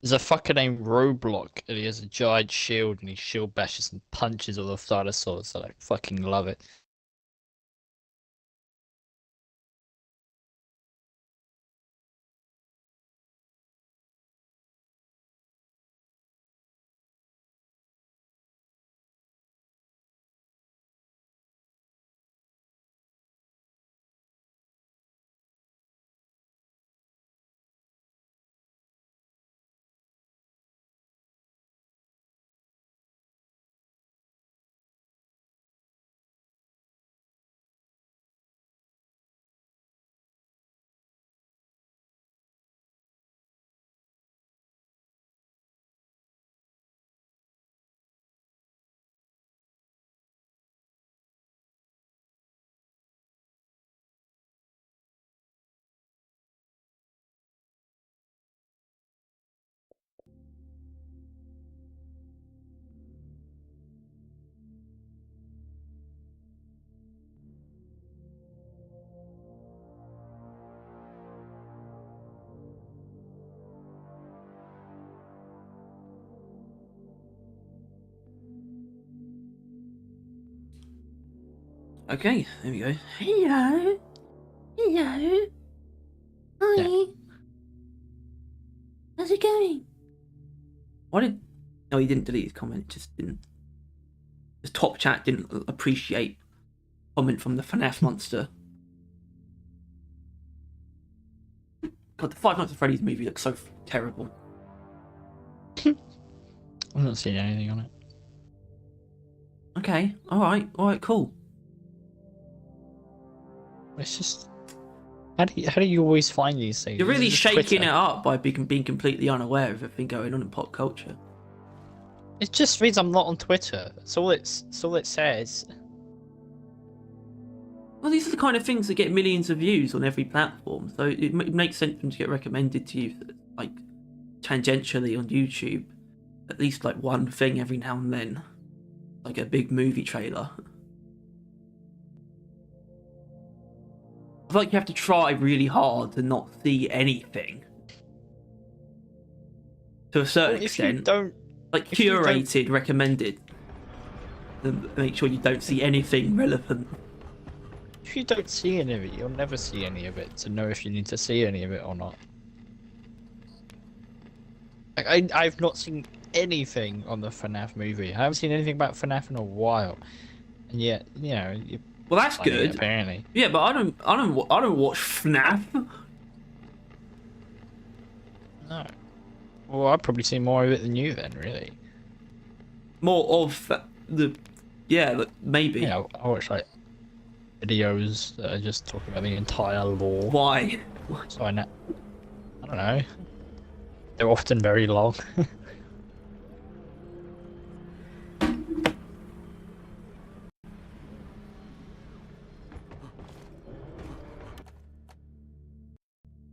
There's a fucker named Roblox, and he has a giant shield, and he shield bashes and punches all the dinosaurs, and I fucking love it. Okay, there we go. Hello. Hello. Yeah. Hi. How's it going? Why did... No, he didn't delete his comment. It just didn't... His top chat didn't appreciate comment from the FNAF monster. God, the Five Nights at Freddy's movie looks so terrible. I'm not seeing anything on it. Okay, alright, cool. It's just how do you always find these things? You're really shaking Twitter? it up by being completely unaware of everything going on in pop culture. It just means I'm not on Twitter. That's all it says. Well, these are the kind of things that get millions of views on every platform, so it makes sense for them to get recommended to you, like, tangentially on YouTube. At least, like, one thing every now and then. Like a big movie trailer. I feel like you have to try really hard to not see anything. To a certain extent. Like, curated, recommended. To make sure you don't see anything relevant. If you don't see any of it, you'll never see any of it to know if you need to see any of it or not. Like, I've not seen anything on the FNAF movie. I haven't seen anything about FNAF in a while, and yet, you know, well, that's good. Apparently, yeah, but I don't watch FNAF. No. Well, I've probably seen more of it than you then, really. More of yeah, maybe. Yeah, I watch like videos that are just talking about the entire lore. Why? So I don't know. They're often very long.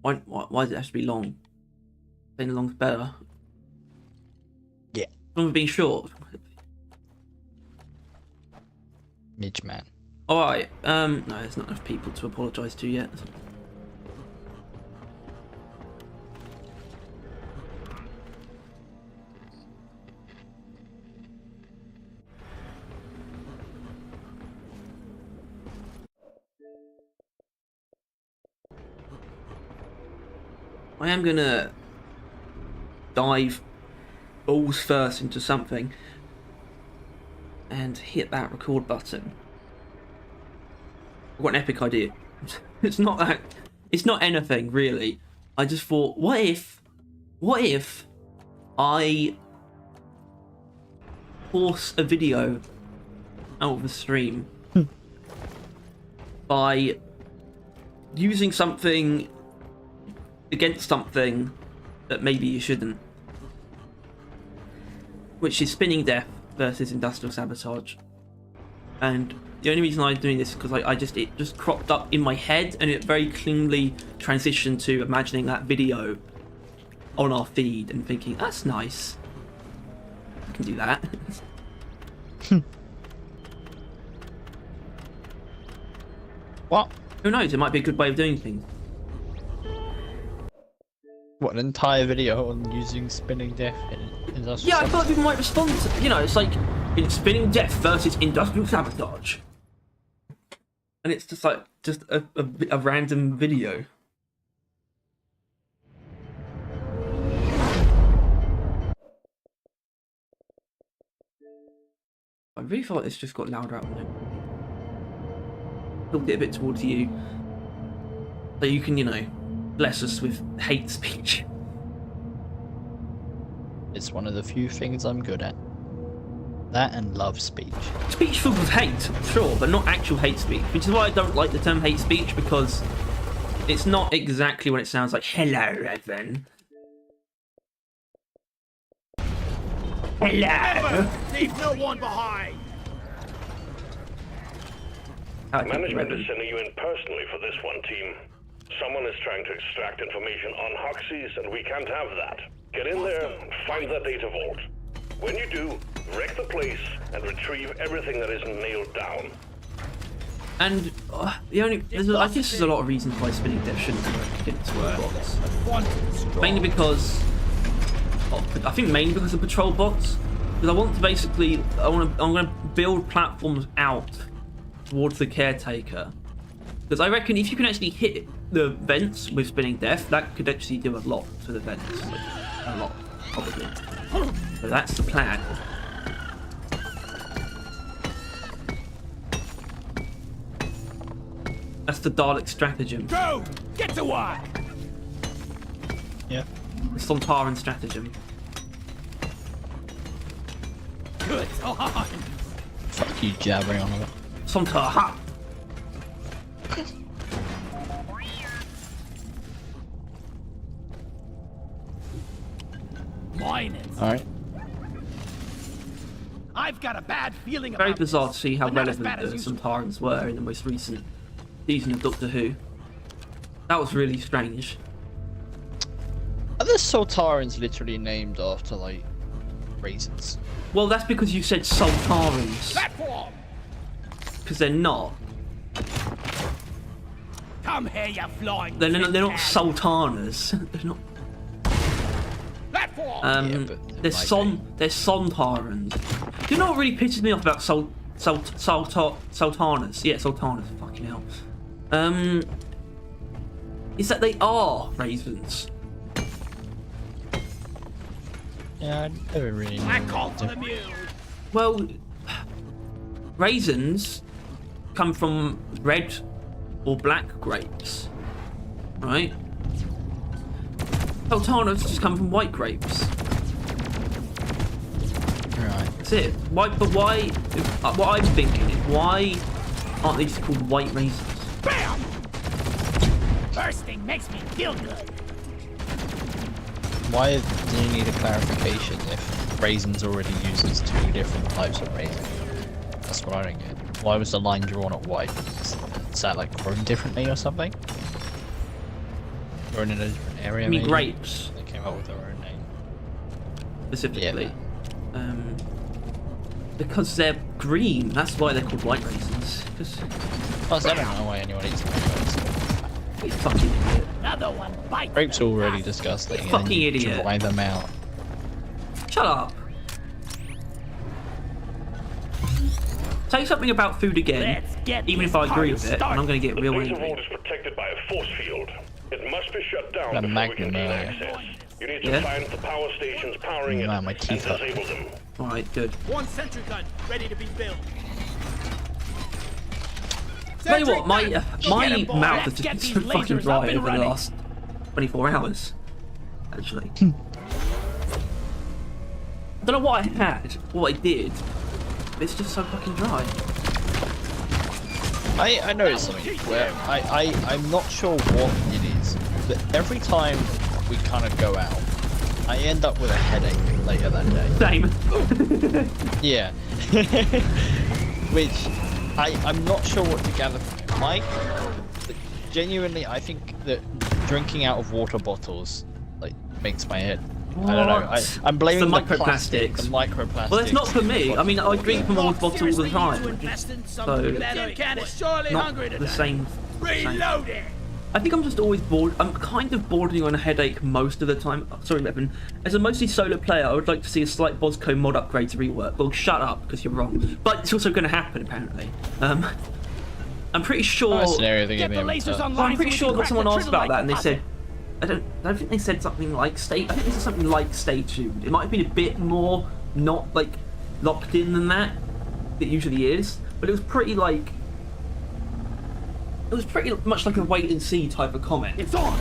Why does it have to be long? Saying long's better. Yeah. Long being short. Midge man. Alright, no, there's not enough people to apologise to yet. I am gonna dive balls first into something and hit that record button. I've got an epic idea. It's not anything really. I just thought, what if I force a video out of the stream by using something against something that maybe you shouldn't, which is spinning death versus industrial sabotage. And the only reason I'm doing this is because it just cropped up in my head, and it very cleanly transitioned to imagining that video on our feed and thinking, that's nice, I can do that. What? Who knows, it might be a good way of doing things. What, an entire video on using spinning death in industrial Yeah, I thought sabotage? people might respond to, it's like, it's spinning death versus industrial sabotage. And it's just like, a random video. I really feel like this just got louder out there. Tilted it a bit towards you. So you can, bless us with hate speech. It's one of the few things I'm good at. That and love speech. Speech filled with hate, sure, but not actual hate speech. Which is why I don't like the term hate speech, because it's not exactly what it sounds like. Hello, Evan. Hello. Leave no one behind. Management is sending you in personally for this one, team. Someone is trying to extract information on Hoxies, and we can't have that. Get in there and find that data vault. When you do, wreck the place and retrieve everything that isn't nailed down. And I guess there's a lot of reasons why spinning death shouldn't work in bots. Mainly because, I think mainly because of patrol bots. Because I want to build platforms out towards the caretaker. Because I reckon if you can actually hit the vents with spinning death, that could actually do a lot to the vents. Like, a lot, probably. So that's the plan. That's the Dalek stratagem. Go! Get to work! Yeah. The Sontaran stratagem. Good on! Fuck you jabbering on it. Sontar. Mine is. Alright. I've got a bad feeling Very about bizarre to this, see how but not as relevant bad the as usual. Sontarans were in the most recent season of Doctor Who. That was really strange. Are the Soltarans literally named after, like, raisins? Well, that's because you said Sontarans. Platform! Because they're not. Come here, you flying They're not tin can. Sultanas. They're not. Platform! Yeah, but They're might They're Sontarans. Do you know what really pisses me off about Sultanas? Yeah, Sultanas. Fucking hell. Is that they are raisins. Yeah, I never really I knew. call for the mule. Well, raisins come from red or black grapes, right? Sultanas just come from white grapes. Right. That's it. Why? But why? What I'm thinking is, why aren't they just called white raisins? Bam! Bursting makes me feel good. Why do you need a clarification if raisins already uses two different types of raisin? That's what I don't get. Why was the line drawn at white? Is that like grown differently or something? Grown in a different area? I mean, maybe? grapes They came up with their own name. specifically. Because they're green. That's why they're called white raisins. Because Plus, I don't know why anyone eats grapes. you fucking idiot. Another one bites. Grapes are already disgusting. and Fucking then you idiot. Dry them out. Shut up. Say something about food again, Let's get even this if I agree party with it, and started. I'm going to get The real data angry. vault is protected by a force field. It must be shut down A before we magnum can gain earlier. access. You need to Yeah? find the power stations powering it Man, my and teeth hurt. disable them. Alright, good. One sentry gun ready to be built. Tell you what, my Get 'em, boy. mouth has Let's get just these been so fucking lasers dry up and over the running. last 24 hours. Actually. I don't know what I had, what I did, but it's just so fucking dry. I noticed something where I'm not sure what it is, but every time we kind of go out, I end up with a headache later that day. Same. Yeah. Which I'm not sure what to gather from Mike. But genuinely, I think that drinking out of water bottles like makes my head. I don't know. What? I'm blaming The the plastic, microplastics. the microplastics. Well, it's not for me. I mean, I drink from a water bottle all the time. Invest in So, something better. Tin can is surely Not hungry the today. same. Reload it. I think I'm just always bored. I'm kind of bordering on a headache most of the time. Sorry, Levin. As a mostly solo player, I would like to see a slight Bosco mod upgrade to rework. Well, shut up, because you're wrong. But it's also going to happen, apparently. I'm pretty sure. Nice scenario they Get gave the me. lasers online. Well, I'm pretty so sure we that can someone crack asked the about that, and they deposit. said, I don't think they said something like stay. I think this is something like stay tuned. It might have been a bit more not like locked in than that. It usually is, but it was pretty like. It was pretty much like a wait and see type of comment, It's on.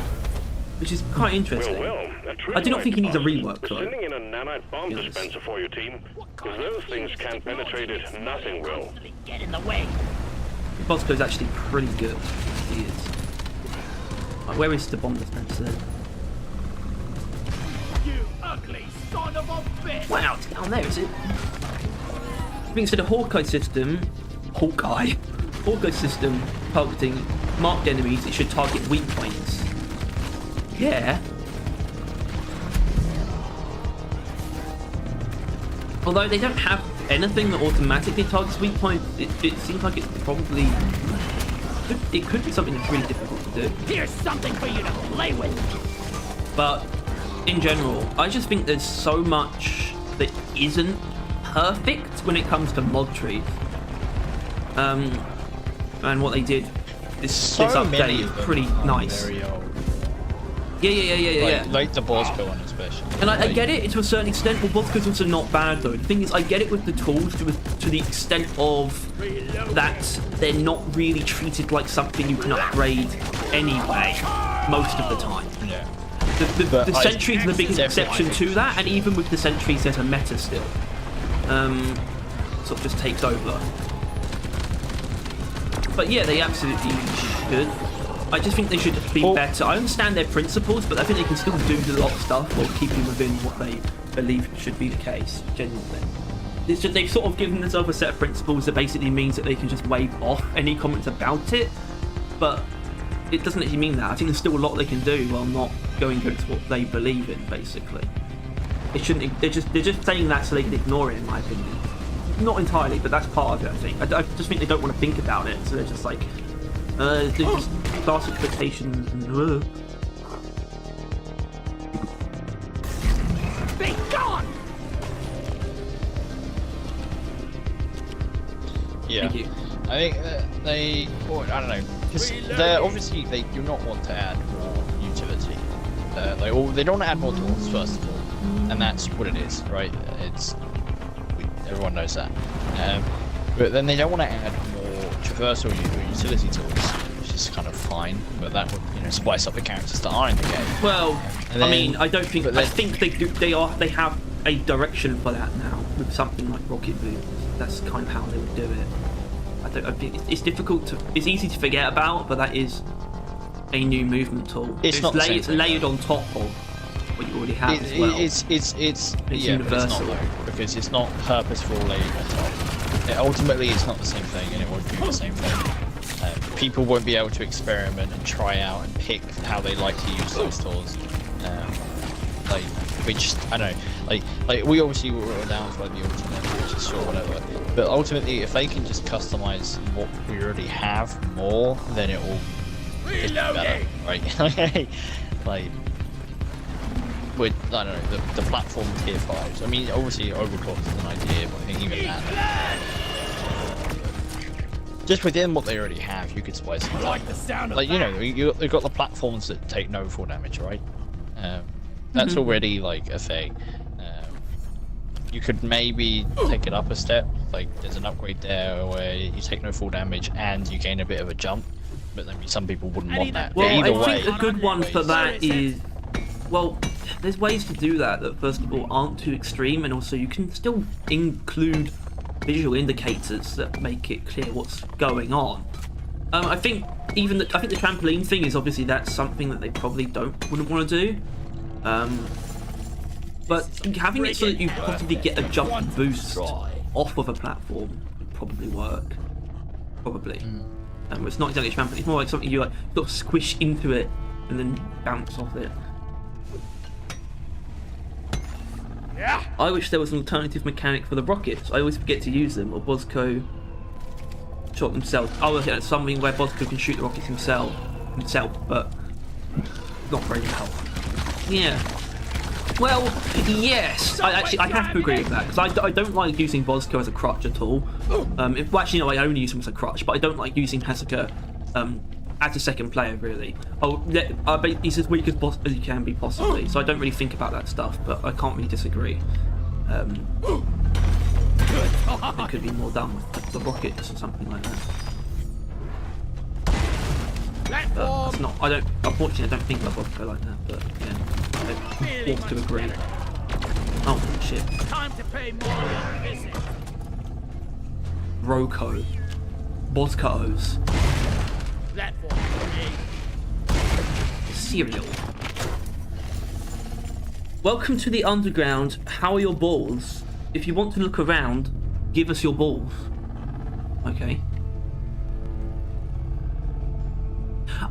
which is quite interesting. I do not think he needs a rework, though. Sending in a nanite bomb dispenser for your team. If those things can't penetrate it, nothing will. Get in the way. Bosco's actually pretty good. He is. Like, where is the bomb dispenser? You ugly son of a bitch. Wow, it's down there, is it? I think instead of Hawkeye system targeting marked enemies, it should target weak points. Yeah. Although they don't have anything that automatically targets weak points, it seems like it's probably... It could be something that's really difficult to do. Here's something for you to play with. But in general, I just think there's so much that isn't perfect when it comes to mod trees. And what they did, this update is pretty nice. Very old. Yeah. Like the Bosco one especially. And I get it to a certain extent, but Bosco's also not bad though. The thing is, I get it with the tools to the extent of that they're not really treated like something you can upgrade anyway, most of the time. Yeah. The sentries are the biggest exception to that, and even with the sentries, there's a meta still. Sort of just takes over. But yeah, they absolutely should. I just think they should be better. I understand their principles, but I think they can still do a lot of stuff while keeping within what they believe should be the case, genuinely. It's just, they've sort of given themselves a set of principles that basically means that they can just wave off any comments about it, but it doesn't actually mean that. I think there's still a lot they can do while not going against what they believe in, basically. It shouldn't. They're just saying that so they can ignore it, in my opinion. Not entirely, but that's part of it, I think. I just think they don't want to think about it, so they're just like, they're just class expectations and. Be gone. Yeah. Thank you. I think they, well, I don't know, because they're obviously they do not want to add more utility. They don't want to add more tools first of all, and that's what it is, right? Everyone knows that. But then they don't want to add more traversal or utility tools, which is kind of fine. But that would, spice up the characters that are in the game. Well, And I then- mean, I don't think. but I then- think they have a direction for that now with something like rocket boots. That's kind of how they would do it. I think it's difficult to. It's easy to forget about, but that is a new movement tool. It's not the same thing, layered on top of what you already have as well. It's It's yeah, but it's not universal. though, because it's not purposeful laying on top. Ultimately, it's not the same thing, and it won't do the same thing. People won't be able to experiment and try out and pick how they like to use those tools. Which I don't know, like we obviously were down for the ultimate, which is sure whatever. But ultimately, if they can just customize what we already have more, then it will be better, right? Like. With, I don't know, the platform tier 5s. I mean, obviously Overclock is an idea, but I think even that... Just within what they already have, you could spice it up. Like the sound of Like, that. you've got the platforms that take no full damage, right? That's already, like, a thing. You could maybe take it up a step. Like, there's an upgrade there where you take no full damage and you gain a bit of a jump. But then some people wouldn't want that. Well, But either I way... think a good one for that is, well, there's ways to do that first of all aren't too extreme, and also you can still include visual indicators that make it clear what's going on. I think the trampoline thing is obviously that's something that they probably wouldn't want to do. But having it so that you possibly get a jump boost off of a platform would probably work. Probably. It's not exactly a trampoline, it's more like something you like sort of squish into it and then bounce off it. Yeah. I wish there was an alternative mechanic for the rockets. I always forget to use them, or Bosco shot themselves. Oh, yeah, something where Bosco can shoot the rockets himself. himself, but not very well. Yeah. Well, yes, I have to agree with that, because I don't like using Vodka as a crutch at all. Well, actually, no, I only use him as a crutch, but I don't like using Hesuka as a second player, really. He's as weak as he can be, possibly, so I don't really think about that stuff, but I can't really disagree. It could be more done with the rockets or something like that. But it's not. Unfortunately, I don't think about Vodka like that, but yeah. I'm forced to agree. Oh, shit. Time to pay more visit. Roko. Vodka-O's. Platform for me. Cereal. Welcome to the underground. How are your balls? If you want to look around, give us your balls. Okay.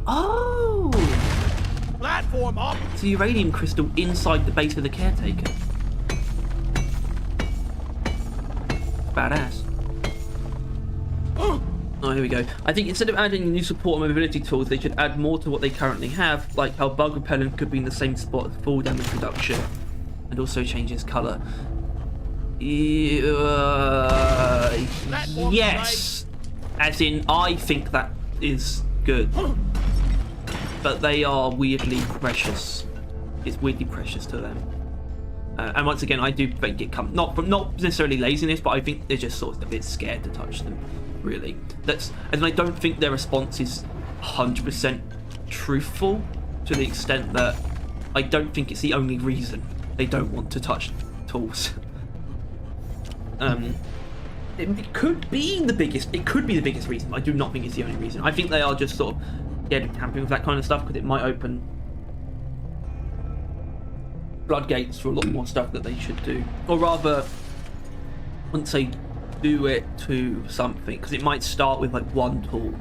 Oh! Platform up. It's the uranium crystal inside the base of the caretaker. Badass. Oh, here we go. I think instead of adding new support and mobility tools, they should add more to what they currently have, like how bug repellent could be in the same spot as full damage reduction, and also change its colour. Yes! As in, I think that is good. But they are weirdly precious. It's weirdly precious to them. And once again, I do think it comes not necessarily laziness, but I think they're just sort of a bit scared to touch them. Really, and I don't think their response is 100% truthful, to the extent that I don't think it's the only reason they don't want to touch tools. It could be the biggest. It could be the biggest reason. I do not think it's the only reason. I think they are just sort of scared of tampering with that kind of stuff, because it might open floodgates for a lot more stuff that they should do, or rather, once they do it to something, because it might start with like one tool,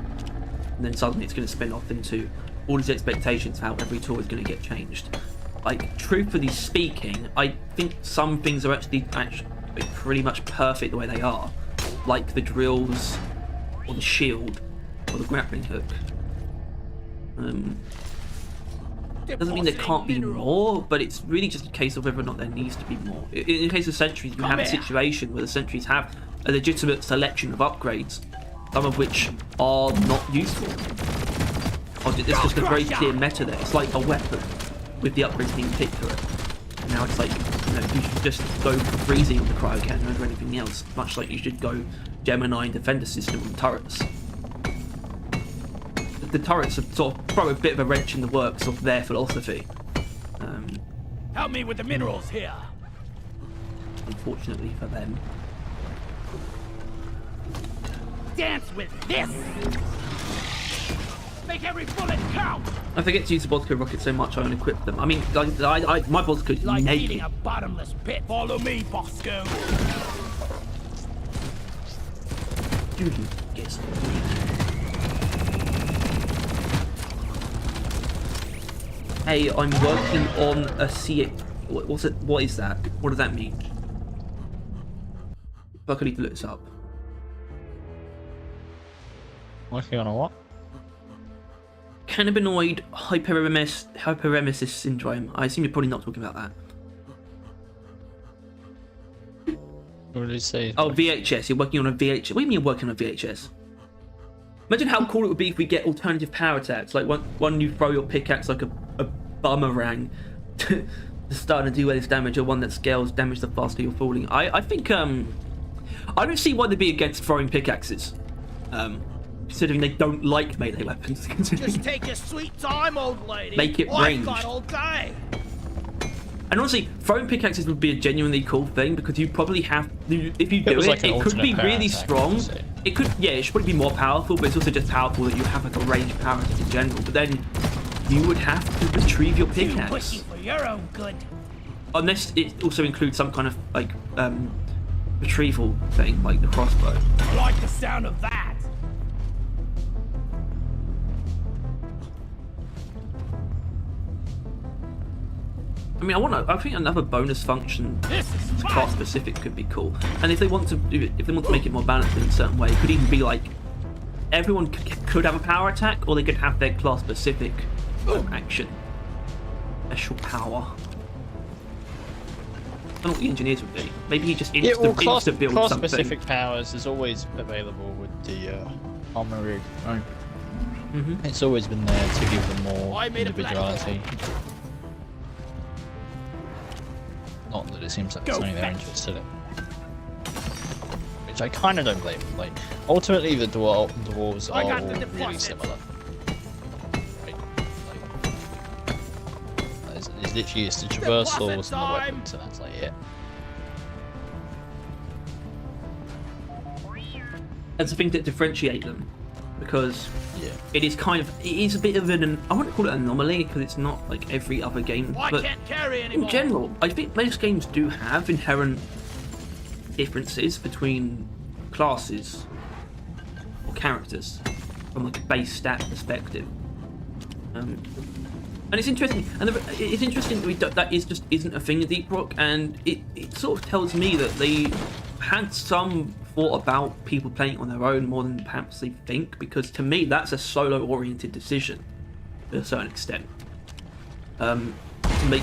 and then suddenly it's going to spin off into all these expectations of how every tool is going to get changed. Like, truthfully speaking, I think some things are actually pretty much perfect the way they are, like the drills, or the shield, or the grappling hook. Doesn't mean there can't be more, but it's really just a case of whether or not there needs to be more. In the case of sentries, you have a situation where the sentries have a legitimate selection of upgrades, some of which are not useful. It's just a very clear meta there. It's like a weapon with the upgrades being picked to it. And now it's like, you should just go freezing on the cryo cannon over anything else, much like you should go Gemini and Defender system on turrets. The turrets are sort of throw a bit of a wrench in the works of their philosophy. Help me with the minerals here. Unfortunately for them. Dance with this. Make every bullet count. I forget to use the vodka rocket so much I unequip them. I mean, my vodka is Like naked. eating a bottomless pit. Follow me, Bosco. Dude, guess. Hey, I'm working on a C. What's it? What is that? What does that mean? Fuck, I need to look this up. Working on a what? Cannabinoid hyperemesis syndrome. I assume you're probably not talking about that. What did he say? Oh, VHS. You're working on a VHS. What do you mean you're working on a VHS? Imagine how cool it would be if we get alternative power attacks. Like one you throw your pickaxe like a boomerang to start to do less damage, or one that scales damage the faster you're falling. I think I don't see why they'd be against throwing pickaxes. Considering they don't like melee weapons. Just take your sweet time, old lady. Make it I've ranged. got all day. And honestly, throwing pickaxes would be a genuinely cool thing, because you probably have, if you do was it, like an it could be alternate power really attack, strong. I'd say. It could, yeah, it should probably be more powerful, but it's also just powerful that you have like a ranged power attack in general. But then you would have to retrieve your Too pickaxe, pushy for your own good. unless it also includes some kind of like retrieval thing, like the crossbow. I like the sound of that. I mean, I think another bonus function This is class fun. specific could be cool. And if they want to do it, if they want to make it more balanced in a certain way, it could even be like everyone could have a power attack, or they could have their class-specific action. Special power. I don't know what the engineers would be. Maybe he just insta build something. Specific powers is always available with the armor rig. Right? It's always been there to give them more individuality. Not that it seems like something they're interested in. Which I kind of don't blame. Like, ultimately, the dwarves are all really similar. Right? Like, it's literally just the traversals and the weapons, and that's like it. That's the thing that differentiate them, because it is a bit of an, I wouldn't call it an anomaly because it's not like every other game, but in general, I think most games do have inherent differences between classes or characters from like a base stat perspective. And it's interesting, it's interesting that isn't a thing in Deep Rock, and it sort of tells me that they had some thought about people playing on their own more than perhaps they think, because to me that's a solo-oriented decision to a certain extent. To make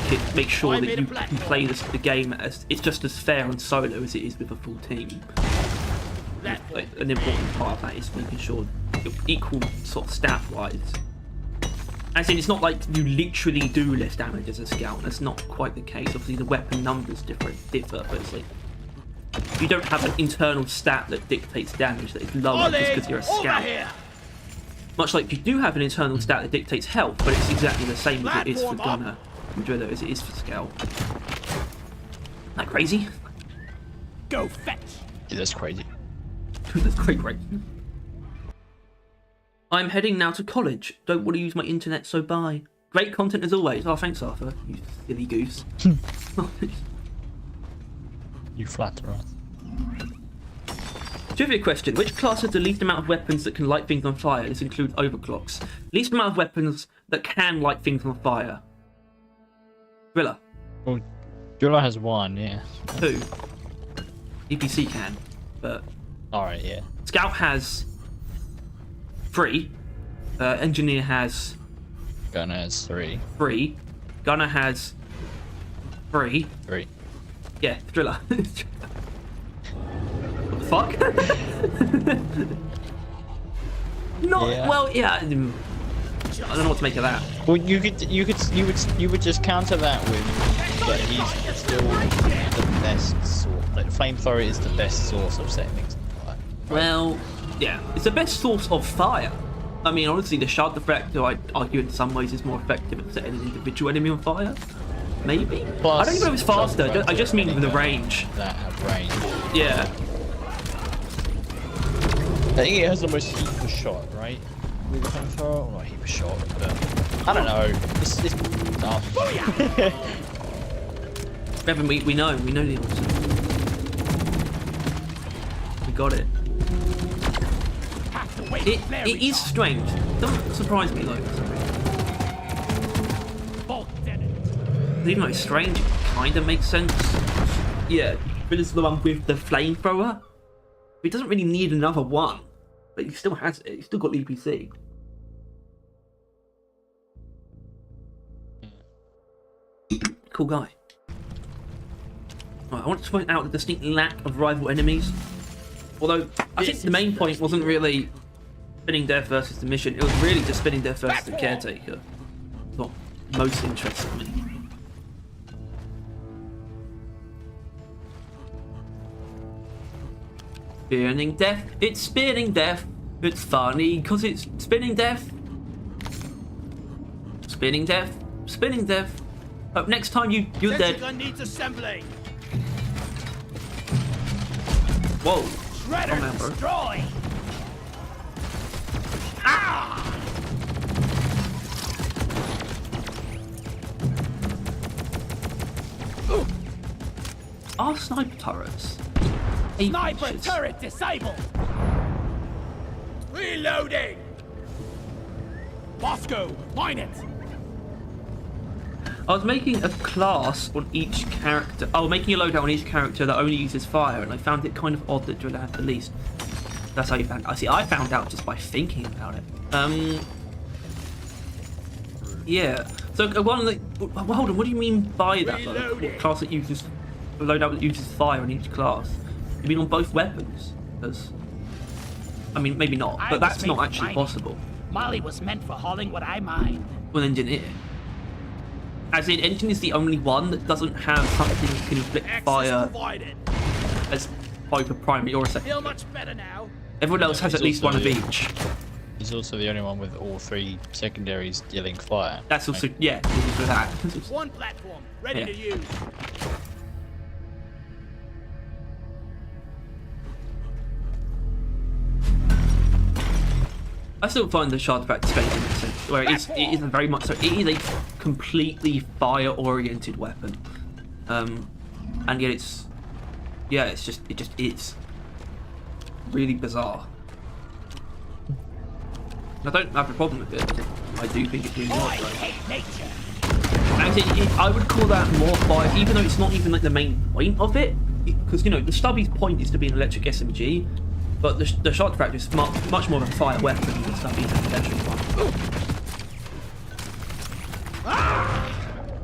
sure that you can play the game as it's just as fair on solo as it is with a full team. Like, an important part of that is making sure you're equal sort of stat-wise. As in, it's not like you literally do less damage as a scout. That's not quite the case. Obviously, the weapon numbers differ, but it's like you don't have an internal stat that dictates damage that is lower just because you're a scout. Much like you do have an internal stat that dictates health, but it's exactly the same as it is for Gunner and Driller as it is for Scout. Isn't that crazy? Go fetch! Yeah, that's crazy. That's great. I'm heading now to college. Don't want to use my internet, so bye. Great content as always. Oh, thanks, Arthur. You silly goose. You flatterer. Trivia question. Which class has the least amount of weapons that can light things on fire? This includes overclocks. Least amount of weapons that can light things on fire. Driller. Well, Driller has one, yeah. Two. EPC can, but... Alright, yeah. Scout has 3. Engineer has... Gunner has 3. 3. Gunner has 3. 3. Yeah, Driller. What the fuck? Not Yeah. well. Yeah, I don't know what to make of that. Well, you would just counter that with that he's still the best sort. Like, flamethrower is the best source of setting things on fire. Well, yeah, it's the best source of fire. I mean, honestly, the shard deflector, I'd argue in some ways is more effective at setting an individual enemy on fire. Maybe. Plus, I don't even know if it's faster. I just mean with the range. That have range. Yeah. I think it has the most heat per shot, right? With the flamethrower, or not heat per shot, but I don't know. It's dumb. Bevan, we know the answer. We got it. It is strange. Doesn't surprise me though. Even though it's strange, it kind of makes sense. Yeah, but it's the one with the flamethrower. He doesn't really need another one, but he still has it. He's still got the EPC. Cool guy. Right, I want to point out the distinct lack of rival enemies. Although I think the main point wasn't really spinning death versus the mission. It was really just spinning death versus the caretaker. What most interested me. Spinning death, it's spinning death. It's funny because it's spinning death. Spinning death, spinning death. Oh, next time you're dead. Gun needs assembly. Whoa. Shredder destroy. Ah! Are sniper turrets? Sniper turret disabled. Reloading. Bosco, mine it. I was making a class on each character. Oh, making a loadout on each character that only uses fire, and I found it kind of odd that Driller had the least. That's how you found out. See, I found out just by thinking about it. Yeah. So one that, well, hold on. What do you mean by that? Like, what class that uses loadout that uses fire in each class? You mean on both weapons? Because I mean, maybe not, but that's not actually possible. Molly was meant for hauling what I mined. Well, engineer. As in, engine is the only one that doesn't have something that can inflict fire Provided. as both a primary or a secondary. Feel much better now. Everyone else has at least one of each. He's also the only one with all 3 secondaries dealing fire. That's also, yeah, for that. One platform, ready Yeah. to use. I still find the shard fact strange in the sense where it is very much so. It is a completely fire-oriented weapon, and yet it's really bizarre. I don't have a problem with it. I do think it's really I not. hate nature. And I would call that more fire, even though it's not even like the main point of it, because you know the Stubby's point is to be an electric SMG. But the shot fracture is much more of a fire weapon than the Stubby is an electric one.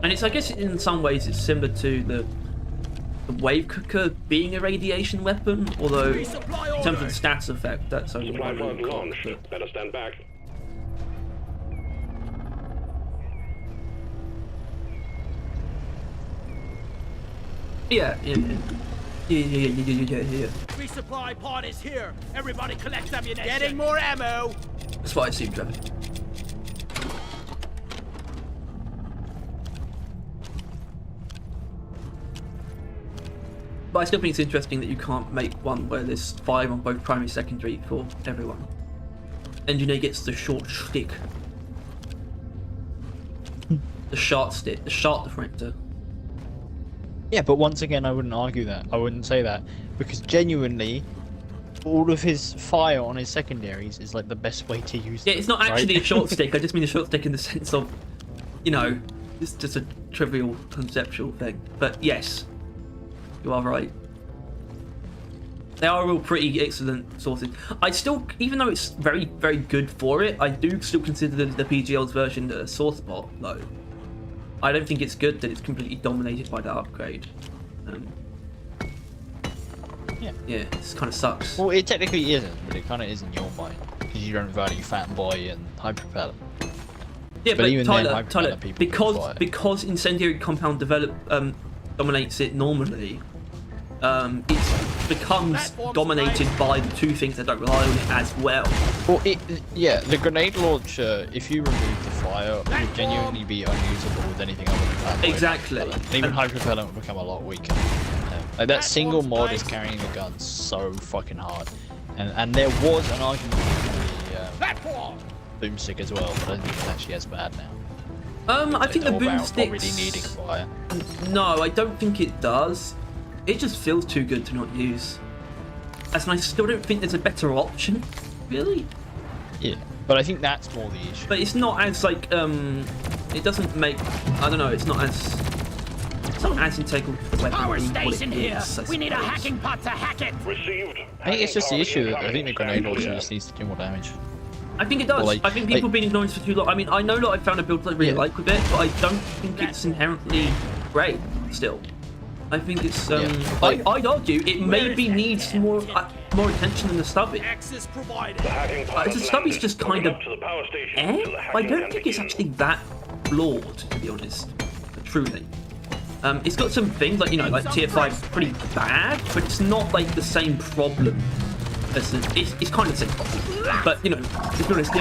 And it's, I guess, in some ways, it's similar to the wave cooker being a radiation weapon, although in terms of the stats effect, that's only Supply one pod really launch. but- Better stand back. Yeah. Resupply pod is here. Everybody collect ammunition. Getting more ammo. That's what I assumed, Trevor. But I still think it's interesting that you can't make one where there's 5 on both primary and secondary for everyone. Engineer gets the short stick. The short stick, the short differentiator. Yeah, but once again, I wouldn't argue that. I wouldn't say that. Because genuinely, all of his fire on his secondaries is like the best way to use Yeah, them, it's not right? actually a short stick. I just mean a short stick in the sense of, you know, it's just a trivial conceptual thing. But yes, you are right. They are all pretty excellent sources. I still, even though it's very, very good for it, I do still consider the PGL's version a sore spot, though. I don't think it's good that it's completely dominated by that upgrade. Yeah, it kind of sucks. Well, it technically isn't, but it kind of is in your mind. Because you don't value Fat Boy and Hyperpellet. Yeah, but but even Tyler, then, Tyler, people can fire. because incendiary compound dominates it normally, it becomes dominated by the 2 things that don't rely on it as well. Well, yeah, the grenade launcher, if you remove the fire, would genuinely be unusable with anything other than Fat Boy. Exactly. And even Hyperpellet would become a lot weaker. Like that single mod is carrying the gun so fucking hard. And there was an argument for Platform. the boomstick as well, but I don't think it's actually as bad now. I think the All about boomstick. already needing fire. No, I don't think it does. It just feels too good to not use. As in, I still don't think there's a better option, really. Yeah, but I think that's more the issue. But it's not as like it doesn't make. I don't know. It's not as integral to the weapon. Power what it station here. is, I We need a suppose. hacking pod to hack it. Received. I think it's just the issue that I think the grenade launcher launcher just needs to do more damage. I think it does. Or like- I think people have been ignoring this for too long. I mean, I know that I found a build that I really Yeah. like with it, but I don't think it's inherently great still. I think it's. I'd argue it maybe needs more attention than the Stubby. Access provided. The hacking pod The has Stubby's landed. just Welcome kind of. up to the power station till the I hacking don't can think it's begin. actually that flawed, to be honest. Truly. It's got some things like, you know, like tier 5 is pretty bad, but it's not like the same problem. It's kind of the same problem. But, you know, to be honest,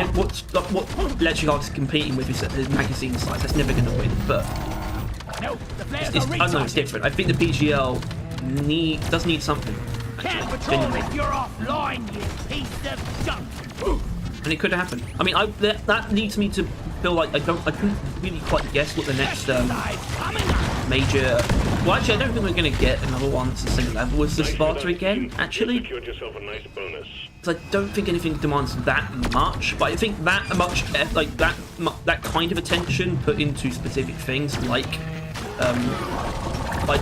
what Electric Arc is competing with is the magazine size. That's never going to win. But No, the flares I are don't know, it's different. I think the PGL does need something. Can't Actually, patrol genuinely. if you're offline, you piece of junk. And it could happen. I mean, that leads me to feel like I couldn't really quite guess what the next major. Well, actually, I don't think we're going to get another one that's the same level as the Sparta again. Actually, Secured yourself a nice bonus. because I don't think anything demands that much. But I think that much, like that kind of attention put into specific things, like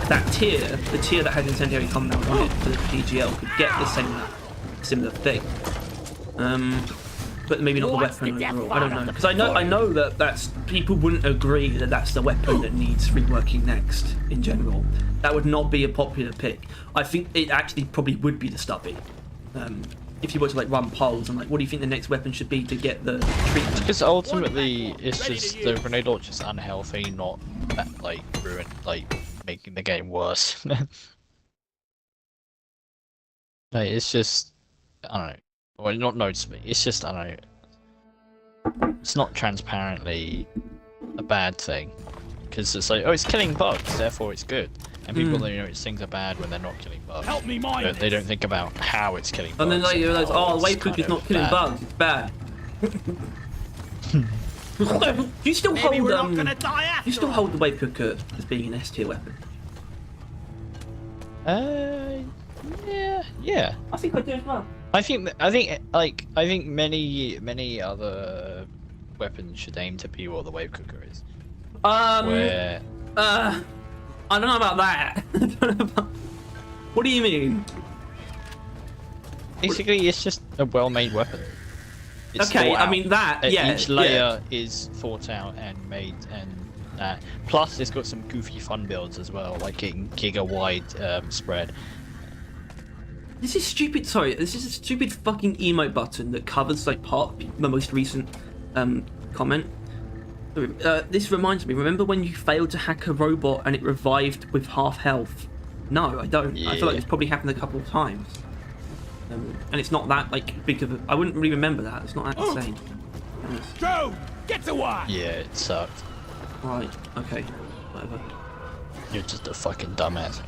that tier, the tier that has incendiary compound on it for the PGL, could get the same level. similar thing. But maybe not the weapon overall. I don't know, because I know that people wouldn't agree that that's the weapon that needs reworking next in general. That would not be a popular pick. I think it actually probably would be the stubby. If you were to like run polls and like, what do you think the next weapon should be to get the treatment? Because ultimately, it's just the grenade launcher is unhealthy, not like making the game worse. Like, it's just, I don't know. Well, not noticeably. It's just, I don't know. It's not transparently a bad thing, because it's like, oh, it's killing bugs, therefore it's good. And people don't notice things are bad when they're not killing bugs. Help me mind They don't think about how it's killing bugs. And then like you realise, oh, the wave it's cook is kind of not killing bad. bugs, it's bad. Do you still Maybe hold we're not gonna die you after still all. hold the wave cooker as being an S tier weapon? Yeah. I think I do as well. I think many other weapons should aim to be what the wave cooker is. Where I don't know about that. I don't know about... What do you mean? basically it's just a well-made weapon. It's Okay, thought I out. mean that, yeah. Each layer is thought out and made, and plus it's got some goofy fun builds as well, like getting giga-wide spread. This is stupid. Sorry, this is a stupid fucking emote button that covers like part of the most recent comment. This reminds me. Remember when you failed to hack a robot and it revived with half health? No, I don't. I feel like it's probably happened a couple of times, and it's not that like big of a. I wouldn't really remember that. It's not that insane. Joe, get to work. Yeah, it sucked. Right. Okay. Whatever. You're just a fucking dumbass.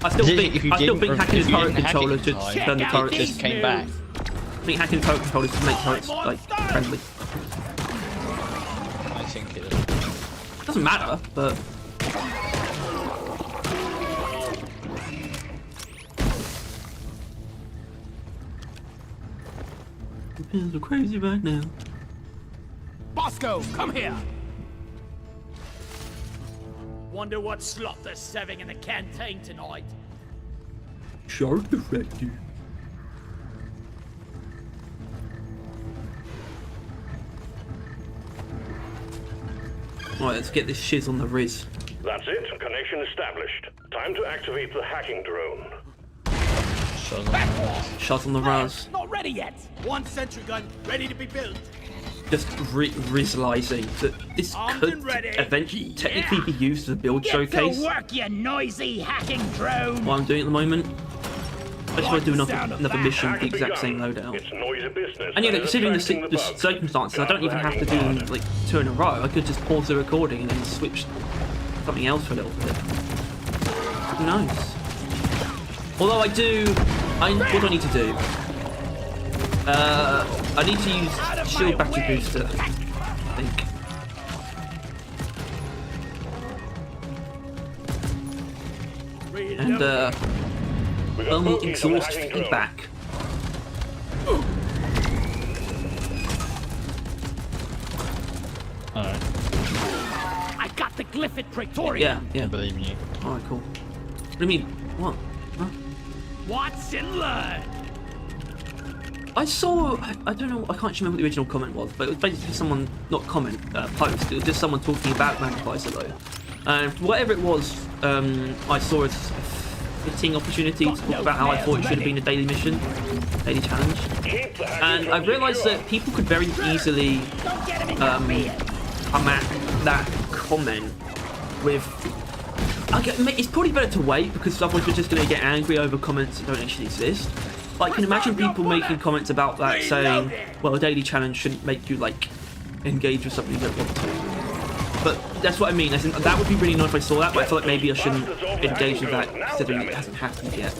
I still If think you hacking didn't the turret hack it controller in to time, turn the Check out turret. these just came back. I think hacking the turret controllers to make turrets like friendly. I think it is. Doesn't matter, but. Pins are crazy right now. Bosco, come here. Wonder what slot they're serving in the canteen tonight. Shark affected. Alright, let's get this shiz on the Riz. That's it. Connection established. Time to activate the hacking drone. Shot on the Raz. Not ready yet. One sentry gun ready to be built. Just Rizalizing that this Armed could and ready. eventually technically be used as a build showcase. work, you noisy hacking drone. What I'm doing at the moment. I just want to do Like the sound of another that. mission with the Hack exact same begun. loadout. It's noisy business. And yeah, and considering attracting the bugs. circumstances, I don't even have to do Guard the like 2 in a row. I could just pause the recording and then switch something else for a little bit. Who knows? Although what do I need to do? I need to use shield battery booster, I think. And We got only bogeys on the exhaust hacking drone. feedback. Alright, I got the glyphid Praetorian. Yeah. I believe in you. Alright, cool. What do you mean? What? Huh? Watch and learn. I saw, I don't know, I can't remember what the original comment was, but it was basically someone, not comment, post, it was just someone talking about Magnifizer though. And whatever it was, I saw as a fitting opportunity to talk about how I thought it should have been a daily mission, daily challenge. Keep the hacking And I drone realised secure. that people could very easily come at that comment with... It's probably better to wait, because otherwise we're just going to get angry over comments that don't actually exist. But I can imagine people making comments about that saying, well, a daily challenge shouldn't make you, like, engage with something you don't want to. But that's what I mean. As in, that would be really nice if I saw that, but I feel like maybe I shouldn't engage with that considering it hasn't happened yet.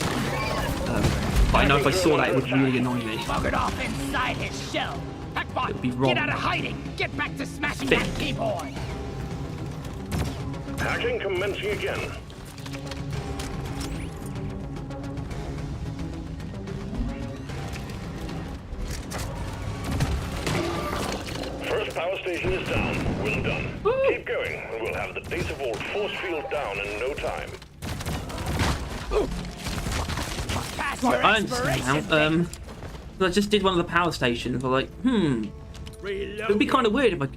But I know if I saw that, it would really annoy me. Buggered off inside his shell. Hackbot, It would be wrong. get out of hiding. Get back to smashing that keyboard. Hacking commencing again. First power station is down. Well done. Keep going, and we'll have the data vault force field down in no time. Pass your I expiration understand now. date. I just did one of the power stations. I was like, it would be kind of weird if I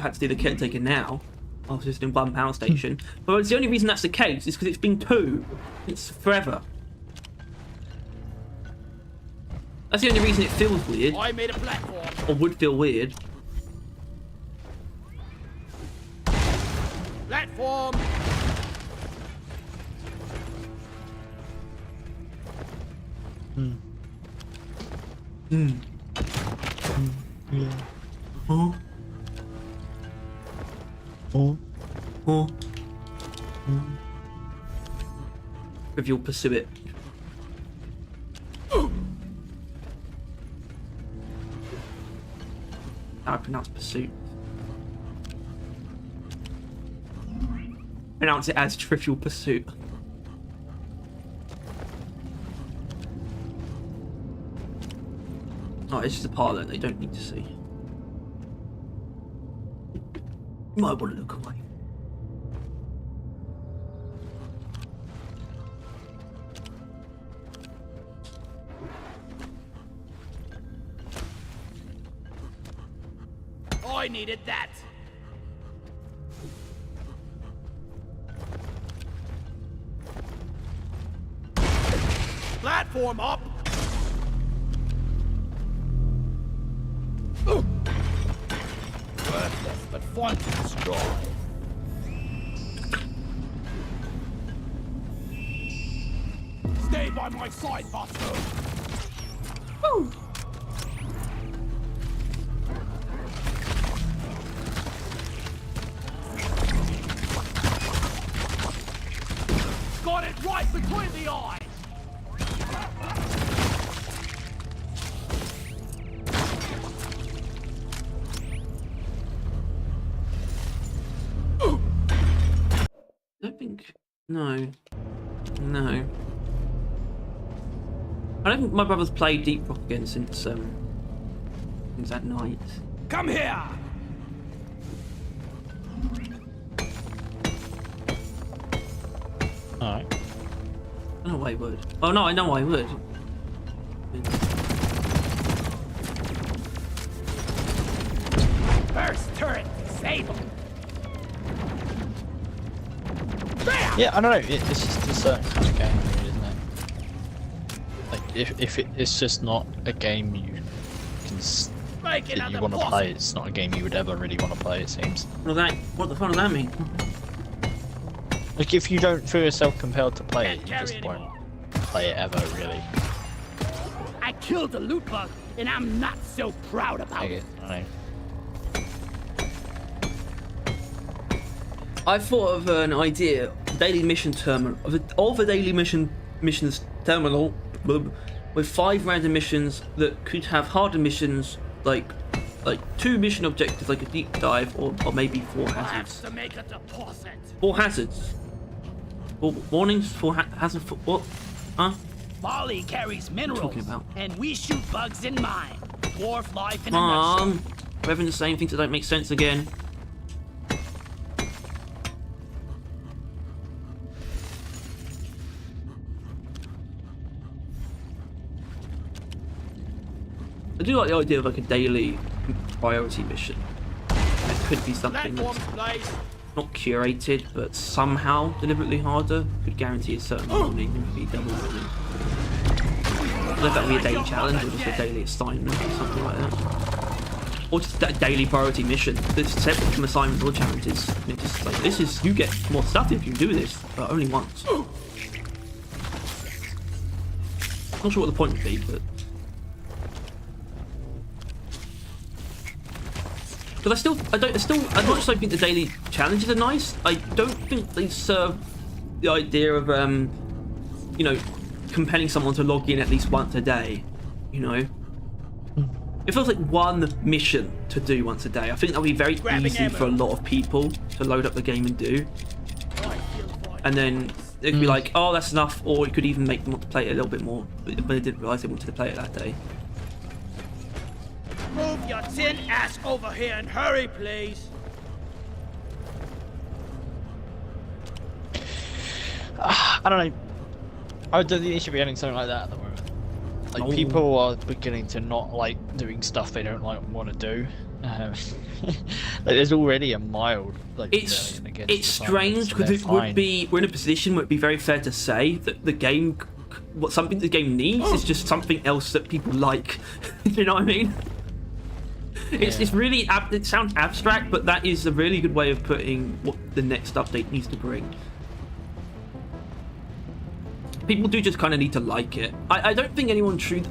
had to do the caretaker now. I was just in one power station. But it's the only reason that's the case is because it's been 2. It's forever. That's the only reason it feels weird. I made a platform. Or would feel weird. Platform. Yeah. Huh? Oh. Huh? If you'll pursue it. How I pronounce pursuit. Pronounce it as Trivial Pursuit. Oh, it's just a part that they don't need to see. You might want to look away. I needed that. Platform up. Worthless, but fun to destroy. Stay by my side, Buster. Woo! Got it right between the eyes. I don't think... No. No. I don't think my brother's played Deep Rock again since that night. Come here. Alright. I don't know why I would. Oh no, I know I would. First turret disabled. Yeah, I don't know. It's just a certain kind of game, really, isn't it? Like, if it's just not a game you can that you want to play, it's not a game you would ever really want to play. It seems. What the fuck does that mean? Like, if you don't feel yourself compelled to play it, you just won't play it ever, really. I killed a loot bug, and I'm not so proud about it. I know. I thought of an idea, daily mission terminal, of a daily missions terminal with 5 random missions that could have harder missions, like 2 mission objectives, like a deep dive, or maybe 4 hazards. To make a deposit. 4 hazards. 4 warnings, 4 hazards. What? Huh? Molly carries minerals, talking about? and we shoot bugs in mine. Dwarf life in a nutshell. We're having the same things that don't make sense again. I do like the idea of like a daily priority mission. It could be something that's not curated, but somehow deliberately harder. Could guarantee a certain morning and be double running. I don't know if that would be a daily challenge or just a daily assignment or something like that. Or just a daily priority mission that's separate from assignments or challenges. And it's just like, this is, you get more stuff if you do this, but only once. Not sure what the point would be, but... Because as much as I think the daily challenges are nice, I don't think they serve the idea of, you know, compelling someone to log in at least once a day, you know? It feels like one mission to do once a day. I think that would be very easy for a lot of people to load up the game and do. And then it could be like, oh, that's enough, or it could even make them want to play it a little bit more, but they didn't realise they wanted to play it that day. Move your tin ass over here and hurry, please. I don't know. I don't think they should be adding something like that at the moment. Like Oh. people are beginning to not like doing stuff they don't like want to do. Like there's already a mild like It's rebellion against it's the Simons, strange so because they're it would fine. be we're in a position where it'd be very fair to say that the game, what something the game needs is just something else that people like. You know what I mean? It's really it sounds abstract, but that is a really good way of putting what the next update needs to bring. People do just kind of need to like it. I don't think anyone truly.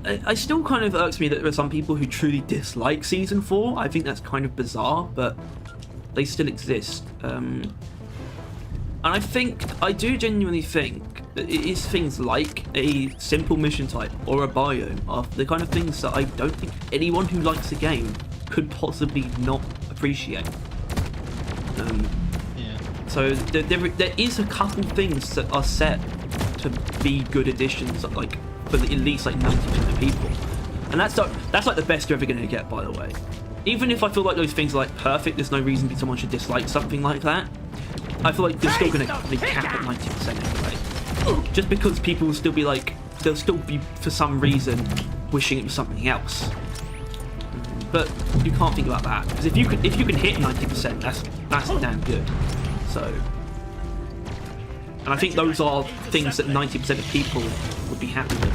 I still kind of irks me that there are some people who truly dislike Season 4. I think that's kind of bizarre, but they still exist. And I do genuinely think that it is things like a simple mission type or a biome are the kind of things that I don't think anyone who likes the game could possibly not appreciate. So there is a couple things that are set to be good additions, like for at least like 90% of people, and that's like the best you're ever going to get, by the way. Even if I feel like those things are like perfect, there's no reason someone should dislike something like that. I feel like they're still going to be capped at 90% anyway, just because people will still be like, they'll still be for some reason wishing it was something else. But you can't think about that, because if you can hit 90%, that's damn good. So, and I think those are things that 90% of people would be happy with.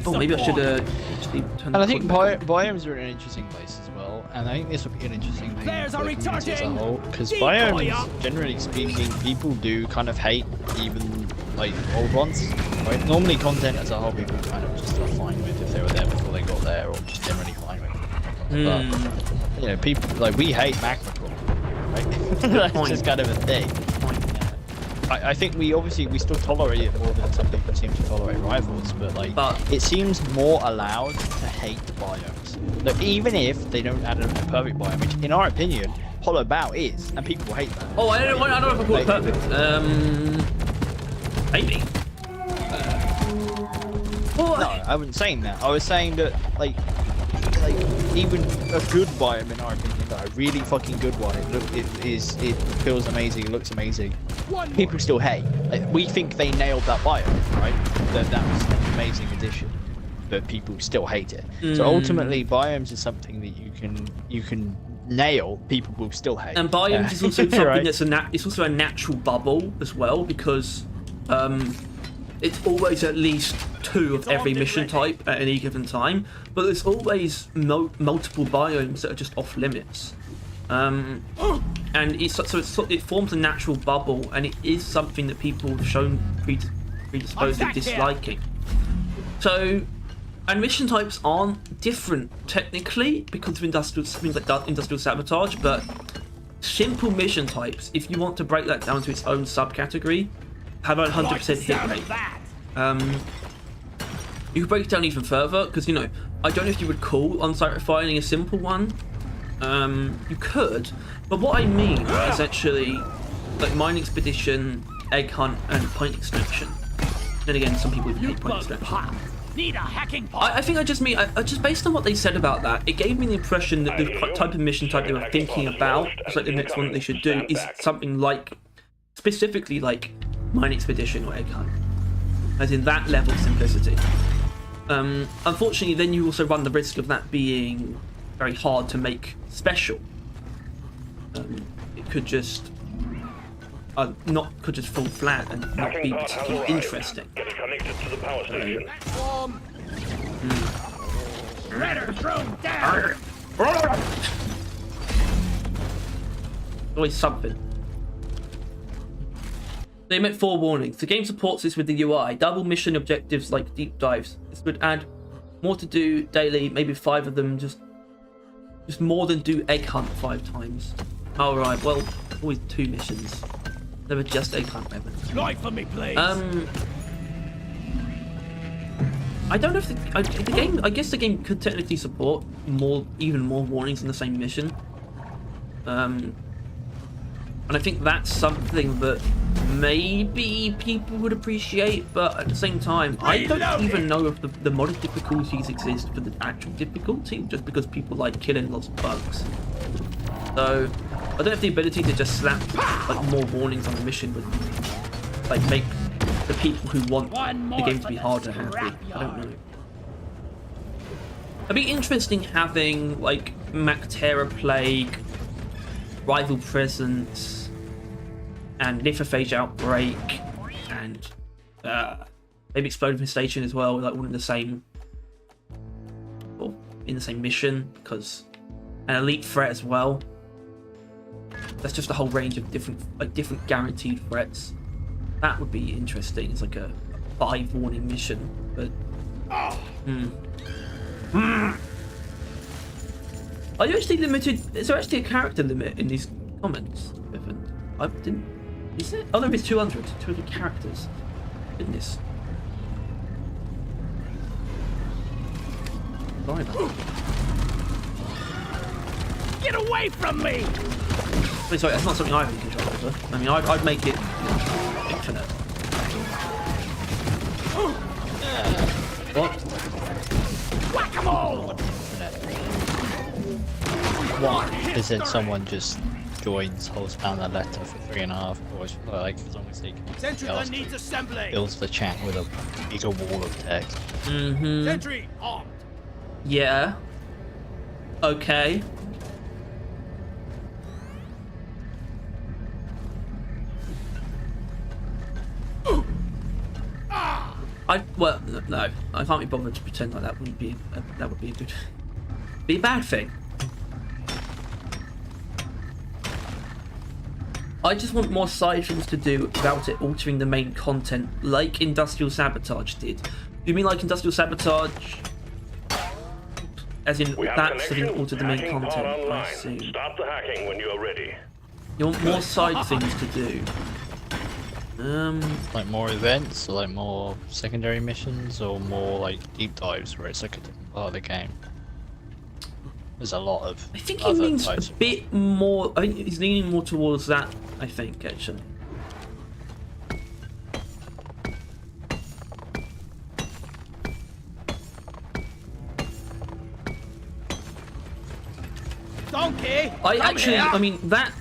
Oh, maybe I should actually turn. And I think biomes are an interesting place as well, and I think this will be an interesting thing for the community as a whole, because biomes, generally speaking, people do kind of hate even like old ones, right? Normally content as a whole people kind of just are fine with if they were there before they got there, or just generally fine with. But, you know, people, like, we hate magma core, right? That's just kind of a thing. I think we still tolerate it more than some people seem to tolerate rivals, but like, it seems more allowed to hate biomes. Look, even if they don't add a perfect biome, which in our opinion, Hollow Bow is, and people hate that. Oh, I don't know if I call it perfect. Maybe. No, I wasn't saying that. I was saying that, like even a good biome in our opinion, like a really fucking good one, it feels amazing, it looks amazing. People still hate. Like, we think they nailed that biome, right? That was an amazing addition, but people still hate it. So ultimately, biomes is something that you can nail. People will still hate. And biomes is also something right? that's it's also a natural bubble as well, because it's always at least 2 of every mission type at any given time, but there's always multiple biomes that are just off limits. And it forms a natural bubble, and it is something that people have shown predisposed to disliking. So, and mission types aren't different technically because of things like industrial sabotage, but simple mission types, if you want to break that down to its own subcategory, have a 100% hit rate. You could break it down even further, because, you know, I don't know if you would call on-site refining a simple one. You could, but what I mean is actually like mine expedition, egg hunt, and point extraction. Then again, some people hate point extraction. Need a hacking I think I just mean, just based on what they said about that, it gave me the impression that the type of mission type they were thinking about, it's like the next one that they should do, is something like, specifically like mine expedition or egg hunt, as in that level of simplicity. Unfortunately, then you also run the risk of that being very hard to make special. It could just could just fall flat and not be particularly interesting. Get connected to the power station. Redder thrown down. Always something. They meant 4 warnings. The game supports this with the UI. Double mission objectives like deep dives. This would add more to do daily, maybe 5 of them, just more than do egg hunt 5 times. Alright, well, always 2 missions. They were just egg hunt weapons. Light for me, please. I don't know if the game, I guess the game could technically support even more warnings in the same mission. And I think that's something that maybe people would appreciate, but at the same time, I don't even know if the modded difficulties exist for the actual difficulty, just because people like killing lots of bugs. So, I don't have the ability to just slap like more warnings on the mission would like make the people who want the game to be harder happy. I don't know. It'd be interesting having like Mactera Plague, Rival Presence, and Lithophage Outbreak, and maybe Explosive Infestation as well, like all in the same, or in the same mission, because an Elite Threat as well. That's just a whole range of different guaranteed threats. That would be interesting. It's like a 5 warning mission, but. Are you actually limited? Is there actually a character limit in these comments? I didn't. Is it? Oh, there is 200 characters. Goodness. Sorry about that. Get away from me! Wait, sorry, that's not something I have any control over. I mean, I'd make it infinite. What? Whack-a-mole! Why? Because then someone just joins, holds down the letter for 3.5 hours, like as long as they can. Sentry gun needs assembly. Fills the chat with a bigger wall of text. Sentry armed. Yeah. Okay. Well, no, I can't be bothered to pretend like that would be a bad thing. I just want more side things to do without it altering the main content, like Industrial Sabotage did. Do you mean like Industrial Sabotage, as in that didn't alter the main content? I see. Stop the hacking when you are ready. You want more side things to do. Like more events, or like more secondary missions, or more like deep dives where it's like a different part of the game. There's a lot of. I think he means a bit more. I think he's leaning more towards that. I think actually. Donkey! I mean, that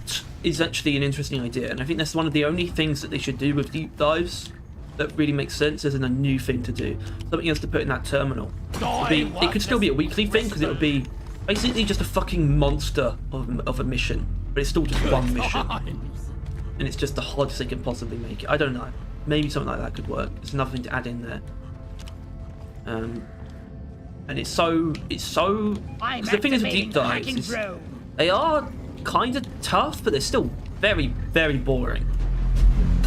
is actually an interesting idea, and I think that's one of the only things that they should do with deep dives that really makes sense as in a new thing to do. Something else to put in that terminal. It could still be a weekly thing, because it would be basically just a fucking monster of a mission, but it's still just one mission. And it's just the hardest they can possibly make it. I don't know. Maybe something like that could work. It's another thing to add in there. And it's so... Because the thing is with deep dives is they are kind of tough, but they're still very, very boring.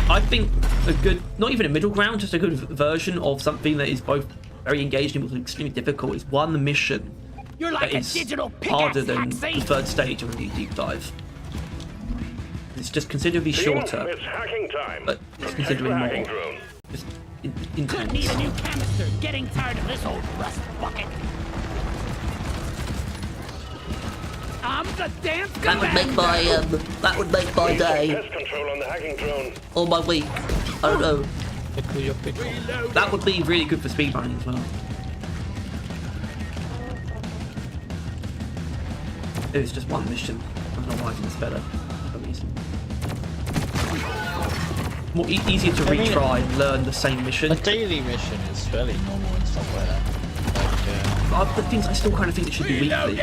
I think a good, not even a middle ground, just a good version of something that is both very engaging but extremely difficult is one mission that is harder than the third stage of a deep dive. It's just considerably shorter, It's hacking time. but it's considerabably more just intense. Need a new canister. Getting tired of this old rust bucket. I'm the damn That would make my day Test control on the hacking drone. or my week. I don't know. reload. That would be really good for speedrunning as well. It was just one mission. I don't know why it's better for some reason. More easier to retry and learn the same mission. A daily mission is fairly normal and stuff like that. Like, The things I still kind of think it should be weekly.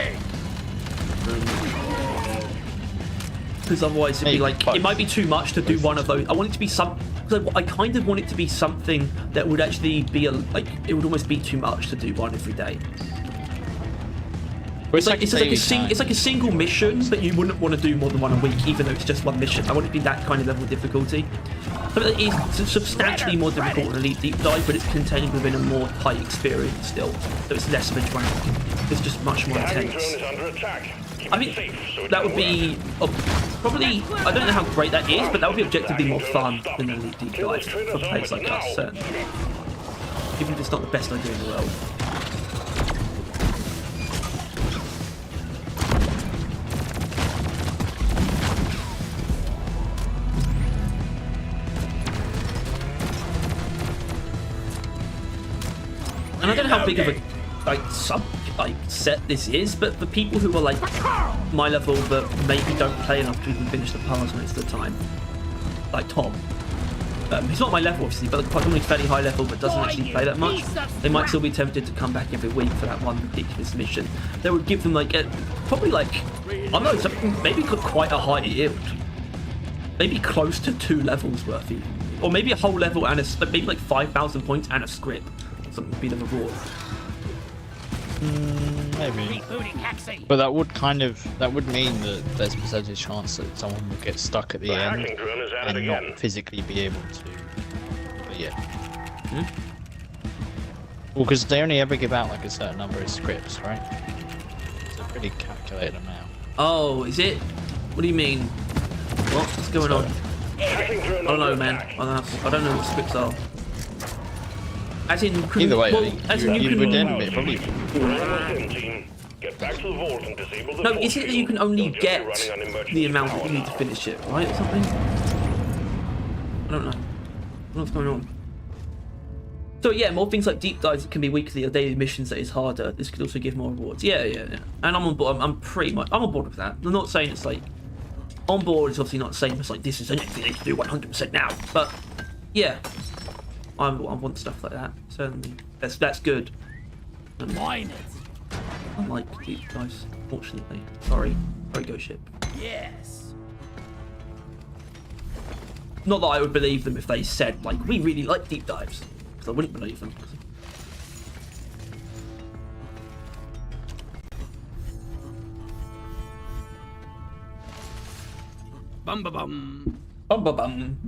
Because otherwise it'd be like, it might be too much to do one of those. I want it to be I kind of want it to be something that would actually be it would almost be too much to do one every day. It's like a single mission, but you wouldn't want to do more than one a week, even though it's just one mission. I want it to be that kind of level of difficulty. But it is substantially more difficult than Elite Deep Dive, but it's contained within a more tight experience still. So it's less of a drag. It's just much more intense. I think that would be probably, I don't know how great that is, but that would be objectively more fun than an Elite Deep Dive for players like us, certainly. Even if it's not the best idea in the world. And I don't know how big of a sub like set this is, but for people who are like my level but maybe don't play enough to even finish the pass most of the time, like Tom. He's not my level obviously, but probably fairly high level but doesn't actually play that much. They might still be tempted to come back every week for that one ridiculous mission. They would give them like probably like, I don't know, something, maybe quite a high yield. Maybe close to 2 levels worth even. Or maybe a whole level and maybe like 5,000 points and a script. Something would be the reward. Maybe. But that would mean that there's a percentage chance that someone will get stuck at the end hacking drone is at it and again. not physically be able to. But yeah. Well, because they only ever give out like a certain number of scripts, right? It's a pretty calculated amount. Oh, is it? What do you mean? What's going on? Hacking drone I don't know, under man. attack. I don't know what scripts are. As in, Either way, well, I think as in you would can. then probably. Team, get back to the vault and disable the No, force is it that field. you can only You'll just be get running on emergency the amount that power you need to now. finish it, right, or something? I don't know. I don't know what's going on. So yeah, more things like deep dives can be weekly or daily missions that is harder. This could also give more rewards. Yeah. And I'm on board. I'm on board with that. I'm not saying it's like on board is obviously not the same as like this is anything they can do 100% now. But yeah, I want stuff like that. Certainly, that's good. Mine it. I like deep dives, fortunately. Sorry, Ghost Ship. Yes. Not that I would believe them if they said like we really like deep dives, because I wouldn't believe them. Bum ba bum. Bum ba bum.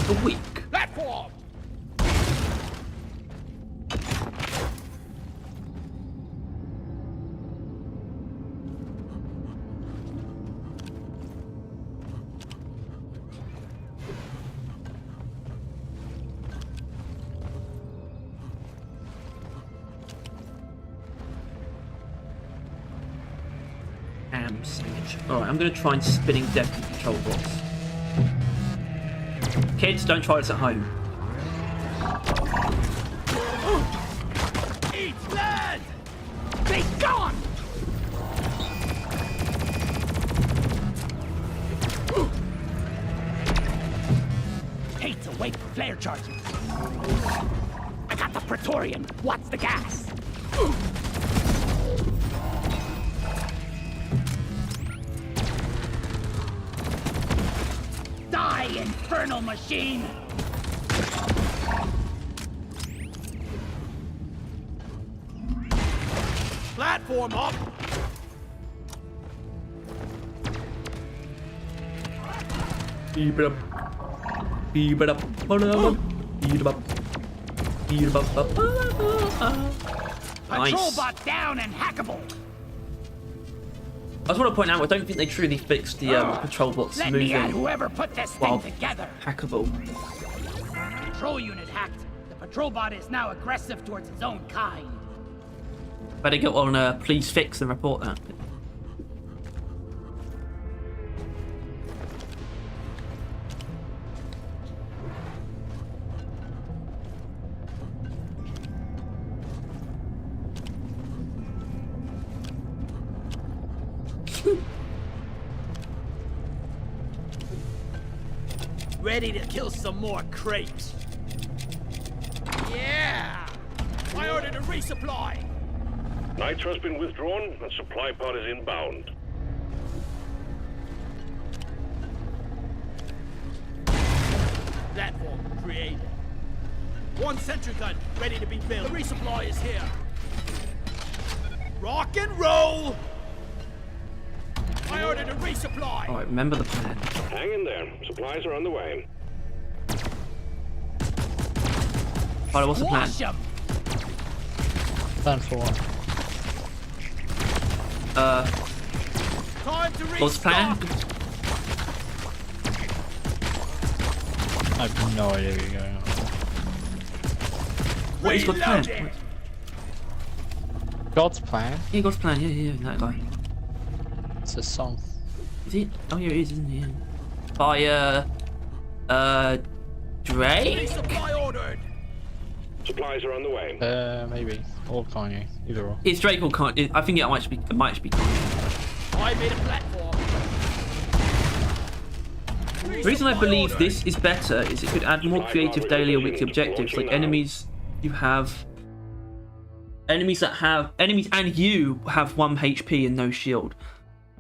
The week. Platform. Ham sandwich. Alright, I'm gonna try and spinning death in control box. Kids, don't try this at home. Eat land. Be gone. Hate to wait for flare charges. I got the Praetorian. What's the gas? Die, infernal machine! Platform up! Beep it up. Beep it up. Beep it up. Beep it up. Patrol Nice. bot down and hackable! I just want to point out, I don't think they truly fixed the patrol bots Let me at moving whoever put this Well- thing together! hackable. Control unit hacked. The patrol bot is now aggressive towards its own kind. Better get on please fix and report that. Ready to kill some more crepes. Yeah! I ordered a resupply! Nitro's been withdrawn and supply pod is inbound. Platform created. One sentry gun ready to be built. The resupply is here. Rock and roll! I ordered a resupply! Alright, remember the plan. Hang in there. Supplies are on the way. Alright, what's the plan? Wash 'em! Plan for what? Time to What's the plan? restock! I have no idea where you're going on. What is God's plan? Reloading. God's plan? Yeah, God's plan. Yeah, that guy. It's a song. Is it? Oh, yeah, it is, isn't it? Yeah. By Drake? Supply ordered. Supplies are on the way. Maybe. Or Kanye. Either or. It's Drake or Kanye. I think it might be Kanye. I made a platform. The reason I believe this is better is it could add more creative daily or weekly objectives, like enemies and you have 1 HP and no shield.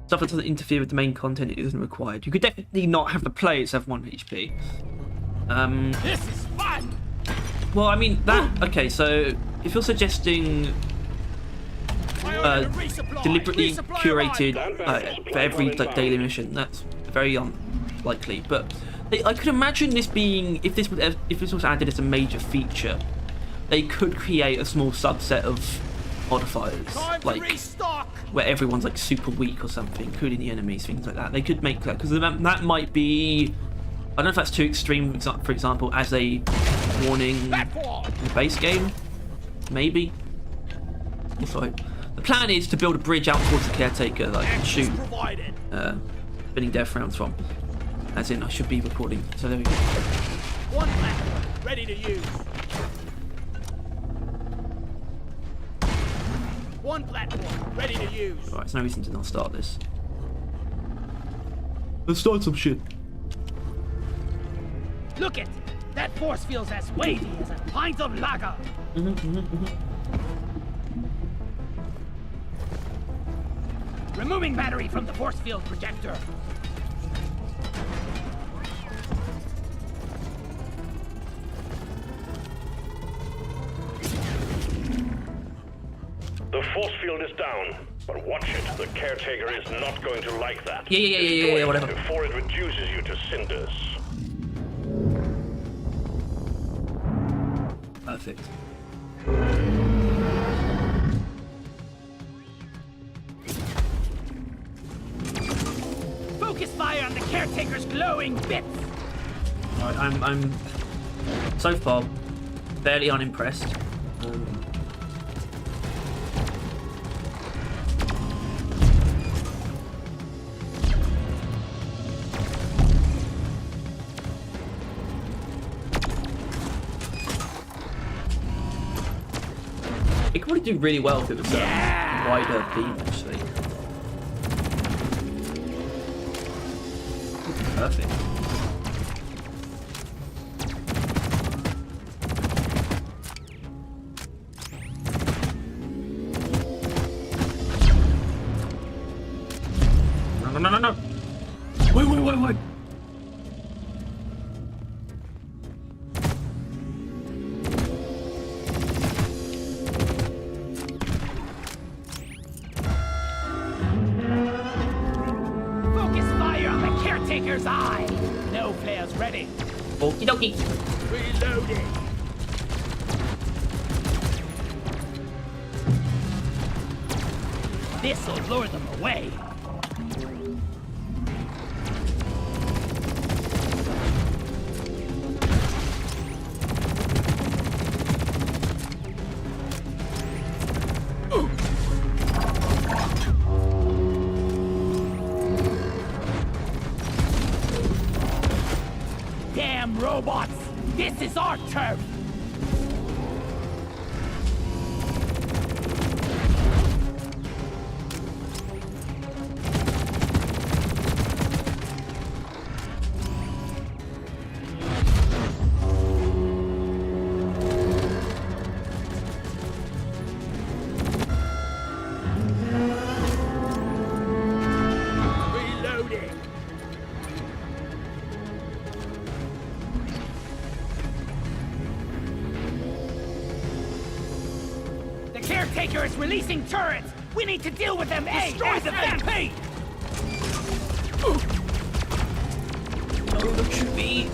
Stuff that doesn't interfere with the main content, it isn't required. You could definitely not have the players have 1 HP. This is fun. Well, I mean that. Okay, so if you're suggesting deliberately curated for every like daily mission, that's very unlikely. But I could imagine this being if this was added as a major feature, they could create a small subset of modifiers, like where everyone's like super weak or something, including the enemies, things like that. They could make that because that might be. I don't know if that's too extreme. For example, as a warning in the base game, maybe. Sorry. The plan is to build a bridge out towards the caretaker that I can shoot spinning death rounds from. As in, I should be recording. So there we go. 1 platform ready to use. 1 platform ready to use. Right, there's no reason to not start this. Let's start some shit. Look it! That force field's as weighty as a pint of lager. Removing battery from the force field projector. The force field is down, but watch it. The caretaker is not going to like that. Yeah, whatever. Before it reduces you to cinders. Perfect. Focus fire on the caretaker's glowing bits. Right, I'm so far barely unimpressed. It could probably do really well if it was a wider beam, actually. Perfect. No. Wait. Caretaker's eye! No players ready. Okie dokie. Reloading. This'll lure them away. Damn robots! This is our turf! Reloading! Caretaker is releasing turrets! We need to deal with them Destroy them ASAP! Oh, don't shoot me.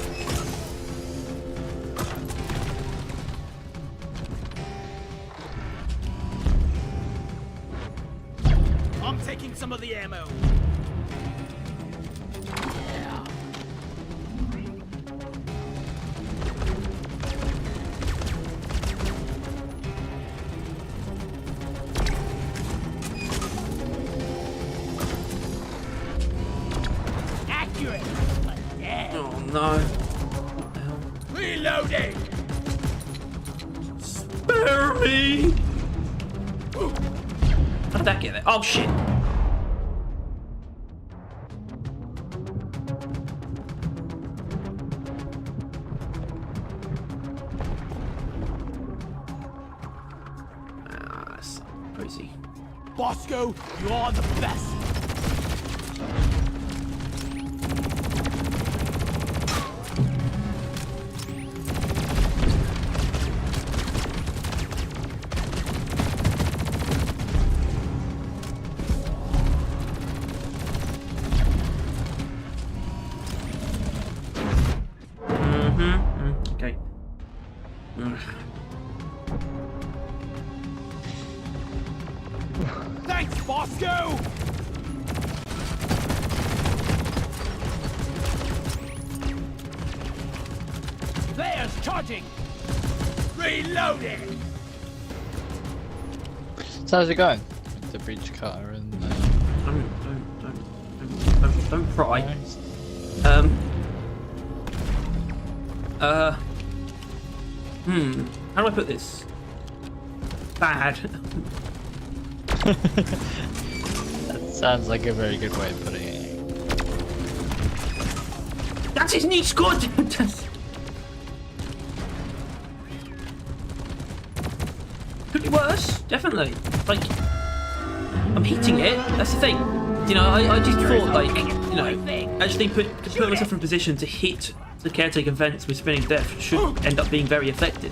I'm taking some of the ammo. Yeah. Accurate, but dead. Oh no. that get there? Oh shit! Ah, that's crazy. Bosco, you're the best. Okay. Thanks, Bosco! Players charging! Reloading! So how's it going? The breach cutter and Don't pry. nice. How do I put this? Bad. That sounds like a very good way of putting it. That's his new squad! Could be worse, definitely. Like, I'm hitting it, that's the thing. You know, I just thought, like, you know, actually put myself in a position to hit the caretaker vents with spinning death should end up being very effective.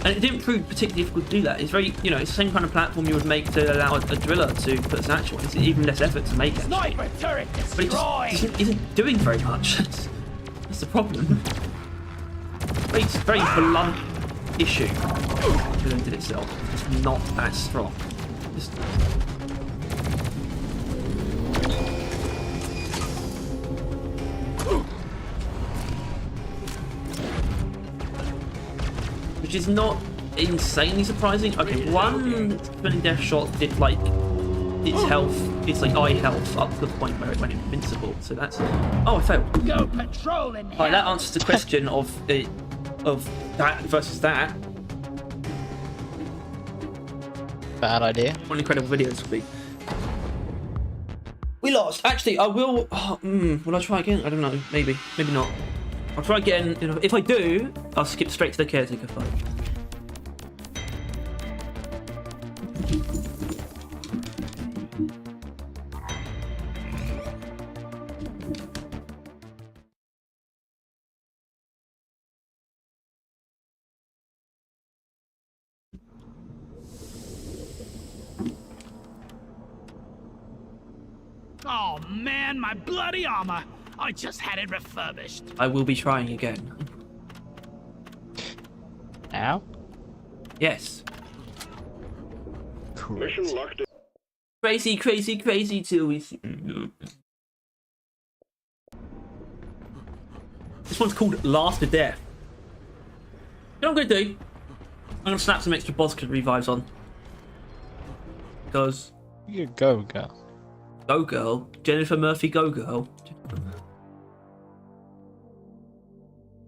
And it didn't prove particularly difficult to do that. It's very, you know, it's the same kind of platform you would make to allow a driller to put a satchel. It's even less effort to make it. Sniper turret But it destroyed! just isn't doing very much. That's the problem. It's a very blunt issue presented itself. It's not that strong. Just... Which is not insanely surprising. Okay, one spinning death shot did like its health, its like eye health up to the point where it went invincible. So that's I failed. Go patrolling! Alright, that answers the question of that versus that. Bad idea. What incredible videos would be. We lost. Actually, I will. Will I try again? I don't know. Maybe. Maybe not. I'll try again. You know, if I do, I'll skip straight to the caretaker fight. Oh man, my bloody armor! I just had it refurbished. I will be trying again. Now? Yes. Mission locked in. Crazy, crazy, crazy till we see. This one's called Last to Death. You know what I'm gonna do? I'm gonna snap some extra Bosco revives on. Because You go, girl. Go Girl, Jennifer Murphy Go Girl.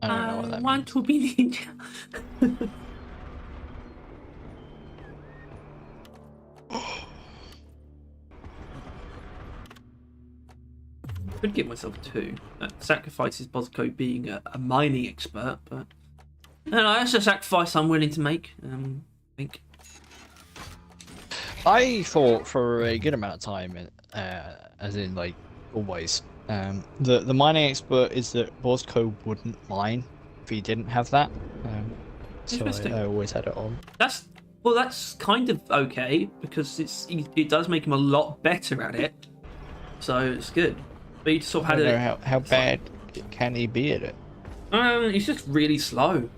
I don't know what that want means. to be ninja. Could give myself two. That sacrifices Bosco being a mining expert, but no, that's a sacrifice I'm willing to make. I think. I thought for a good amount of time, as in like always, the mining expert is that Bosco wouldn't mine if he didn't have that. So Interesting. I always had it on. That's kind of okay because it does make him a lot better at it, so it's good. But he sort of I had don't it. know how bad can he be at it. He's just really slow.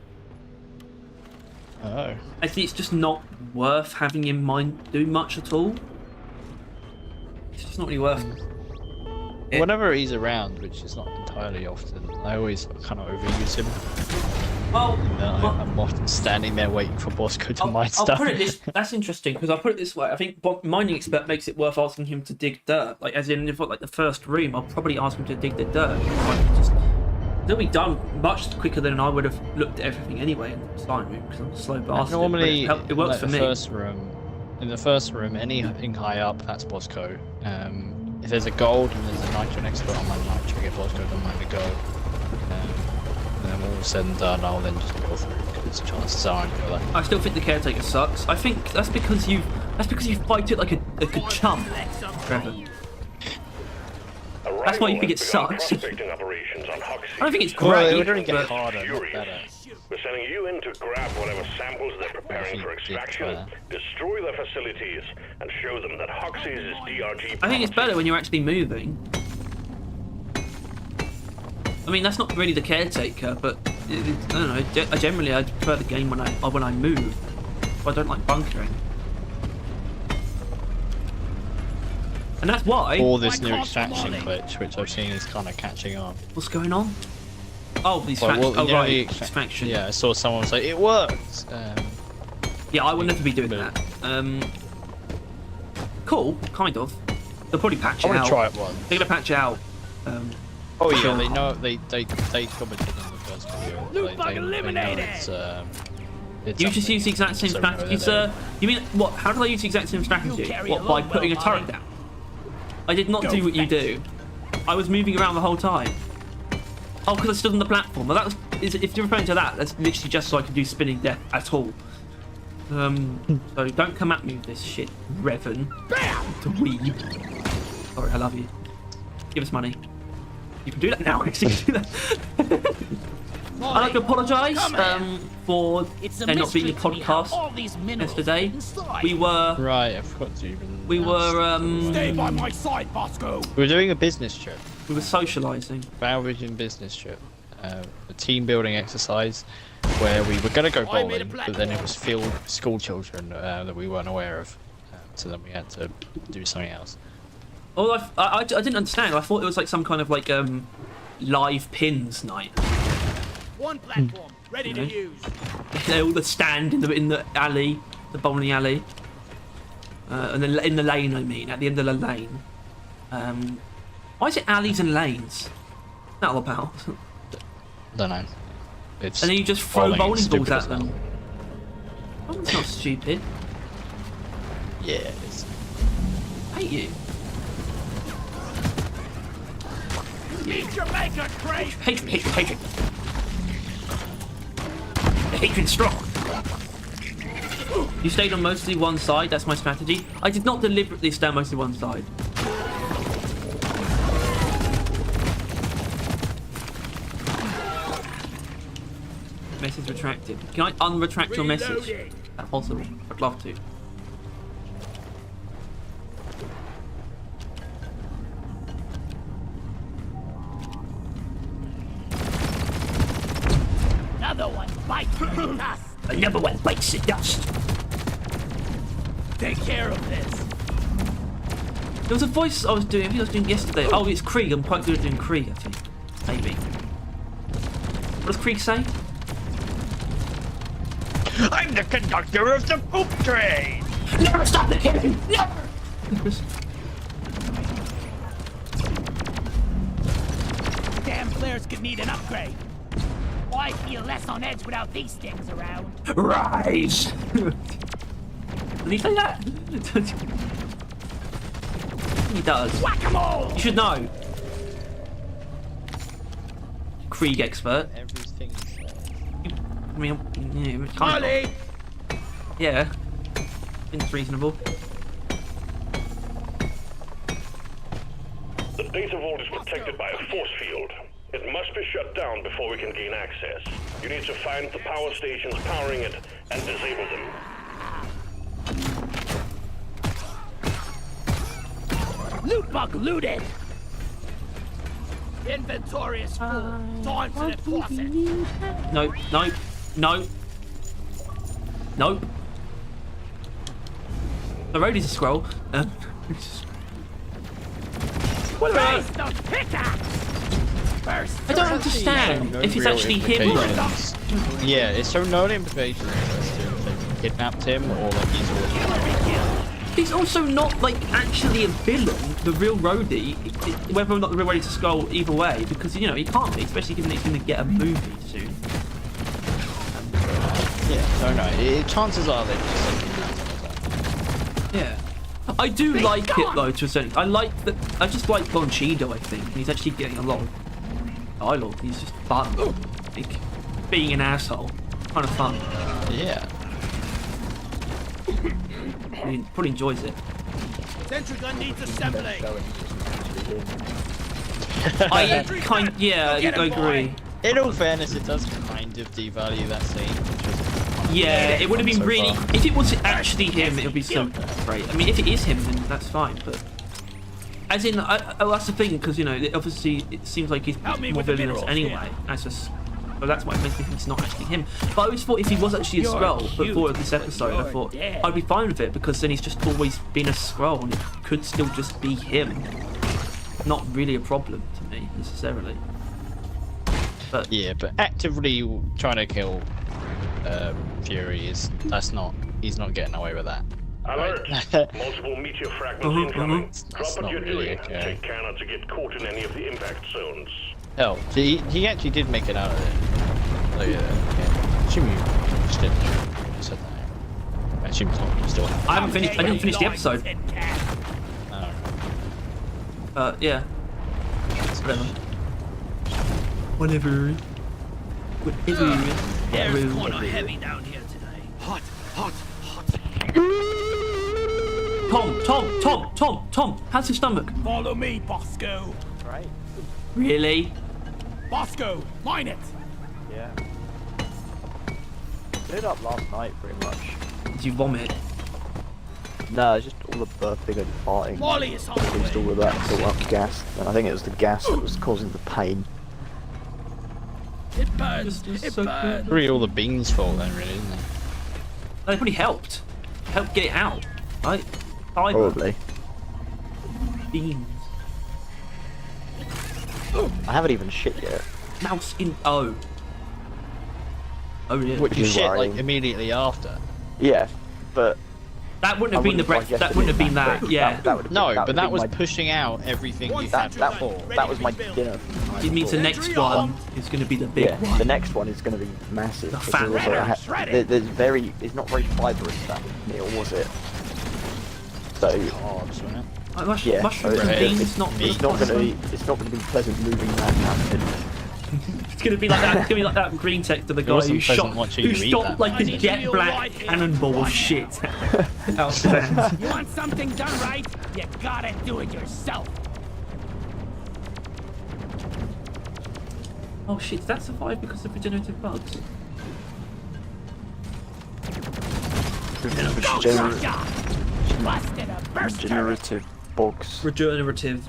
Oh. I think it's just not worth having him do much at all. It's just not really worth. it. Whenever he's around, which is not entirely often, I always kind of overuse him. Well, I'm often standing there waiting for Bosco to mine I'll stuff. put it this. That's interesting because I'll put it this way. I think mining expert makes it worth asking him to dig dirt. Like as in, if like the first room, I'll probably ask him to dig the dirt. Like, just they'll be done much quicker than I would have looked at everything anyway in the starting room because I'm a slow bastard. Normally, but it works like for the me. first room, in the first room, anything high up, that's Bosco. If there's a gold and there's a nitro next to it, I'll mine nitro, get Bosco, don't mind the gold. And then when all said and done, I'll then just go through because chances are I'm gonna I still think the caretaker sucks. I think that's because you fight it like a chump, Trevor. That's why you think it sucks. I don't think it's Well, great. it would only get but harder, not better. We're sending you in to grab whatever samples they're preparing for extraction, destroy their facilities, and show them that Hoxie's is DRG. I think it's better when you're actually moving. I mean, that's not really the caretaker, but I don't know. Generally, I prefer the game when I move. I don't like bunkering. And that's why. All this new extraction glitch, which I've seen is kind of catching on. What's going on? Oh, the Well, extraction. you know, the Extraction. Yeah, I saw someone say it worked. Yeah, I would never be doing that. Cool, kind of. They'll probably patch it I want out. to try it once. They're gonna patch it out. Oh yeah, sure. they know they commented on the first video. Loot bug eliminated! It's You just use the exact same so we know strategy, they're sir. You mean what? How did I use the exact same strategy? carry What, a by load putting a well, turret honey. down? I did not do what you do. I was moving around the whole time. Oh, because I stood on the platform. Well, that was. If you're referring to that, that's literally just so I could do spinning death at all. So don't come at me with this shit, Revan. To weeb. Sorry, I love you. Give us money. You can do that now. Actually, you can do that. I'd like to apologise for there not being a podcast yesterday. We were Right, I forgot to even. we were Stay by my side, Bosco. We were doing a business trip, socialising. Bow Vision business trip, a team building exercise where we were going to go bowling, but then it was filled with school children that we weren't aware of, so then we had to do something else. Oh, I didn't understand. I thought it was like some kind of like live pins night. One platform, ready to use. They all stand in the alley, the bowling alley, and then in the lane. I mean, at the end of the lane. Why is it alleys and lanes? What's that all about? Don't know. It's And then you just throw bowling stupid balls at as hell. them. Oh, it's not stupid. Yeah, it is. I hate you. Meet your maker, Craig. Hatred. The hatred's strong. You stayed on mostly one side, that's my strategy. I did not deliberately stay on mostly one side. Message retracted. Can I unretract your message? Reloading. Is that possible? I'd love to. Another one bites the dust. Another one bites the dust. Take care of this. There was a voice I was doing, I think I was doing yesterday. Oh, it's Krieg. I'm quite good at doing Krieg, I think. Maybe. What does Krieg say? I'm the conductor of the poop train! Never stop the killing! Never! Damn flares could need an upgrade. I feel less on edge without these things around. Rise! Did he say that? He does. Whack-a-mole! You should know. Krieg expert. Everything's I mean, yeah, kind of. Ollie! Yeah. I think it's reasonable. The data vault is protected by a force field. It must be shut down before we can gain access. You need to find the power stations powering it and disable them. Loot bug looted! Inventory is full. Time to deposit. Nope, nope, nope. Nope. The road is a scroll. Raise the pickaxe! First, I don't understand if it's real actually him. implications. Yeah, it's so no implications as to if they kidnapped him or like he's already. He's also not like actually a villain, the real roadie. Whether or not the real roadie's a skull, either way, because you know he can't be, especially given that he's going to get a movie soon. Yeah, no, chances are they just like kidnapped him. Yeah. I do like it though to a certain. I like that. I just like Don Cheadle. I think he's actually getting a lot of dialogue. He's just fun. Like, being an asshole, kind of fun. Yeah. He probably enjoys it. Sentry gun needs assembly. Yeah, I agree. In all fairness, it does kind of devalue that scene. Yeah, it would have been so really. far. If it was actually him, it would be so great. I mean, if it is him, then that's fine. But as in, that's the thing, because you know, obviously, it seems like he's me more with the villainous minerals, anyway. That's just. So that's why it makes me think it's not actually him. But I always thought if he was actually a Skrull before this episode, I thought I'd be fine with it because then he's just always been a Skrull and it could still just be him. Not really a problem to me necessarily. But Yeah, but actively trying to kill Fury he's not getting away with that. Alert! Multiple meteor fragments incoming. Drop what not you're really doing. okay. Take care not to get caught in any of the impact zones. Oh, he actually did make it out of it. So yeah, okay. Assume you just didn't. You said that. I assume you still have. I haven't finished. I didn't finish the episode. Oh. Yeah. Whatever. Whatever. There's one heavy down here today. Hot. Tom, how's your stomach? Follow me, Bosco. Right? Really? Bosco, mine it. Yeah. Cleared up last night, pretty much. Did you vomit? No, it's just all the birthday and farting. Molly is on the Used all way. of that built up gas. And I think it was the gas that was causing the pain. It burns. Just It so burns. Probably all the beans' fault then, really, isn't it? That probably helped. Helped get it out, right? Fiber, Probably. beans, I haven't even shit yet. mouse in. Oh, really? Which You is shit worrying. like immediately after. Yeah, but That wouldn't I have been the wouldn't breakfast. digest That it wouldn't have been that that. quick. Yeah. That would've No, been- but would've that been was my- pushing out everything you that had was before. that was my Ready to be dinner. It means the next one is going to be the big Yeah, one. the next one is going to be massive. The because fat also I shredded. it's not very fibrous that meal, was it? So Carbs, wasn't it? yeah, Mushrooms and Right. beans, not it's not going to be pleasant moving that mountain. It's gonna be like that. It's gonna be like that green text of the guy wasn't who pleasant shot, watching who you eat shot that. like I a need jet to be black alright here. cannonball of shit out of his hands. You want something done right? You gotta do it yourself. Oh shit! Did that survive because of regenerative bugs? Busted a burst turret. Regenerative bugs. Regenerative.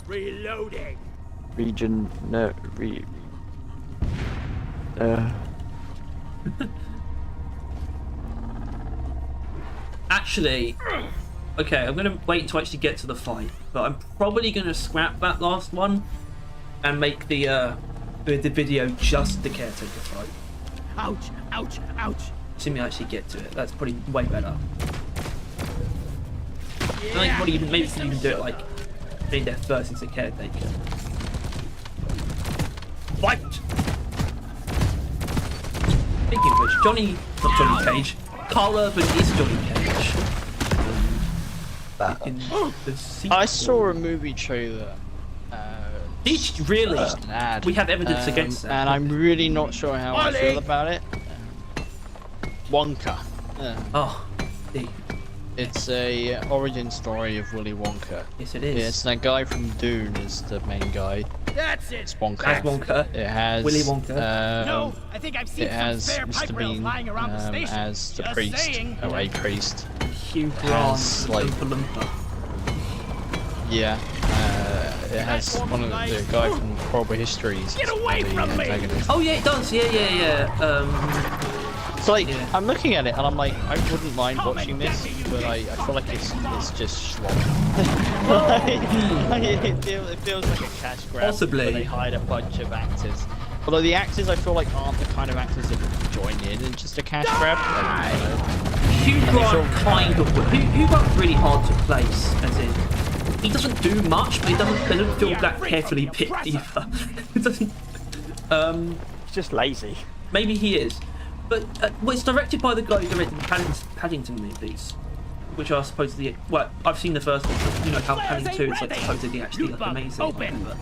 Reloading. Region no Actually, okay, I'm gonna wait to actually get to the fight, but I'm probably gonna scrap that last one and make the video just the caretaker fight. Ouch, ouch, ouch. Assuming I actually get to it, that's probably way better. I think probably even maybe you can even do it like in death versus a caretaker. Fight! Speaking of which, not Johnny Cage, Carl Urban is Johnny Cage. In the sequel. I saw a movie trailer. Did you really? Just an ad. We have evidence against that. And I'm really not sure how I Ollie! feel about it. Wonka. Oh, see. It's a origin story of Willy Wonka. Yes, it is. Yeah, it's that guy from Dune is the main guy. That's it. It's Wonka. That's Wonka. It has Willy Wonka. No, I think I've seen It some has spare pipe Mr. rails Bean lying around the station. as the Just priest, saying. or a priest. Hugh Grant, has, like- Oompa Loompa. Yeah. It has one of the guy from Horrible Histories. Get as away the from me! antagonist. Oh yeah, it does. Yeah. It's like, Yeah. I'm looking at it and I'm like, I wouldn't mind watching this, but I feel like it's just slop. it feels like a cash grab. Possibly. Where they hired a bunch of actors. Although the actors I feel like aren't the kind of actors that would join in just a cash grab. Like, I don't know. Hugh Grant sure. kind of. Hugh Grant's really hard to place, as in he doesn't do much, but he doesn't feel that carefully picked either. It doesn't. It's just lazy. Maybe he is, but well, it's directed by the guy who directed the Paddington movies. which are supposedly, well, I've seen the first one, but you know how Planning 2 is like supposedly actually like amazing. Open. But,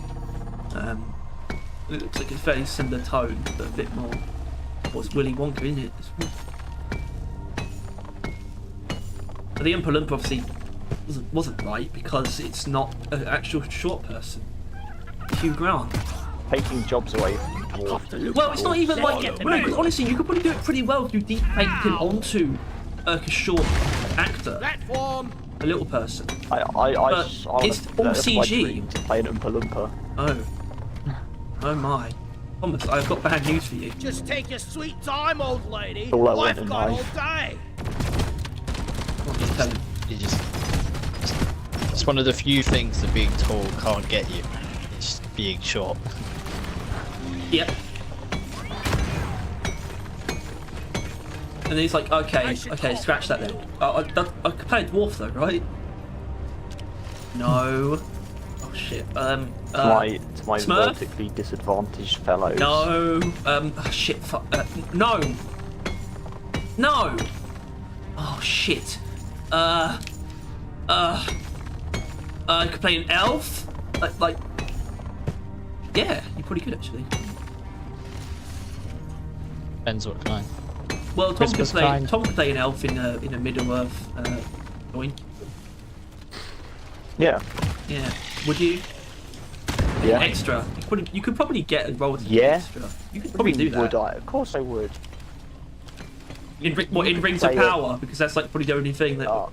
it looks like it's fairly similar tone, but a bit more. What's Willy Wonka in it? But the Oompa Loompa obviously wasn't right because it's not an actual short person. Hugh Grant. Taking jobs away from dwarves. Well, it's not even like. No, but honestly, you could probably do it pretty well if you deep fake him onto a short actor, Platform. a little person. It's all CG. To play an Oompa Loompa. Oh my. Thomas, I've got bad news for you. Just take your sweet time, old lady. All I want I've in got all life. day. I'll just tell him. You just. It's one of the few things that being tall can't get you. It's being short. Yep. And then he's like, okay, scratch that then. I could play a dwarf though, right? No. Oh shit. To my Smurf? vertically disadvantaged fellows. No. Oh, shit. No. No. Oh shit. I could play an elf. Like. Yeah, you're pretty good actually. Depends what kind. Well, Tom Christmas kind. could play an elf in a Middle Earth joint. Yeah. Yeah. Would you? Yeah. Extra. You could probably get a role as an Yeah. extra. You could probably do that. Would I? Of course I would. In Rings of play it. Power, because that's like probably the only thing that. Oh.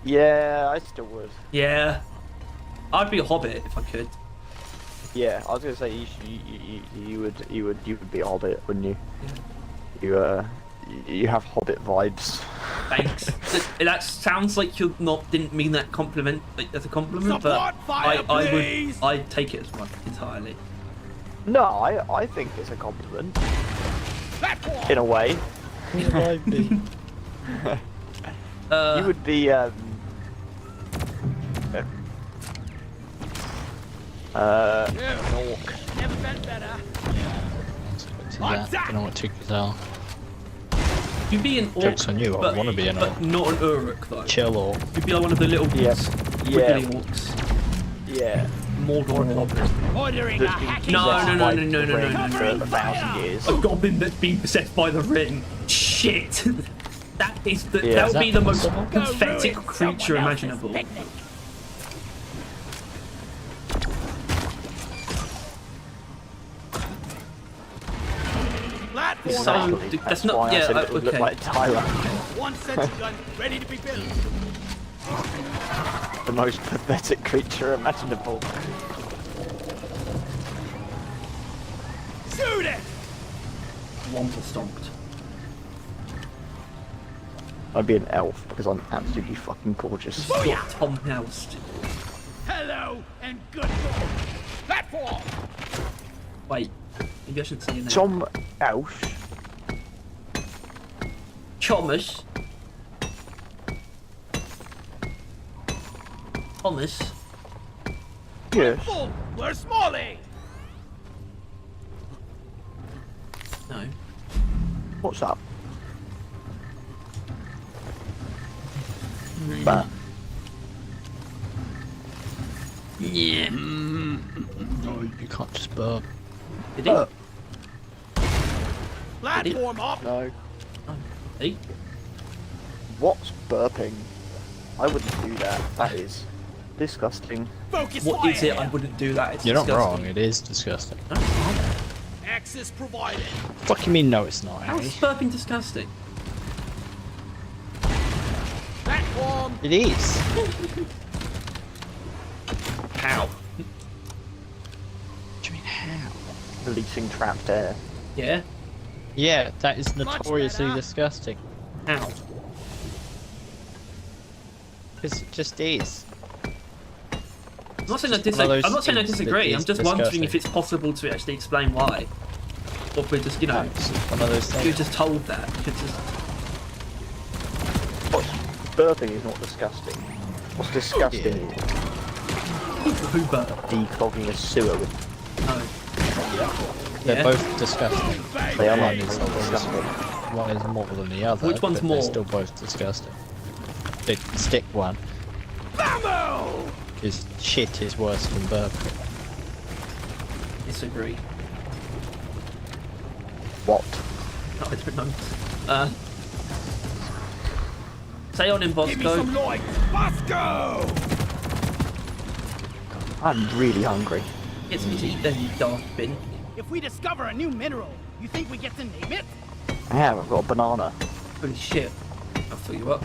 Yeah, I still would. Yeah. I'd be a hobbit if I could. Yeah, I was gonna say you would be a hobbit, wouldn't you? You have hobbit vibes. Thanks. that sounds like you didn't mean that compliment as a compliment, but I'd take it as one entirely. No, I think it's a compliment. In a way. It might be. You would be an orc. Never been better. I don't know what tickets are. You'd be an orc, Joke's on you, I but, wanna be an orc. but not an Uruk though. Chill or. You'd be like one of the little Yeah. wiggly orcs. Yeah. Mordor orc. Ordering a That's been hacking. No, possessed no, no, by no, no, the no, ring no, for no. 1,000 years. A goblin that's been possessed by the ring. Shit. That Yeah. would be the most possible? pathetic Go ruin creature someone else's imaginable. picnic. Platform. So, Exactly. that's not- why I yeah, said it would look okay. like Tyler. One sensor gun ready to be built. The most pathetic creature imaginable. Shoot it! Womple stomped. I'd be an elf because I'm absolutely fucking gorgeous. Got Tom House. Hello and goodbye. Platform. Wait, maybe I shouldn't say your name. Tom Elf. Thomas. Thomas. Yes. Full. Where's Smalley? No. What's up? But Yeah. No, you can't just burp. Did he? Platform up. no. Hey. What's burping? I wouldn't do that. That is disgusting. Focus What fire. is it? I wouldn't do that. It's You're not disgusting. wrong, it is disgusting. No, it's not. Access provided. Fuck you mean no it's not, How's Harry? burping disgusting? Platform. It is. How? What do you mean how? Releasing trapped air. Yeah. Yeah, that is notoriously better. disgusting. How? Because it just is. I'm not saying I Just one of those disagree. things that I'm is just wondering disgusting. if it's possible to actually explain why. Or if we're just, you know, It's one of those you're things. just told that. You're just... What's burping is not disgusting. What's disgusting is Who burp? declogging a sewer with No. They're Yeah. both disgusting. They are One like is disgusting. One is more than the other. Which one's but more? They're still both disgusting. The stick one is shit is worse than burping. Disagree. What? No, I don't know. Say on in Give me some Bosco. light. Bosco! I'm really hungry. Get something to eat then, you daft bin. If we discover a new mineral, you think we get to name it? I have. I've got a banana. Holy shit. I'll fill you up.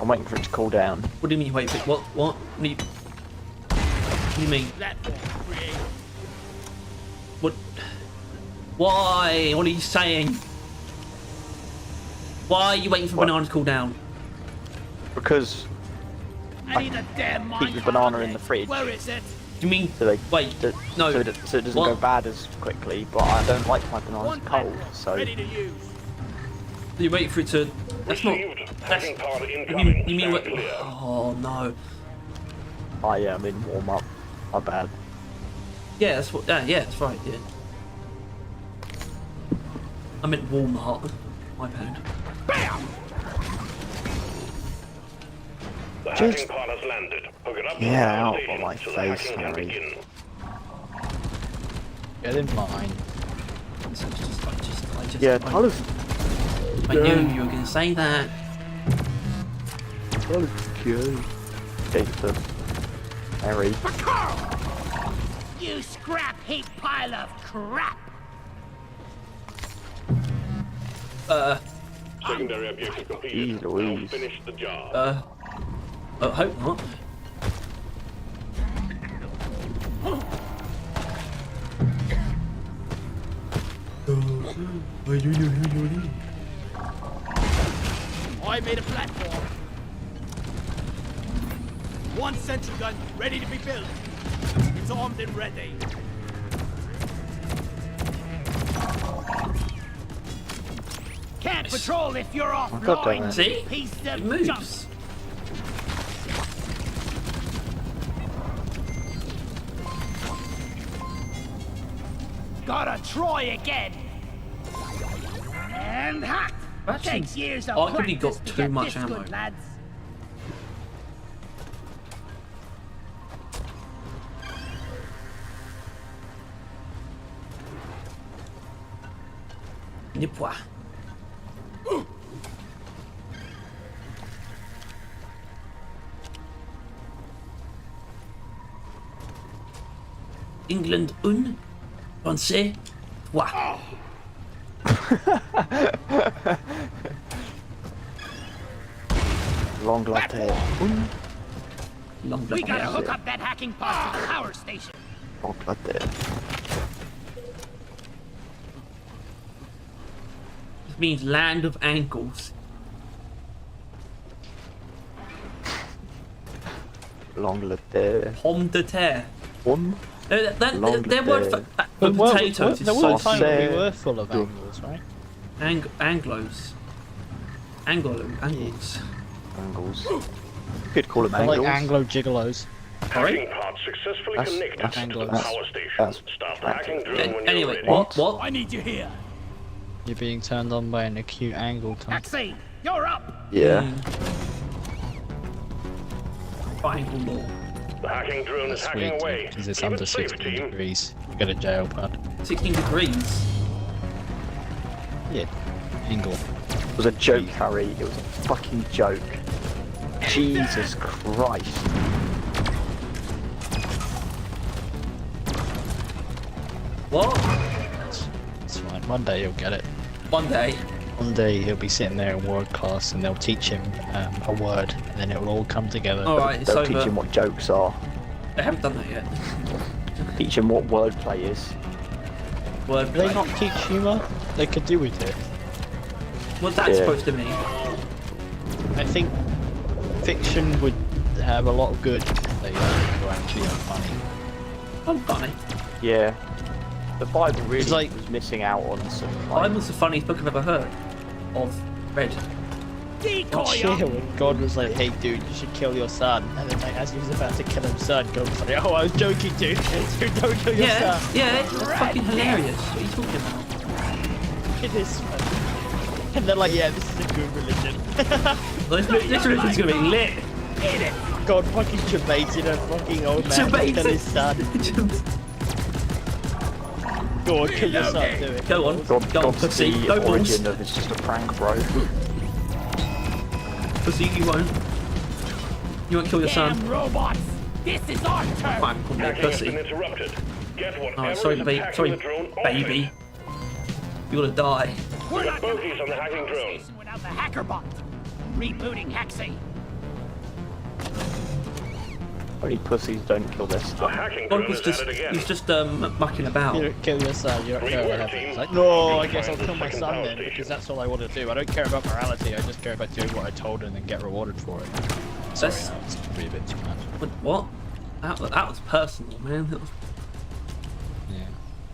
I'm waiting for it to cool down. What do you mean, wait, what? What do you mean? Platform create. What? Why? What are you saying? Why are you waiting for What? bananas to cool down? Because I need a damn keep the mine banana card. in the fridge. Where is it? Do you mean? so they Wait, so, no. so it doesn't What? go bad as quickly. But I don't like my bananas One cold. platform, So ready to use. You wait for it to. That's not. Received. That's. Hacking pod You incoming. mean, you mean what? Stand clear. Oh no. I am in warm up. My bad. Yeah, that's what. Yeah, that's right. Yeah. I meant Walmart. My bad. Bam! The Just- hacking pod has landed. Hook it up to Yeah, the out station of my so the face, hacking can Harry. begin. Get in line. So it's just. Yeah, I, Tyler's I knew you were going to say that. cute. Jason. Harry. You scrap heap pile of crap! Secondary objective completed. Jeez Now Louise. finish the job. I hope not. I made a platform. One sentry gun ready to be built. It's armed and ready. Can't patrol if you're God damn offline. it. See? Piece It of moves. junk. Gotta try again. And hack. Actually, Takes years of arguably practice got to too get much this ammo. good, lads. Nipwa. England un, Français, wa. Long latte. Long We gotta black. hook up that hacking pod to the power station. Long latte. This means land of ankles. Long latte. Pomme de terre. One. Long Their word for, latte. for potatoes there is was a so time when we Say- were full of angles, right? Anglos. Angles. Angles. You could call them I angles. like Anglo gigolos. Hacking pod successfully That's- connected that's- to the that's- power station. that's- Start the hacking drill when you're Anyway, ready. what? I need you here. You're being turned on by an acute angle time. Maxine, you're up. Yeah. Triangle law. The hacking drone is That's hacking sweet, away. because it's Keep under it safe, 16 team. degrees. You get a jail pad. 16 degrees. Yeah, angle. It was a joke, Harry. It was a fucking joke. Jesus Christ. What? It's fine. One day he'll get it. One day. One day he'll be sitting there in word class and they'll teach him a word and then it will all come together. Alright, it's They'll teach him over. what jokes are. They haven't done that yet. Teach him what wordplay is. Word. Do they not teach humour? They could do with it. What's that Yeah. supposed to mean? I think fiction would have a lot of good if they were actually funny. I'm funny. Yeah. The Bible really It's like- was missing out on some. Like, Bible's the funniest book I've ever heard of. Read. decoy Chill. him. When God was like, "Hey, dude, you should kill your son," and then like, as he was about to kill his son, God was like, "Oh, I was joking, dude. Dude, don't kill your Yeah, son." yeah, it's fucking hilarious. What are you talking about? It is funny. And they're like, "Yeah, this is a good religion." Well, this religion's gonna be lit. Eat it. God fucking debated a fucking old man to Debated. kill his son. Go on, kill your son, do it. Go on, God, go on, God's pussy, the go balls. origin of it's just a prank, bro. Pussy, you won't. You won't kill your son. Damn robots. This is our turn. Fine, call me a Hacking has pussy. been interrupted. Get whatever Alright, sorry, is baby. attacking Sorry, the drone off baby. it. You're gonna die. We're We've not got gonna bogeys on the hacking drone. station without the hacker bot. Rebooting Hexy. Only pussies don't kill this The stuff. hacking God drone was is just, at it again. he's just mucking about. You don't kill your son, you don't care what happens. It's like, no, I guess I'll kill my son then, because that's all I want to do. I don't care about morality, I just care about doing what I told and then get rewarded for it. Sorry, That's- that was probably a bit too much. What? That was personal, man. That was,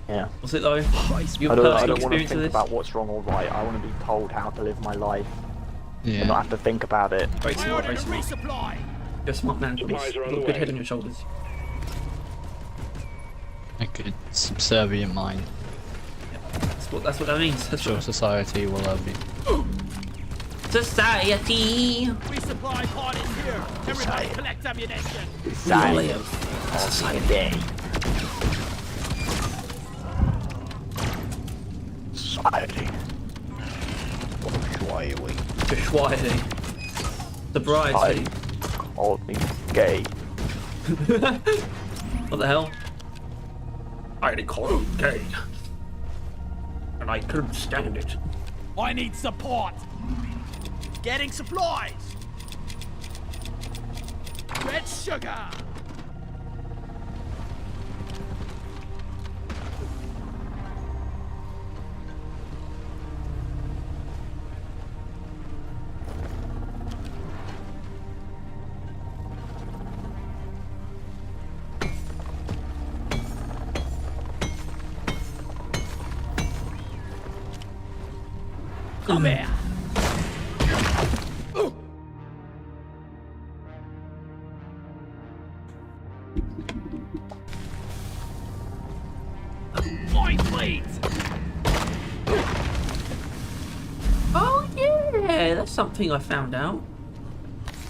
Yeah. was it though? Your I personal don't want to experience of think this? about what's wrong or right. I want to be told how to live my life Yeah. and not have to think about it. Very I smart, ordered very a smart. resupply. You're a smart man, Johnny. Supplies are on You've got the a good way. head on your shoulders. A good subservient mind. That's what that means. That's Sure, what society will love you. society. Resupply pod is here. Everybody collect ammunition. Society. Society. Society. Why are we? Society. Sobriety. Called me gay. What the hell? I had call him gay. And I couldn't stand it. I need support. Getting supplies. Red sugar. Come here. My plate. Oh yeah, that's something I found out.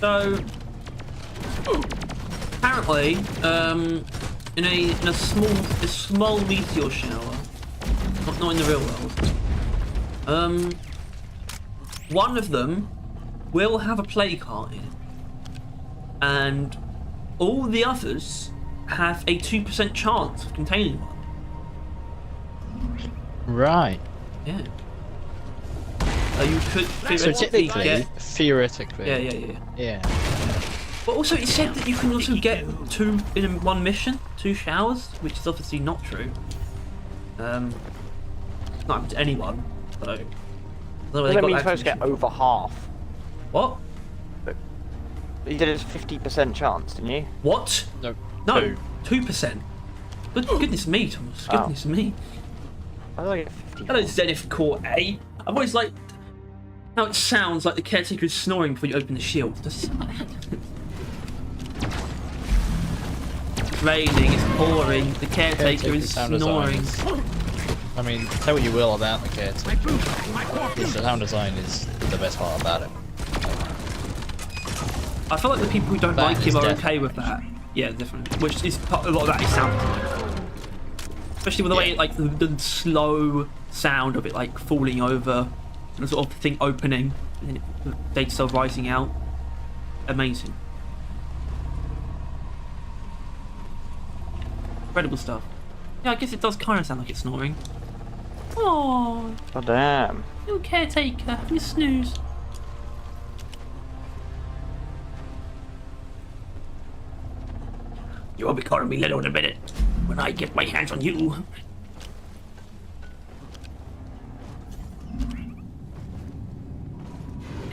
So apparently, in a small meteor shower, not in the real world, one of them will have a play card in it, and all the others have a 2% chance of containing one. Right. Yeah. You could So theoretically typically, get. theoretically. Yeah. Yeah. But also, it said that you can also get two in one mission, 2 showers, which is obviously not true. Not happened to anyone, so. I don't know where they That got means that you're supposed to get information over half. from. What? You did it as 50% chance, didn't you? What? No. No, 2%. Goodness me, Thomas. Oh. Goodness me. I thought I get 50. Hello, Zenith Core A. I've always liked how it sounds like the caretaker is snoring before you open the shield. Does it sound like that? It's raining, it's pouring, the caretaker is sound design snoring. is- I mean, say what you will about the caretaker. The sound design is the best part about it. I feel like the people who don't That like him is are definitely okay with that. Yeah, definitely. Which is a lot of that is sound design. Especially with the way, Yeah. like, the slow sound of it, like, falling over, and the sort of thing opening, and then the data cell rising out. Amazing. Incredible stuff. Yeah, I guess it does kind of sound like it's snoring. Oh, Oh, damn. little caretaker, having a snooze. You won't be calling me little in a minute when I get my hands on you.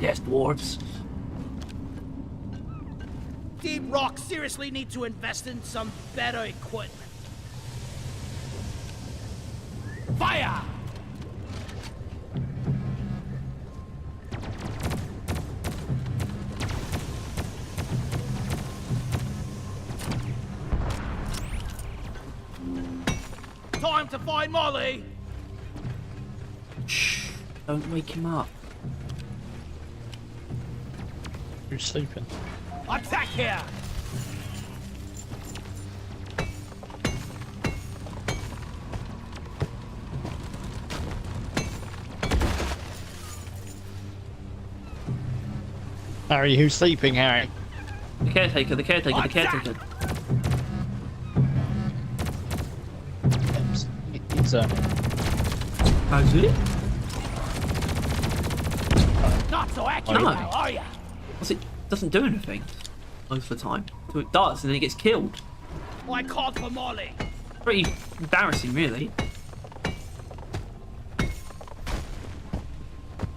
Yes, dwarves. Deep Rock seriously need to invest in some better equipment. Fire! Time to find Molly. Shh. Don't wake him up. Who's sleeping? Attack here. Harry, who's sleeping, Harry? The caretaker, the caretaker, the caretaker. He's How's it? Not so accurate No. now, are ya? What's it? Doesn't do anything most of the time. So it does, and then it gets killed. I called for Molly. Pretty embarrassing, really.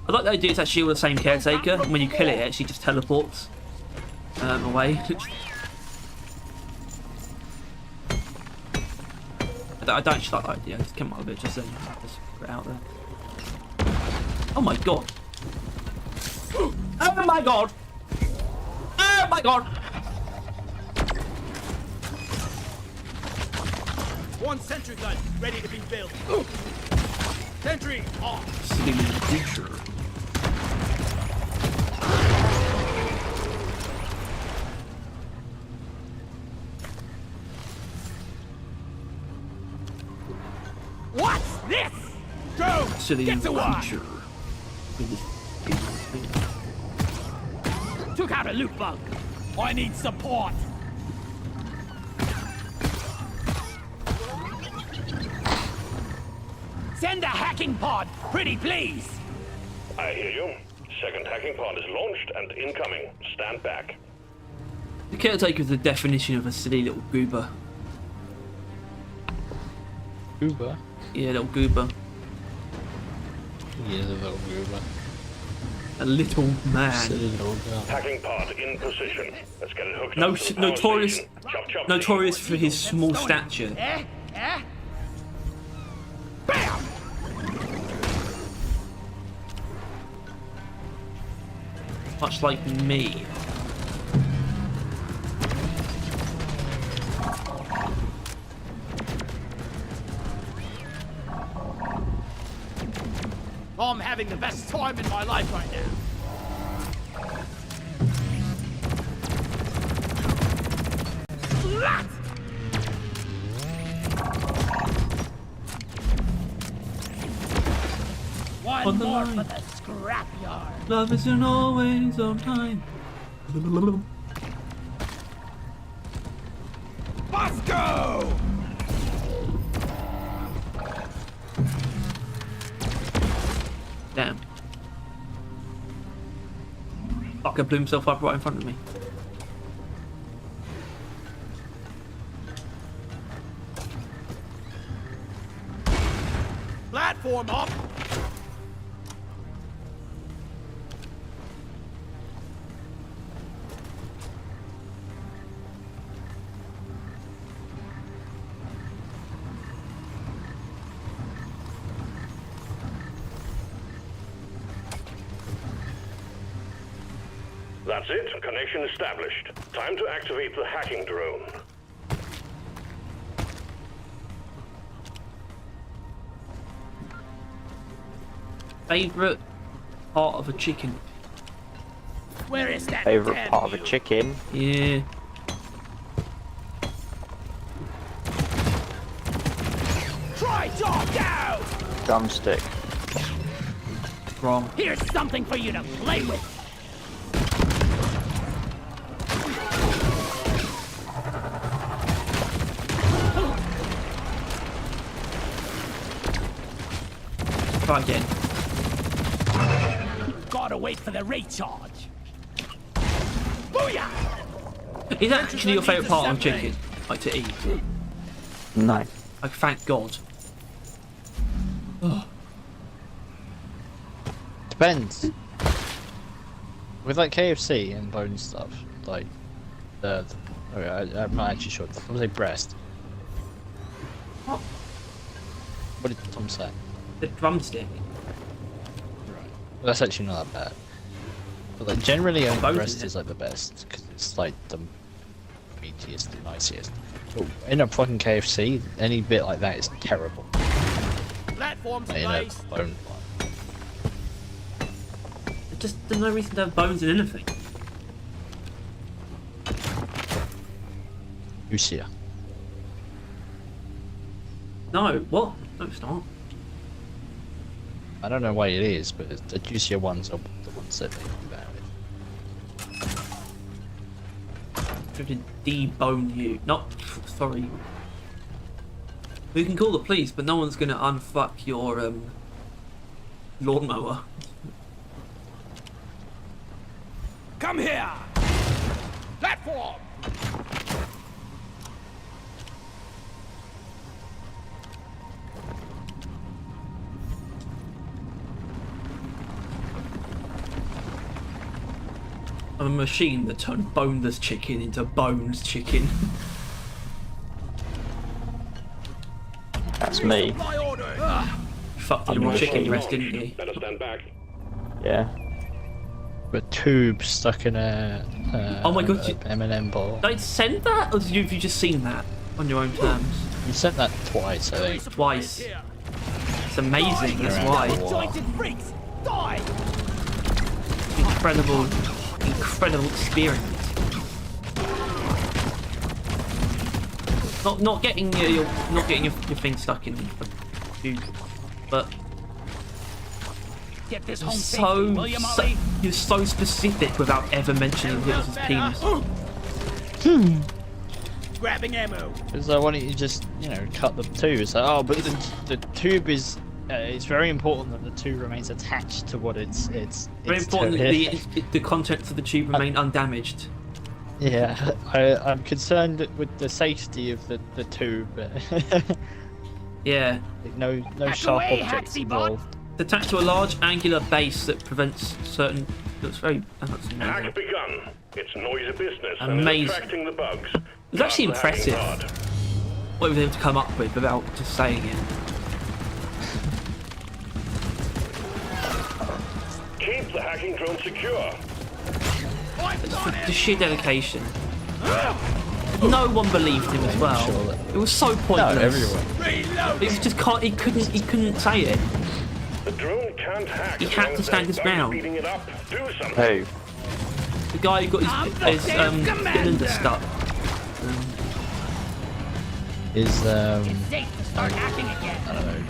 I like the idea it's actually all the same caretaker, and when you kill it, it actually just teleports away. I don't actually like that idea. Just come up with it, just put it out there. Oh my god! Oh my god! Oh my god! One sentry gun ready to be built. Sentry off. Silly little creature. What's this? Go! Silly Get to little work! creature. Took out a loot bug. I need support. Send a hacking pod, pretty please. I hear you. Second hacking pod is launched and incoming. Stand back. The caretaker is the definition of a silly little goober. Uber. Yeah, little goober. He is a little Uber. A little man. Silly little girl. Hacking pod in position. Let's get it hooked No, up to the power notorious, station. Chop, chop, notorious chop. for his small stature. Eh? Eh? Bam! Much like me. I'm having the best time in my life right now. Splat! One On the more line. for the scrapyard. Love isn't always on time. Let's go! Damn. Fucker blew himself up right in front of me. Platform up! That's it. Connection established. Time to activate the hacking drone. Favorite part of a chicken? Where is that Favorite damn part of a you? chicken? Yeah. Try dog out! Drumstick. Wrong. Here's something for you to play with. Try again. Gotta wait for the recharge. Booyah! Is that actually your favourite part of chicken? Like to eat? No. Like, thank God. Depends. With like KFC and bone stuff, like okay, I'm not actually sure. I was like breast. What? What did Tom say? The drumstick. Well, that's actually not that bad. But like generally, Both, breast isn't it? is like the best because it's like the meatiest, the nicest. In a fucking KFC, any bit like that is terrible. Platforms, Like in a please. bone one. There's no reason to have bones in anything. Juicier. No, what? No, it's not. I don't know why it is, but the juicier ones are the ones that make me bad. I have to debone you. Not, sorry. We can call the police, but no one's gonna unfuck your lawnmower. Come here. Platform. I'm a machine that turned boneless chicken into bones chicken. That's me. My orders. You fucked the I'm raw a chicken machine. breast, didn't you? Better stand back. Yeah. But tube stuck in a Oh my God, M&M ball. Did I send that, or have you just seen that on your own terms? You sent that twice, I think. Twice. Here. It's amazing, that's why. Jointed freaks. Die. Incredible experience. Not getting your thing stuck in the tube, but Get this you're home safely, will you, Molly? you're so specific without ever mentioning Hitler's penis. Grabbing ammo. Because why don't you just, cut the tube? It's like, oh, but the tube is. It's very important that the tube remains attached to what it's Very important that the contents of the tube remain undamaged. Yeah, I'm concerned with the safety of the tube. Yeah. no Back sharp away, objects Haxie bot. involved. It's attached to a large angular base that prevents certain. That's very. That's amazing. Hack begun. It's noisy business and Amazing. it's attracting the bugs. It's actually Start the hacking impressive. hard. What we were able to come up with without just saying it. Keep the hacking drone secure. The sheer dedication. No one believed him as well. Sure that- It was so No, pointless. everyone. Reload. He just can't. He couldn't say it. The drone can't hack. He as had long to as stand there's his bugs ground. speeding it up. Do something. Who? The guy who got I'm the his damn commander. cylinder stuck. Is Safe to start hacking again. I don't know,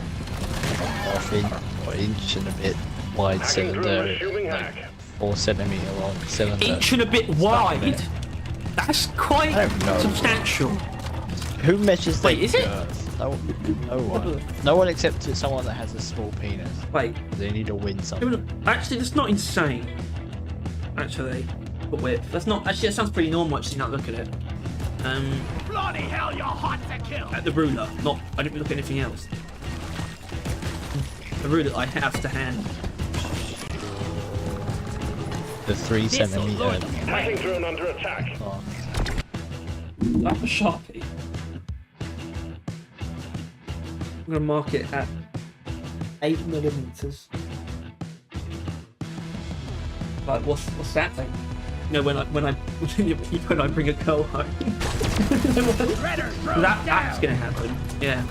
half inch or inch and a bit wide Hacking drone cylinder, resuming like hack. 4 centimeter long cylinder. Inch and a bit Stuck in wide. it. That's quite I don't know. substantial. Who measures Wait, their is it? girth? No one. No one except someone that has a small penis. Wait. They need to win something. Actually, that's not insane. Actually, the width. That's not. Actually, that sounds pretty normal. Actually, now look at it. Bloody hell, you're hot to kill. At the ruler. Not. I didn't look at anything else. The ruler I have to hand. The 3 centimeter. Hacking drone under attack. Oh, That's a Sharpie. I'm gonna mark it at 8mm. Like what's that thing? You know when I bring a girl home. That's gonna happen. Yeah.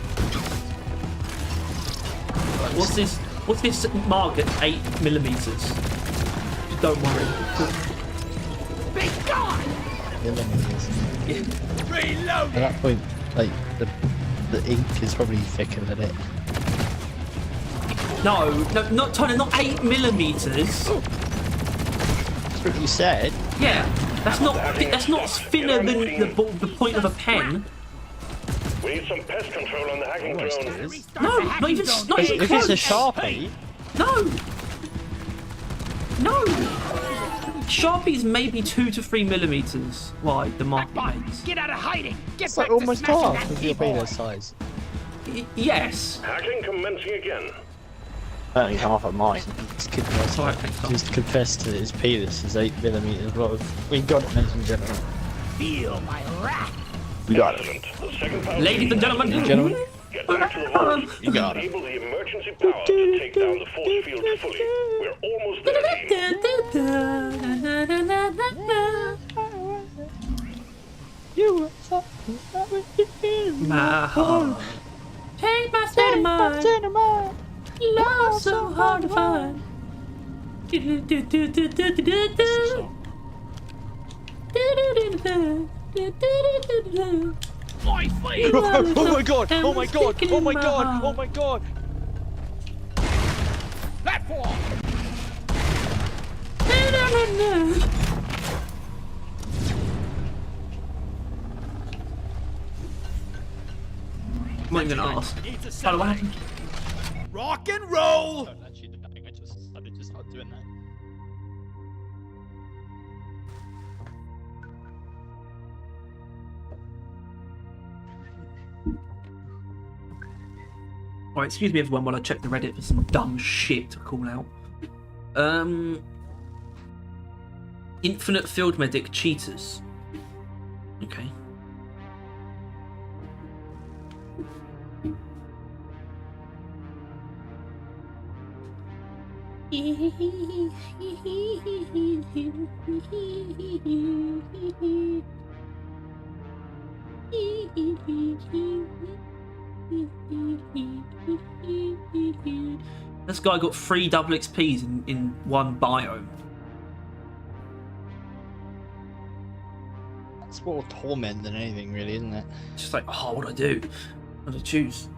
Like, what's this mark at 8mm? Don't worry. Be gone. millimeters. Reload. At that point, like the ink is probably thicker than it. No, not Tony, not 8mm. That's what you said. Yeah, that's not thinner than the point of a pen. We need some pest control on the hacking Almost drone. is. No, not even If it's a Sharpie, No. No. Sharpie's maybe 2 to 3mm wide. The mark it makes. Get out of hiding. Get it's back like to almost smashing half that of your keyboard. penis size. Yes. Hacking commencing again. Only half of mine. Alright, thanks, Tom. Just confess to his penis is 8mm long. We got it, ladies and gentlemen. Feel my wrath. You got it. Excellent. The second power Ladies and gentlemen. Gentlemen, Get back to the vault. you got it. Enable the emergency power to take down the force field fully. We're almost there, team. You My heart. Take my state of mind. Love so hard to find. My feet! Oh my god! Oh my god! Oh my god! Oh my god! Platform! I'm not even gonna ask. Hello, what happened? Rock and roll! Actually, I just started doing that. Alright, excuse me everyone while I check the Reddit for some dumb shit to call out. Infinite Field Medic cheaters. Okay. This guy got 3 double XPs in one biome. It's more torment than anything, really, isn't it? It's just like, oh, what do I do? What do I choose?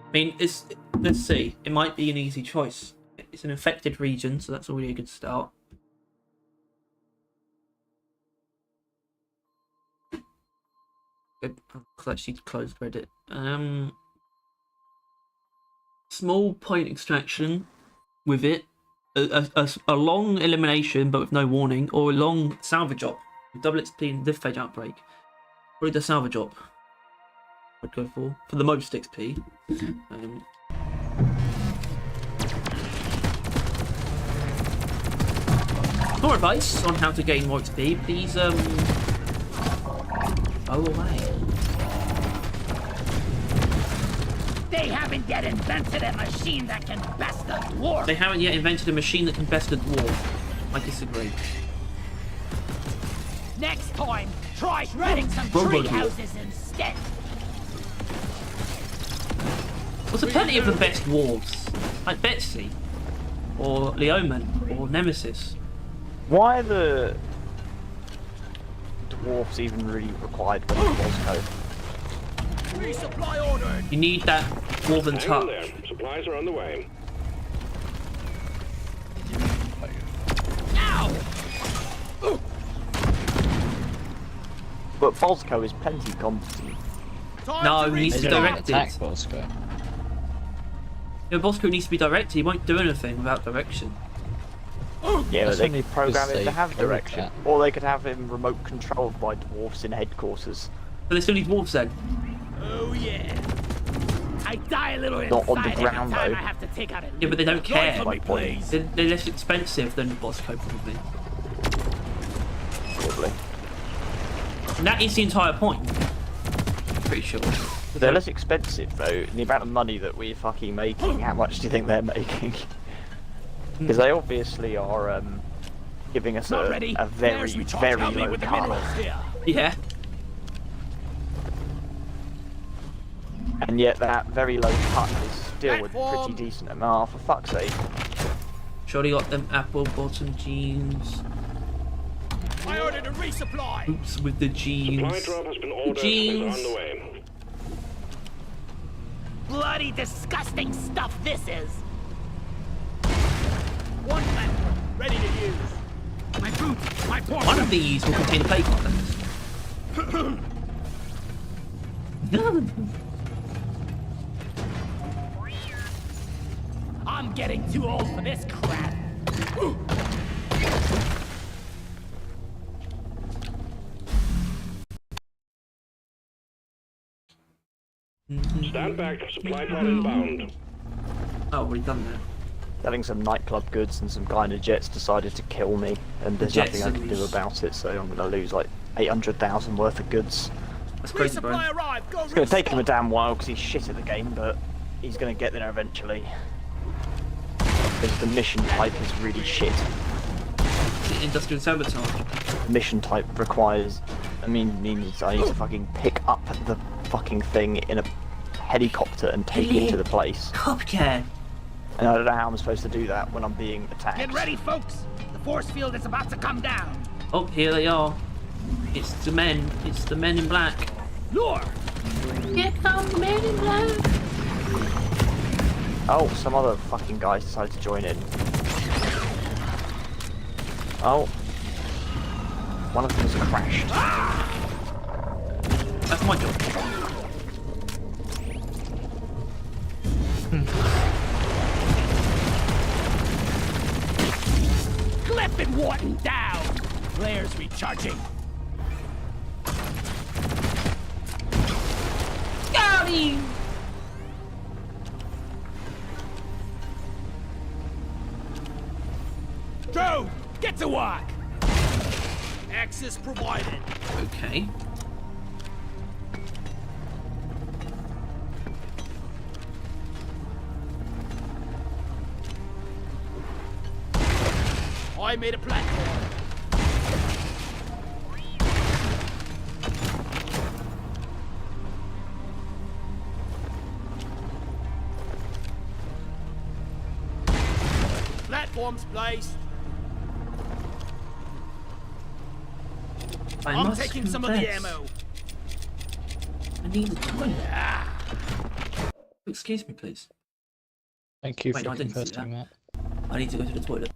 I mean, let's see. It might be an easy choice. It's an infected region, so that's already a good start. Good. I'll actually close Reddit. Small point extraction with it. A long elimination, but with no warning, or a long salvage op. Double XP and diff phage outbreak. Probably the salvage op I'd go for the most XP. More advice on how to gain more XP, please go away. They haven't yet invented a machine that can best the dwarf. They haven't yet invented a machine that can best a dwarf. I disagree. Next time, try shredding some tree houses instead. What's the plenty of the best dwarves? Like Betsy, or Leoman, or Nemesis. Why are the dwarfs even really required for the boss code? Resupply ordered. You need that dwarven Hang on touch. there. Supplies are on the way. Ow! But Fosco is plenty competent. No, he needs to be directed. Attack Bosco. Yeah, Bosco needs to be directed. He won't do anything without direction. Yeah, but That's they only could program because it to they have code direction. that. Or they could have him remote controlled by dwarfs in headquarters. But they still need dwarves then. Oh yeah. I die a little Not on the inside every ground, time though. I have to take out a Yeah, but they don't care. Join for me, please. They're less expensive than Bosco probably. Probably. And that is the entire point. Pretty sure. They're less expensive though. The amount of money that we're fucking making, how much do you think they're making? Because they obviously are giving us Not a ready. very, There's recharge. very Help me low with the cut. minerals here. Yeah. And yet that very low cut is still a pretty Platform. decent amount, for fuck's sake. Surely got them apple bottom jeans. I ordered a resupply. Oops, with the Supply jeans. drop has been ordered and Jeans. is on the way. Bloody disgusting stuff this is. One platform, ready to use. My boots, my portion. One of these will contain plate cards. I'm getting too old for this crap. Stand back. Supply pod inbound. Oh, we've done that. Selling some nightclub goods and some guy in a jet's decided to kill me, and there's nothing I can do Jetsons. about it, so I'm gonna lose like 800,000 worth of goods. That's crazy, bro. Resupply arrived. Go It's gonna take him a restock. damn while because he's shit at the game, but he's gonna get there eventually. Because the mission type is really shit. industrial sabotage. mission type requires, means I need to fucking pick up the fucking thing in a helicopter and take it to the place. Copycat. And I don't know how I'm supposed to do that when I'm being attacked. Get ready, folks! The force field is about to come down! Oh, here they are. It's the men. It's the men in black. Lure! Here come the men in black. Oh, some other fucking guys decided to join in. Oh. One of them's crashed. That's my job. Clip and Wharton down! Flares recharging. Got him! Drone, get to work! Access provided. Okay. I made a platform. Platforms placed. I'm must taking some of the confess, ammo. I need a toilet. Excuse me, please. Thank you Wait, for no, I didn't see confessing that. I need to go to the toilet.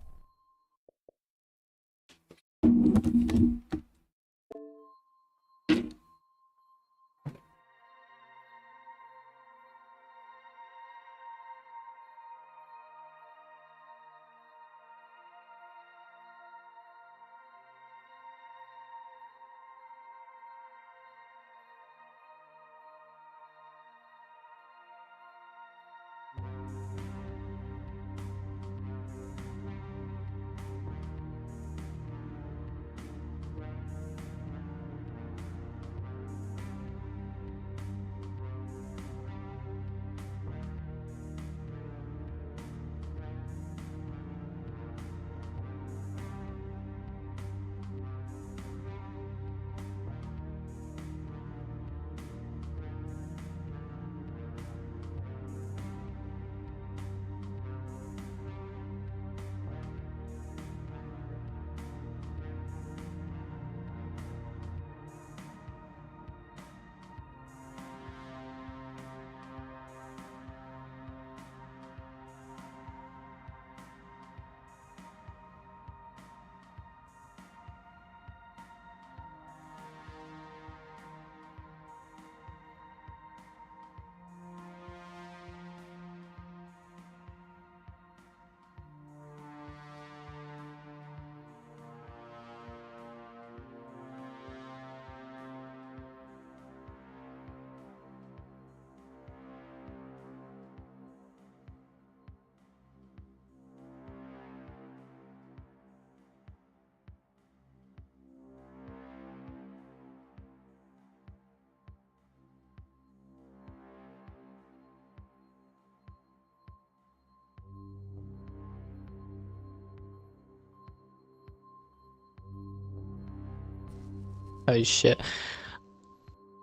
Oh shit.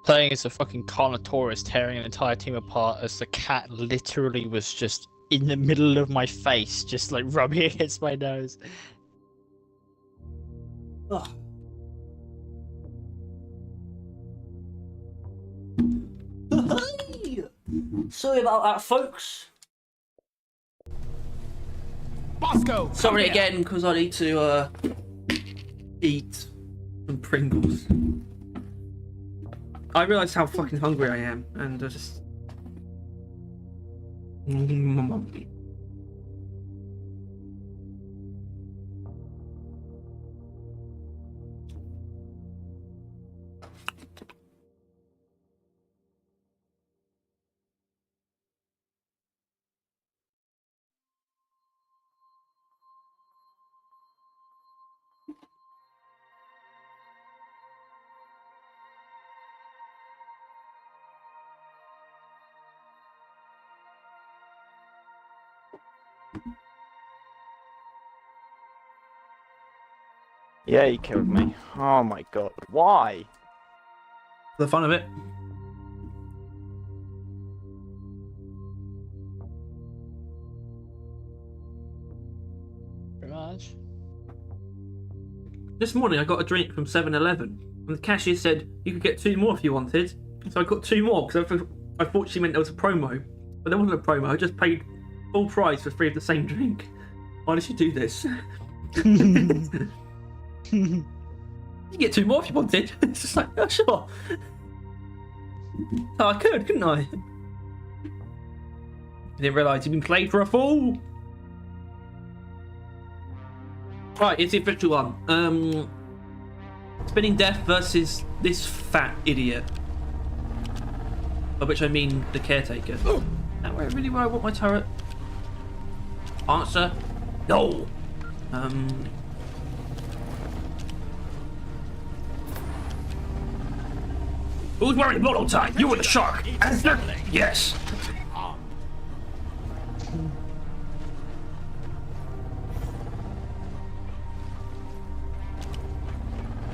Playing as a fucking Carnotaurus tearing an entire team apart as the cat literally was just in the middle of my face, just like rubbing against my nose. Ugh. Sorry about that, folks. Bosco! come Sorry here. again, because I need to eat some Pringles. I realised how fucking hungry I am, and I just. Yeah, he killed me. Oh my god. Why? For the fun of it. Pretty much. This morning I got a drink from 7-Eleven, and the cashier said you could get 2 more if you wanted. So I got 2 more because I thought she meant there was a promo, but there wasn't a promo. I just paid full price for 3 of the same drink. Why did she do this? You get 2 more if you wanted. It's just like, oh sure. Oh, I could, couldn't I? I didn't realise you'd been played for a fool. Right, it's the official one. Spinning Death versus this fat idiot. By which I mean the caretaker. That really where I want my turret? Answer: no. Who's wearing blood all time? You were the shark. Answer: yes.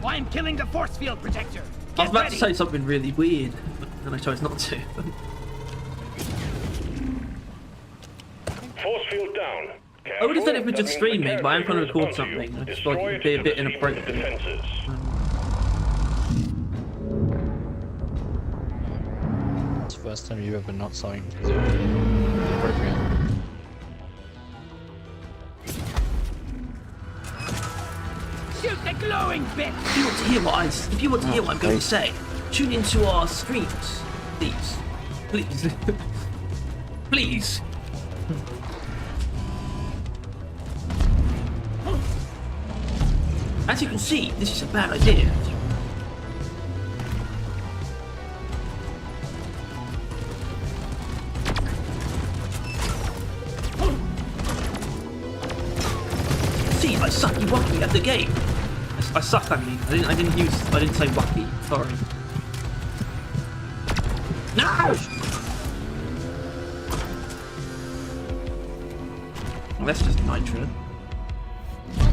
I'm killing the force field protector. I was about to say something really weird, and I chose not to. Force field down. I would have said it would Careful, just that means stream the me, but I'm trying to caretaker record is onto you. something. I just thought it would be a Destroy bit it to defeat the inappropriate. defenses. It's the first time you've ever not signed because it would be inappropriate. Shoot the glowing bit. If you want to hear what I'm going to say, tune into our streams, please, please, please. As you can see, this is a bad idea. See, I sucky wacky at the game. I suck. I mean, I didn't say wacky. Sorry. No. Well, that's just nitrogen.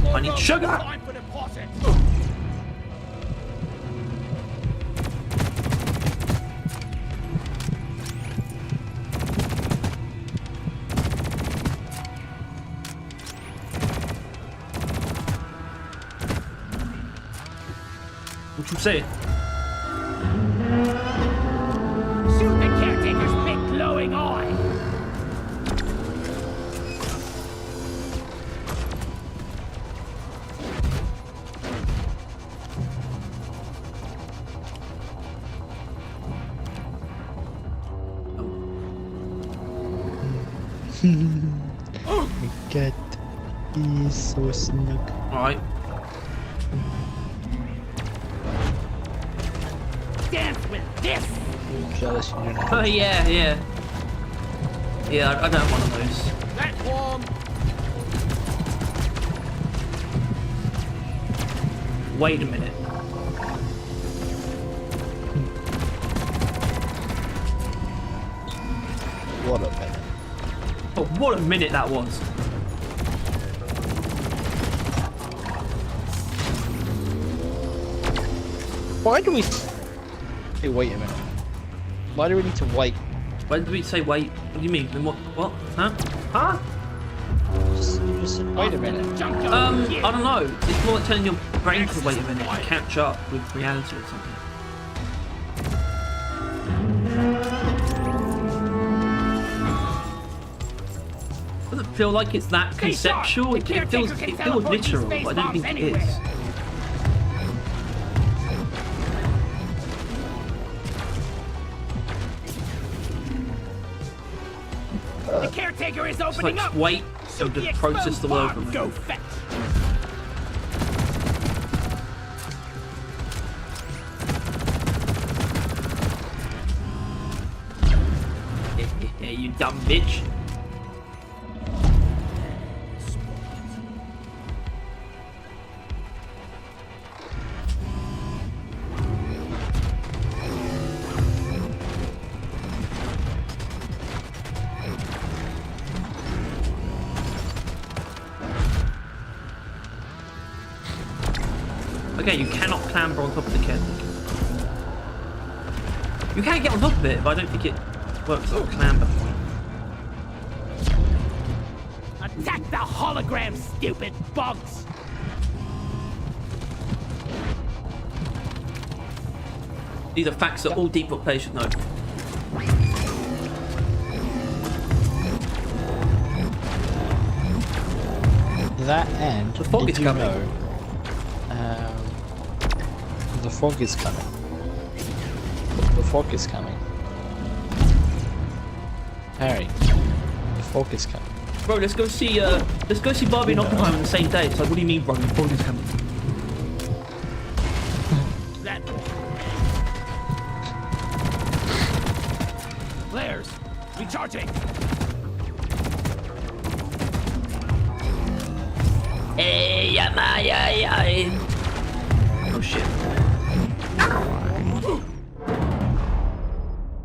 I need sugar. Time for deposit. What you say? Shoot the caretaker's big glowing eye. My cat is so snug. All right. Dance with this. I'm jealous you don't Oh yeah. Yeah, I don't have one of those. That's warm. Wait a minute. What a minute. Oh, what a minute that was. Why do we... Hey, wait a minute. Why do we need to wait? Why did we say wait? What do you mean? Then what? What? Huh? Huh? You just said, wait a minute. I don't know. It's more like telling your brain to wait a minute to catch up with reality or something. Doesn't feel like it's that conceptual. It feels literal, but I don't think it is. The caretaker is It's opening like up. wait and The just process the world. exposed bomb. Go fetch. You dumb bitch. Okay, you cannot clamber on top of the keg. You can get on top of it, but I don't think it works at a clamber point. Attack the hologram, stupid bugs! These are facts that all deep players should know. That and The fog did is you coming. know, the fog is coming. The fog is coming. Harry, the fog is coming. Bro, let's go see Barbie and Oppenheimer on the same day. It's like, what do you mean, bro? The fog is coming. That flares! Recharging! Hey, oh shit.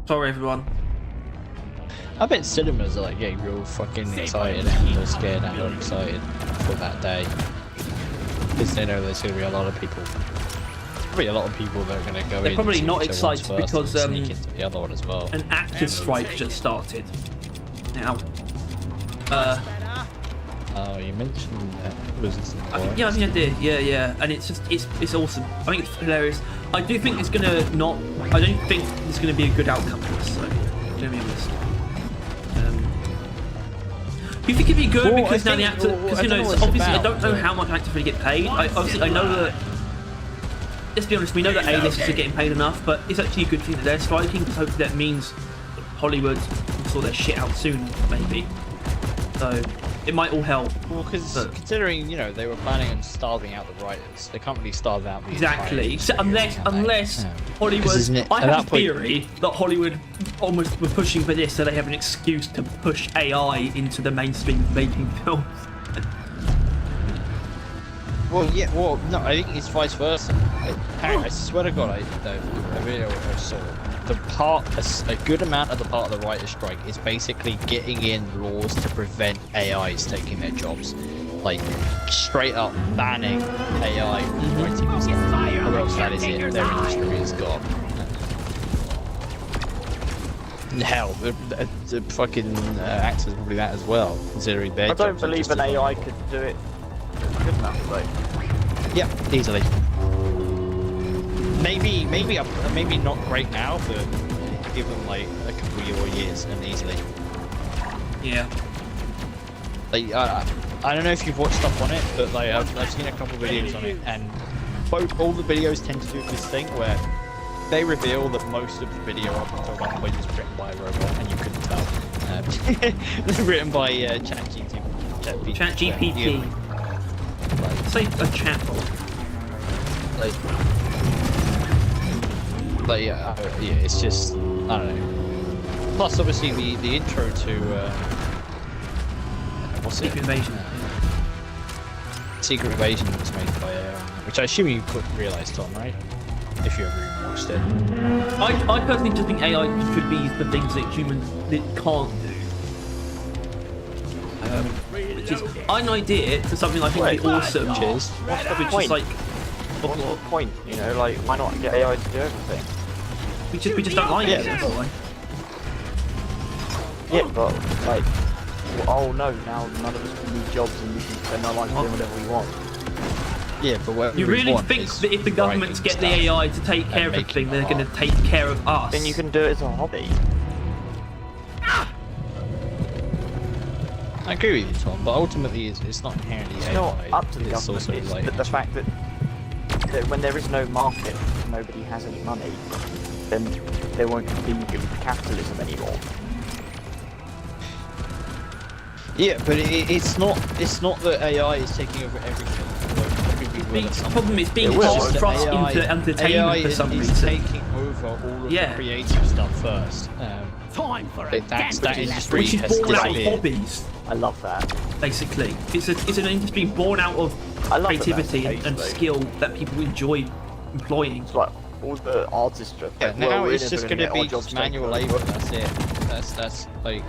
Sorry, everyone. I bet cinemas are like getting real fucking excited and they're scared and they're excited for that day. Because they know there's going to be a lot of people. Probably a lot of people that are going to go in. They're probably to not whichever one's excited first because and sneak into the other one as well. an actors strike just started. Now, Oh, you mentioned that. Was this yeah, I think I did. Yeah, and it's just it's awesome. I think it's hilarious. I do think it's gonna not. I don't think there's gonna be a good outcome for this. So, let me be honest. Do you think it'd be good Well, because I now the think- actor? well, Because I you know, don't know it's what it's obviously I about, don't know but- how much actors really get paid. Obviously, I know that. Let's be honest, we know that A-listers are getting paid enough, but it's actually a good thing that they're striking because hopefully that means Hollywood will sort their shit out soon, maybe. So it might all help. Well, because But- considering, you know, they were planning on starving out the writers, they can't really starve out the Exactly. entire So industry, can they? unless Yeah. Hollywood, 'Cause isn't it- I at have a that point- theory that Hollywood almost were pushing for this, so they have an excuse to push AI into the mainstream making films. Well, yeah, well, no, I think it's vice versa. Harry, I swear to God, the video I saw, a good amount of the part of the writer's strike is basically getting in laws to prevent AIs taking their jobs. Like, straight up banning AI from writing music. Or else that is it, their industry is gone. Hell, the fucking actors probably that as well, considering their I don't jobs are believe just an as AI could do it good enough, though. Yeah, easily. Maybe not great now, but give them like a couple of years and easily. Yeah. Like I don't know if you've watched stuff on it, but like I've seen a couple of videos on it, and all the videos tend to do this thing where they reveal that most of the video up until one point is written by a robot, and you couldn't tell. It's written by ChatGPT. ChatGPT. Say a chatbot. Yeah, it's just I don't know. Plus, obviously, the intro to what's it? Secret Invasion. Secret Invasion was made by which I assume you couldn't realise, Tom, right? If you ever even watched it. I personally just think AI could be the things that humans can't do. Which is an idea for something I think would be awesome. Which is Which is point? like What's the point? You know, like, why not get AI to do everything? we just don't like it. Yeah. That's why. Yeah, but, like, oh no, now none of us can do jobs and we can spend our life doing whatever we want. yeah, but what You we really want think is that if the governments writing get the stuff. AI to take care of making everything, they're going to art. take care of us? Then you can do it as a hobby. I agree with you, Tom, but ultimately it's not inherently It's AI. not up to the it's government, also it's like the fact that when there is no market, nobody has any money, then there won't be capitalism anymore. yeah, but it's not that AI is taking over everything. The problem is being It will. half thrust into entertainment AI for some is reason. taking over all of Yeah. the creative stuff first. Time for a That dance industry Which is has born out of disappeared. hobbies, I love that. basically. It's an industry born out of I love that that's creativity the case, and though. skill that people enjoy employing. It's like all the artists are Yeah, like, now well, we're it's just never going to get be our jobs just manual taken labor. over. That's it. That's like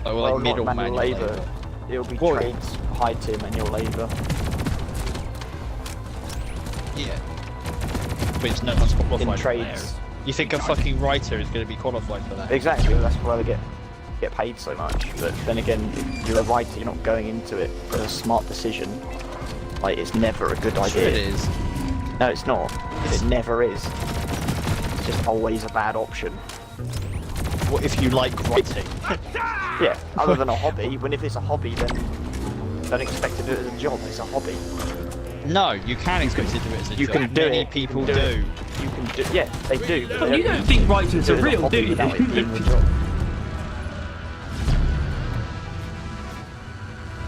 Well, like not middle manual manual labour. labor. It'll be Well, trades, high tier manual labour. Yeah. Which no one's qualified in for trades. that. You think a fucking writer is going to be qualified for that? Exactly, that's why they get paid so much. But then again, if you're a writer, you're not going into it for a smart decision. Like, it's never a good idea. Sure it is. No, it's not. It never is. It's just always a bad option. What if you like writing? Yeah, other than a hobby. When if it's a hobby, then don't expect to do it as a job. It's a hobby. No, you can expect to do it as a You job. can do Many it. people You can do. You can do. Yeah, they do. But you don't think writers are do it as a real, do hobby you? without it being a job.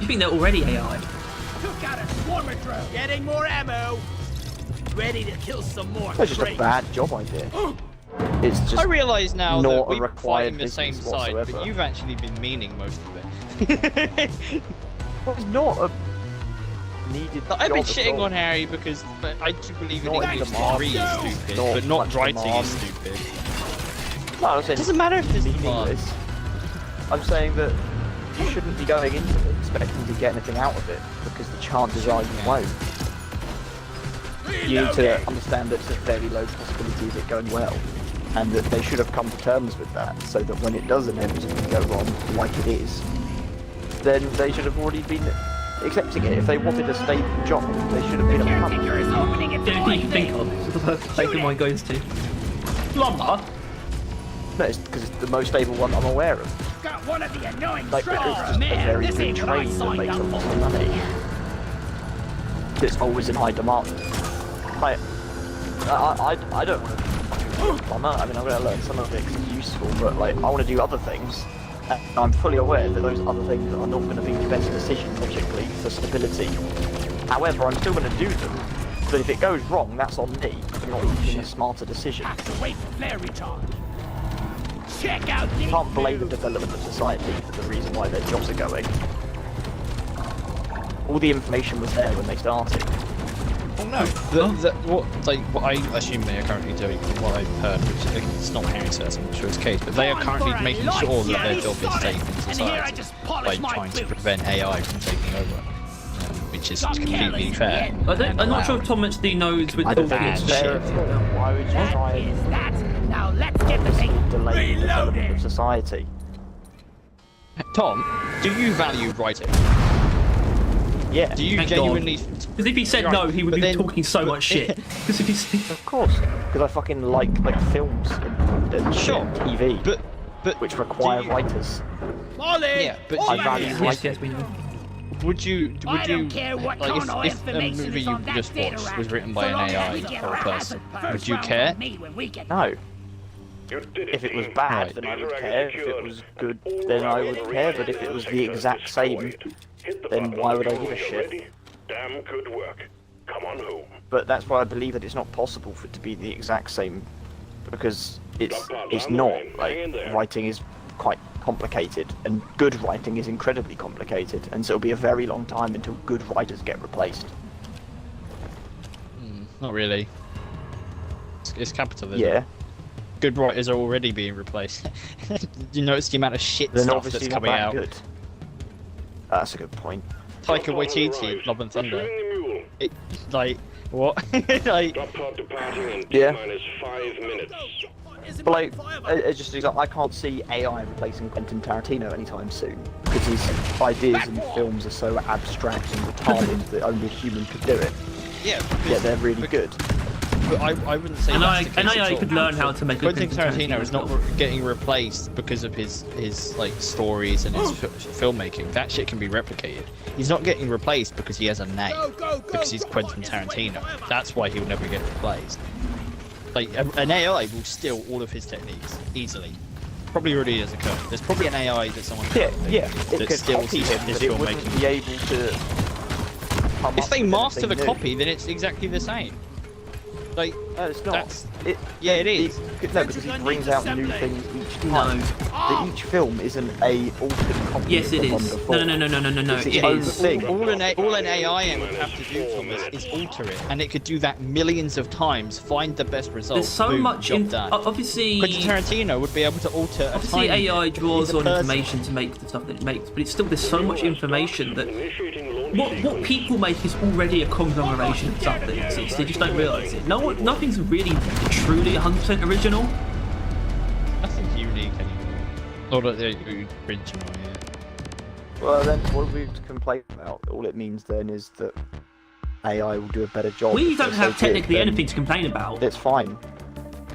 You think they're already AI? Took out a swarmer drone. Getting more ammo. Ready to kill some more. It's just a bad job idea. It's just I realise now not that a we're required fighting the same business side, whatsoever. but you've actually been meaning most of it. It's not a needed I've been job at shitting all. on Harry because I do believe in Not English demand. degree is stupid, Not but not much writing demand. is stupid. No, I'm saying It doesn't matter if there's meaningless. I'm saying that you shouldn't be going into it expecting to get anything out of it because the chances are you won't. You need to understand that it's a very low possibility of it going well, and that they should have come to terms with that, so that when it does inevitably go wrong, like it is, then they should have already been accepting it. If they wanted a stable job, they should have been Caretaker is upfront. opening it. The only thing you think of is the first place your mind goes to. Plumber? No, it's because it's the most stable one I'm aware of. Got one of the annoying Like, it's trolls. just a Man, very this good ain't what I trade that signed makes a up lot for. of money. It's always in high demand. Like, I don't want to be a plumber. I mean, I'm going to learn some of it because it's useful, but like, I want to do other things. And I'm fully aware that those other things are not going to be the best decision logically for stability. However, I'm still going to do them. But if it goes wrong, that's on me for not making a smarter decision. Have to wait for flare recharge. Check out You these can't blame the moves. development of society for the reason why their jobs are going. All the information was there when they started. Oh no. What I assume they are currently doing, from what I've heard, which it's not Harry says, I'm not sure it's the case, but they are Time currently for a making sure that their light job is year, safe in and here I society just by polish my trying to boots. prevent AI from taking over, which is Got completely careless fair. in the I'm not sure if allowed. Tom actually knows with I don't all think the it's fair shit. at all. Why would you try That and is that. Now let's get the thing delay the development of reloaded. society? Tom, do you value writing? Yeah, Do you Thank genuinely? Because if he said Right, no, he would but be then- talking so much shit. Because if he said... of course. Because I fucking like films and Sure, TV, but which require do you- writers. Molly, Yeah, but I do value you, Yes, yes, we know. would you I don't care what like carnal if a information movie is you on that just data watched rack, was written by so an long as AI we get or a our person, ass first would you round care? on me when we get No. You did it, If it was team. bad, Right. then I These would are care. If it was good, then I would care. But if it was the exact same, Hit the then button why would I when give a you're shit? ready. Damn good work. Come on home. But that's why I believe that it's not possible for it to be the exact same, because it's not. Like, writing is quite complicated, and good writing is incredibly complicated, and so it'll be a very long time until good writers get replaced. Not really. It's capitalism. Yeah. Good writers are already being replaced. You notice the amount of shit Then stuff obviously that's not coming that out. good. That's a good point. Taika Waititi, Love and Thunder. Retrieving the mule. It, like what? like Drop pod departing in Yeah. T-minus 5 minutes. But like, it's just I can't see AI replacing Quentin Tarantino anytime soon, because his ideas and films are so abstract and retarded that only a human could do it. yeah, Yeah, they're really good. But I wouldn't say And that's the case I at all. could learn how to make a Quentin Tarantino is not getting replaced because of his like stories and his filmmaking. That shit can be replicated. He's not getting replaced because he has a name, because he's Quentin Tarantino. That's why he'll never get replaced. Like an AI will steal all of his techniques easily. Probably already has occurred. There's probably an AI that someone Yeah, developed it that could steals copy his him, but it wouldn't filmmaking. be able to come If up they with master the anything new. copy, then it's exactly the same. Like No, it's not. That's- yeah, it is. No, because he brings out new things each No. time. Each film isn't a altered copy Yes, of it the one is. before. No. It's its It own is. thing. All an AI would have to do, Thomas, is alter it, and it could do that millions of times. Find the best result. There's so boom, much. job done. Obviously, Quentin Tarantino would be able to alter. obviously a tiny AI bit. draws He's a on person. information to make the stuff that it makes, but it's still there's so much information that Initiating launch what people make is already a conglomeration of stuff that exists. They just don't realise it. Nothing's really truly 100% original. Nothing's unique anymore. Not that they're original, yeah. Well, then what do we complain about? All it means then is that AI will do a better job. We if don't they have so good, technically then anything to complain about. It's fine.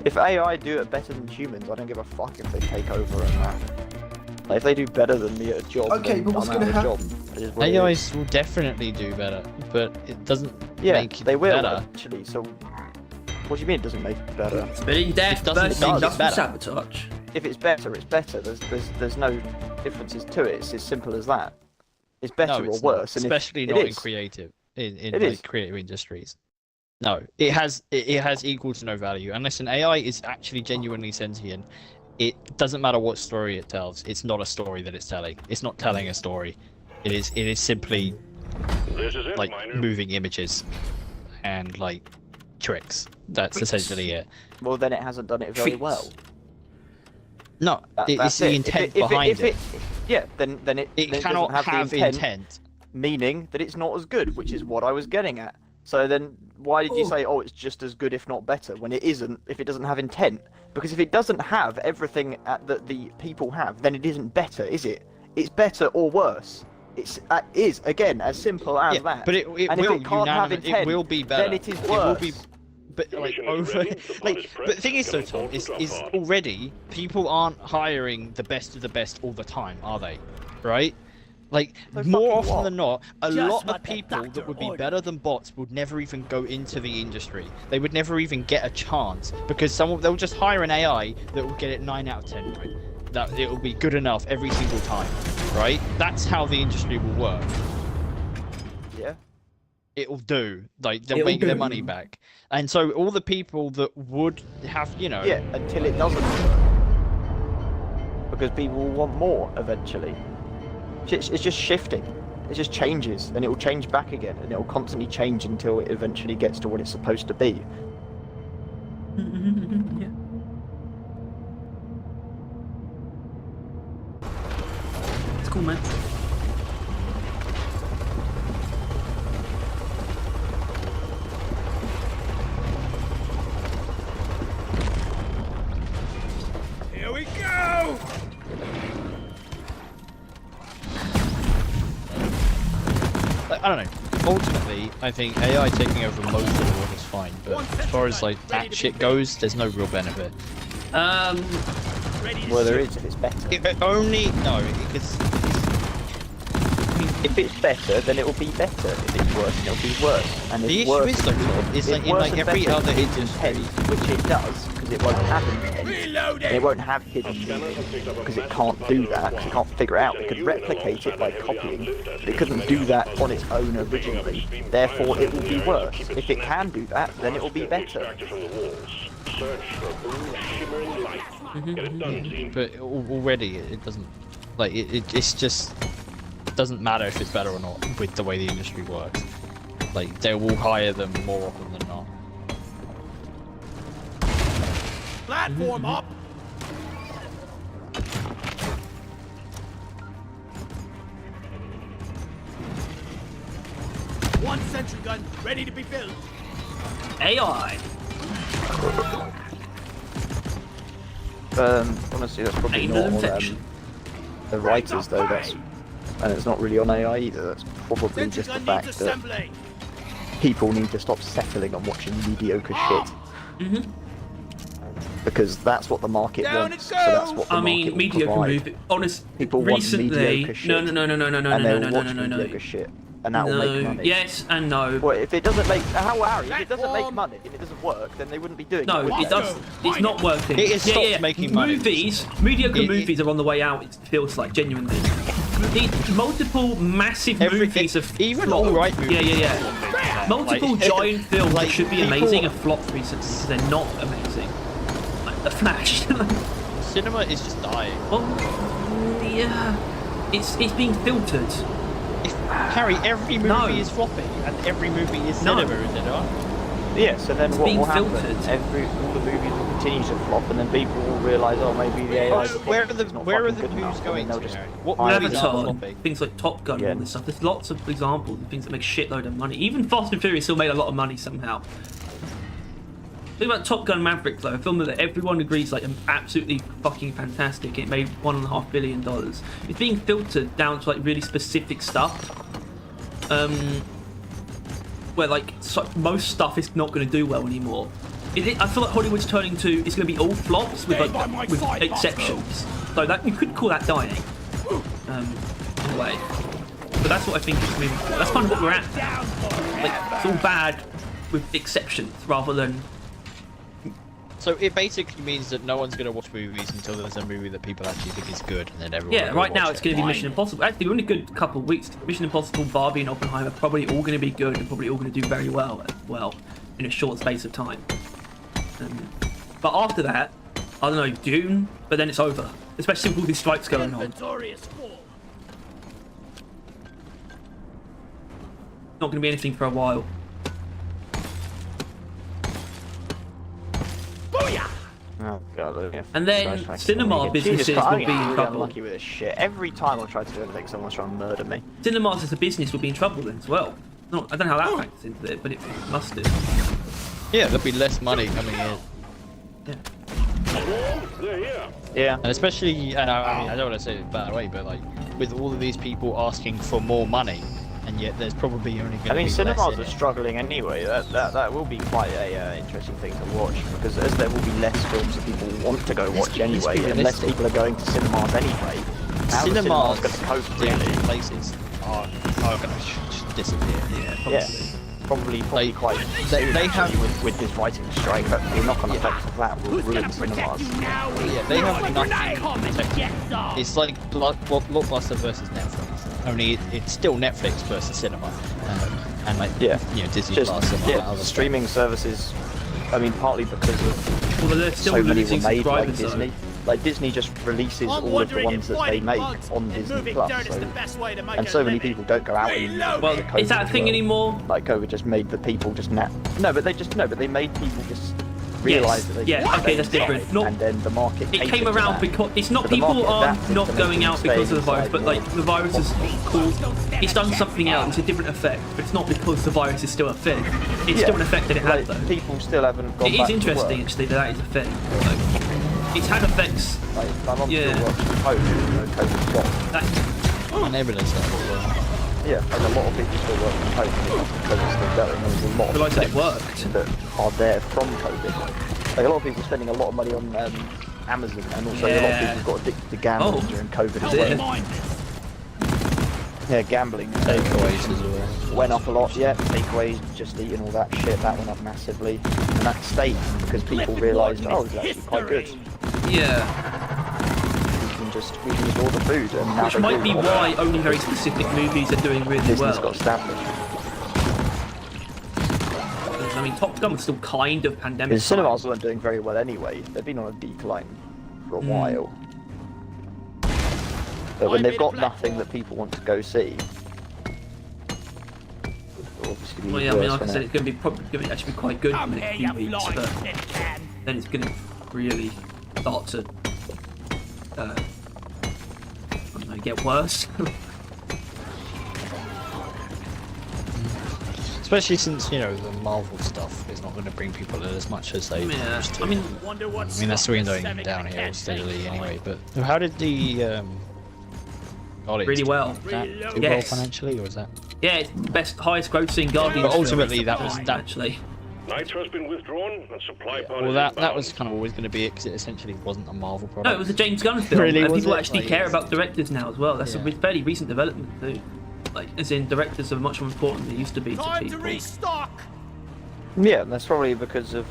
If AI do it better than humans, I don't give a fuck if they take over and that. Like, if they do better than me at a job, Okay, then but what's I'm out gonna of a job. It is what it is. AIs will definitely do better, but it doesn't Yeah, make it they will better. actually. So, what do you mean it doesn't make it better? But in depth doesn't versus make it industrial better. sabotage. If it's better, it's better. There's no differences to it. It's as simple as that. It's better No, or it's worse. not. And Especially it not in is. creative, in It like is. creative industries. No, it has equal to no value unless an AI is actually genuinely sentient. It doesn't matter what story it tells. It's not a story that it's telling. It's not telling a story. It is simply This is it, like Miner. moving images and like tricks. That's essentially it. Well, then it hasn't done it very Treats. well. No, it's That's the it. intent If behind it. Yeah, then it It then cannot doesn't have the intent. meaning that it's not as good, which is what I was getting at. So then, why did you say, oh, it's just as good, if not better, when it isn't, if it doesn't have intent? Because if it doesn't have everything that the people have, then it isn't better, is it? It's better or worse. It's is again as simple as Yeah, that. but it and will if it can't have intent, it will be better. then it is It worse. will be, but like Mission is over, ready. The pod is like. But the thing is, though, prepped. Tom, Coming is forward to is drop off. already people aren't hiring the best of the best all the time, are they? Right? Like They more fucking often what? than not, a Just lot what of the people doctor that would be ordered. better than bots would never even go into the industry. They would never even get a chance because they'll just hire an AI that will get it 9 out of 10 right. That it will be good enough every single time, right? That's how the industry will work. Yeah. It'll do. Like they'll It'll make their do. money back. And so all the people that would have, you know, Yeah, until it doesn't work. Because people will want more eventually. It's just shifting. It just changes, and it will change back again, and it will constantly change until it eventually gets to what it's supposed to be. Yeah. It's cool, man. Here we go! like, I don't know. Ultimately, I think AI taking over most of the world is fine, but as far as like that shit goes, there's no real benefit. Ready to Well, there shoot. is if it's better. It only no, because If it's better, then it will be better. If it's worse, then it'll be worse. And the if issue worse, is though, Tom, is if like in worse like and every better other is industry. intent, which it does, because it won't have intent. Reloading! And it won't have hidden meaning, because it can't do that, because it can't figure it out. It could replicate it by copying, but it couldn't do that on its own originally. Therefore, it will be worse. If it can do that, then it will be better. Extracted from the walls. Search for blue shimmering light. Get it done, team. But already it doesn't like it's just doesn't matter if it's better or not with the way the industry works. Like they will hire them more often than not. Platform up! One sentry gun ready to be built. AI. Honestly, that's probably Aim not and on infection. the writers, though. And it's not really on AI either. That's probably Sentry just the gun fact needs that assembly. people need to stop settling on watching mediocre shit. Because that's what the market Down wants. it So that's goes! what the I market mean, will mediocre provide. movie. Honest. People want recently. mediocre shit. No, no, no, no, no, no, no, And no, they'll no, no, watch no, no, no. mediocre shit, and that will make No. money. Yes and no. Well, if it doesn't make Harry, if it doesn't make Platform. money, if it doesn't work, then they wouldn't be doing No, it. would it they? does. It's not working. It has stopped making money. Movies, mediocre It- movies are on the way out. It feels like genuinely. Multiple massive movies have even flopped. alright movies. Yeah. Multiple Like- giant films like that should be people- amazing have flopped recently because they're not amazing. Like The Flash. Cinema is just dying. Well, yeah, it's being filtered. Harry, every movie No. is flopping, and every movie is No. cinema, is it not? Yeah, so then what being will happen? filtered. All the movies will continue to flop, and then people will realise, oh, maybe the AI. Where are the movies going to? Harry? What movies are Avatar, flopping? things like Top Gun Yeah. and all this stuff. There's lots of examples of things that make shitload of money. Even Fast and Furious still made a lot of money somehow. Think about Top Gun Maverick though, a film that everyone agrees like absolutely fucking fantastic. It made $1.5 billion. It's being filtered down to like really specific stuff. Where like most stuff is not going to do well anymore. I feel like Hollywood's turning to it's going to be all flops with like with exceptions. So that you could call that dying, in a way. But that's what I think it's moving for. That's kind of what we're at now. Like it's all bad with exceptions rather than. So it basically means that no one's going to watch movies until there's a movie that people actually think is good, and then everyone. Yeah, right now it's going to be Mission Impossible. Actually, we're in a good couple of weeks. Mission Impossible, Barbie, and Oppenheimer are probably all going to be good and probably all going to do very well in a short space of time. But after that, I don't know, Dune, but then it's over. Especially with all these strikes going on. Not going to be anything for a while. Oh god, yeah. And then cinema businesses will be in trouble. Unlucky with this shit. Every time I try to do anything, someone's trying to murder me. Cinemas as a business will be in trouble then as well. I don't know how that factors into it, but it must do. Yeah, there'll be less money coming in. Yeah. Yeah. And especially, and I mean, I don't want to say it in a bad way, but like with all of these people asking for more money, and yet there's probably only going to be. I mean, less cinemas in are it. struggling anyway. That will be quite a interesting thing to watch, because as there will be less films that people want to go watch anyway, and less people are going to cinemas anyway. How the Cinemas going to cope in really? places are going to just disappear. Yeah, probably quite. They have with this writing strike, but the knock-on effects of that will ruin cinemas. Yeah, they have nothing. It's like Blockbuster versus Netflix. Only it's still Netflix versus cinema, and like Disney Just Plus and all that other streaming services. I mean, partly because of Well, they're still so many were losing made like subscribers Disney. Like Disney just releases all of the ones that they make on Disney Plus, and so many people don't go out anymore. Well, is that a thing anymore? Like COVID just made the people just No, but they made people just realise that they okay, that's different. Not, and then the market. it came around because it's not But the people market are adapted not to make going them out stay because of the virus, inside but more. like the virus is caused. It's done something else. It's a different effect, but it's not because the virus is still a thing. It's still an effect that it has though. People still haven't gone It back is interesting to work. actually that is a thing. Like, it's had effects. Like, my mum Yeah. still works from home, even though COVID's gone. That, My neighbour does that. Yeah, and a lot of people still work from home because COVID's still going, and there's a lot but of like I said, it things worked. that are there from COVID. Like a lot of people spending a lot of money on Amazon, and also a lot of people got addicted to gambling during COVID as did. well. Yeah, gambling Takeaways as well. went up a lot. Yeah, takeaways, just eating all that shit, that went up massively, and that stayed because people realised, oh, it's actually quite good. Yeah. We can just order food, and now Which they might do. be why only very specific movies are doing really Disney's well. got established. I mean, Top Gun was still kind of pandemic. Because cinemas weren't doing very well anyway. They've been on a decline for a while. But when they've got nothing that people want to go see, it'll obviously be Well, yeah, I mean, worse, like I said, won't it's going to be probably actually be quite good in the next few weeks, but then it's going to really start to, I don't know, get worse. Especially since, the Marvel stuff is not going to bring people in as much as they used to. I mean, that's going downhill steadily anyway, but how did the Guardians really do? well. Was that too well financially, or was that? Yeah, it's the best, highest grossing Guardians But ultimately, film that was that. actually. Nitro has been withdrawn and supply pod Well, is that inbound. was kind of always going to be it, because it essentially wasn't a Marvel product. No, it was a James Gunn film, Really, and was people it? actually Like, care it's- about directors now as well. That's Yeah. a fairly recent development too. Like, as in, directors are much more important than they used to be to people. Yeah, that's probably because of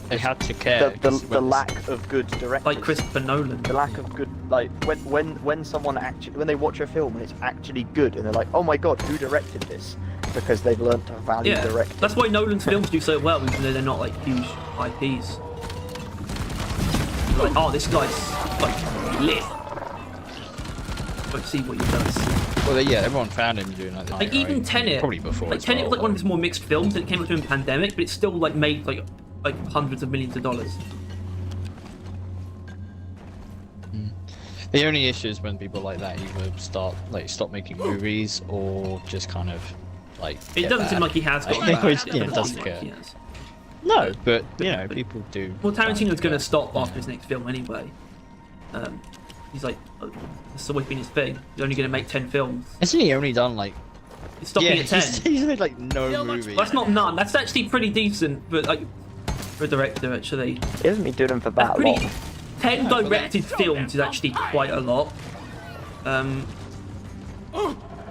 They had to care. the lack of good directors. Like Christopher Nolan. The lack of good, like when someone actually, when they watch a film and it's actually good, and they're like, oh my god, who directed this? Because they've learned to value Yeah, directing. that's why Nolan's films do so well, even though they're not like huge IPs. Like, oh, this guy's like lit. But see what he does. Well, yeah, everyone found him doing like that. Like even Tenet, probably before. like as Tenet was well, like one of his more mixed films, and it came out during the pandemic, but it still like made like hundreds of millions of dollars. The only issue is when people like that either stop making movies or just kind of like. It doesn't seem like he has got. It doesn't care. No, but you know, people do. Well, Tarantino's going to stop after his next film anyway. He's like, it's always been his thing. He's only going to make 10 films. Hasn't he only done like? He's stopping at 10. He's made like no movie. That's not none. That's actually pretty decent, but like for a director, actually. He hasn't been doing them for that long. 10 directed films is actually quite a lot.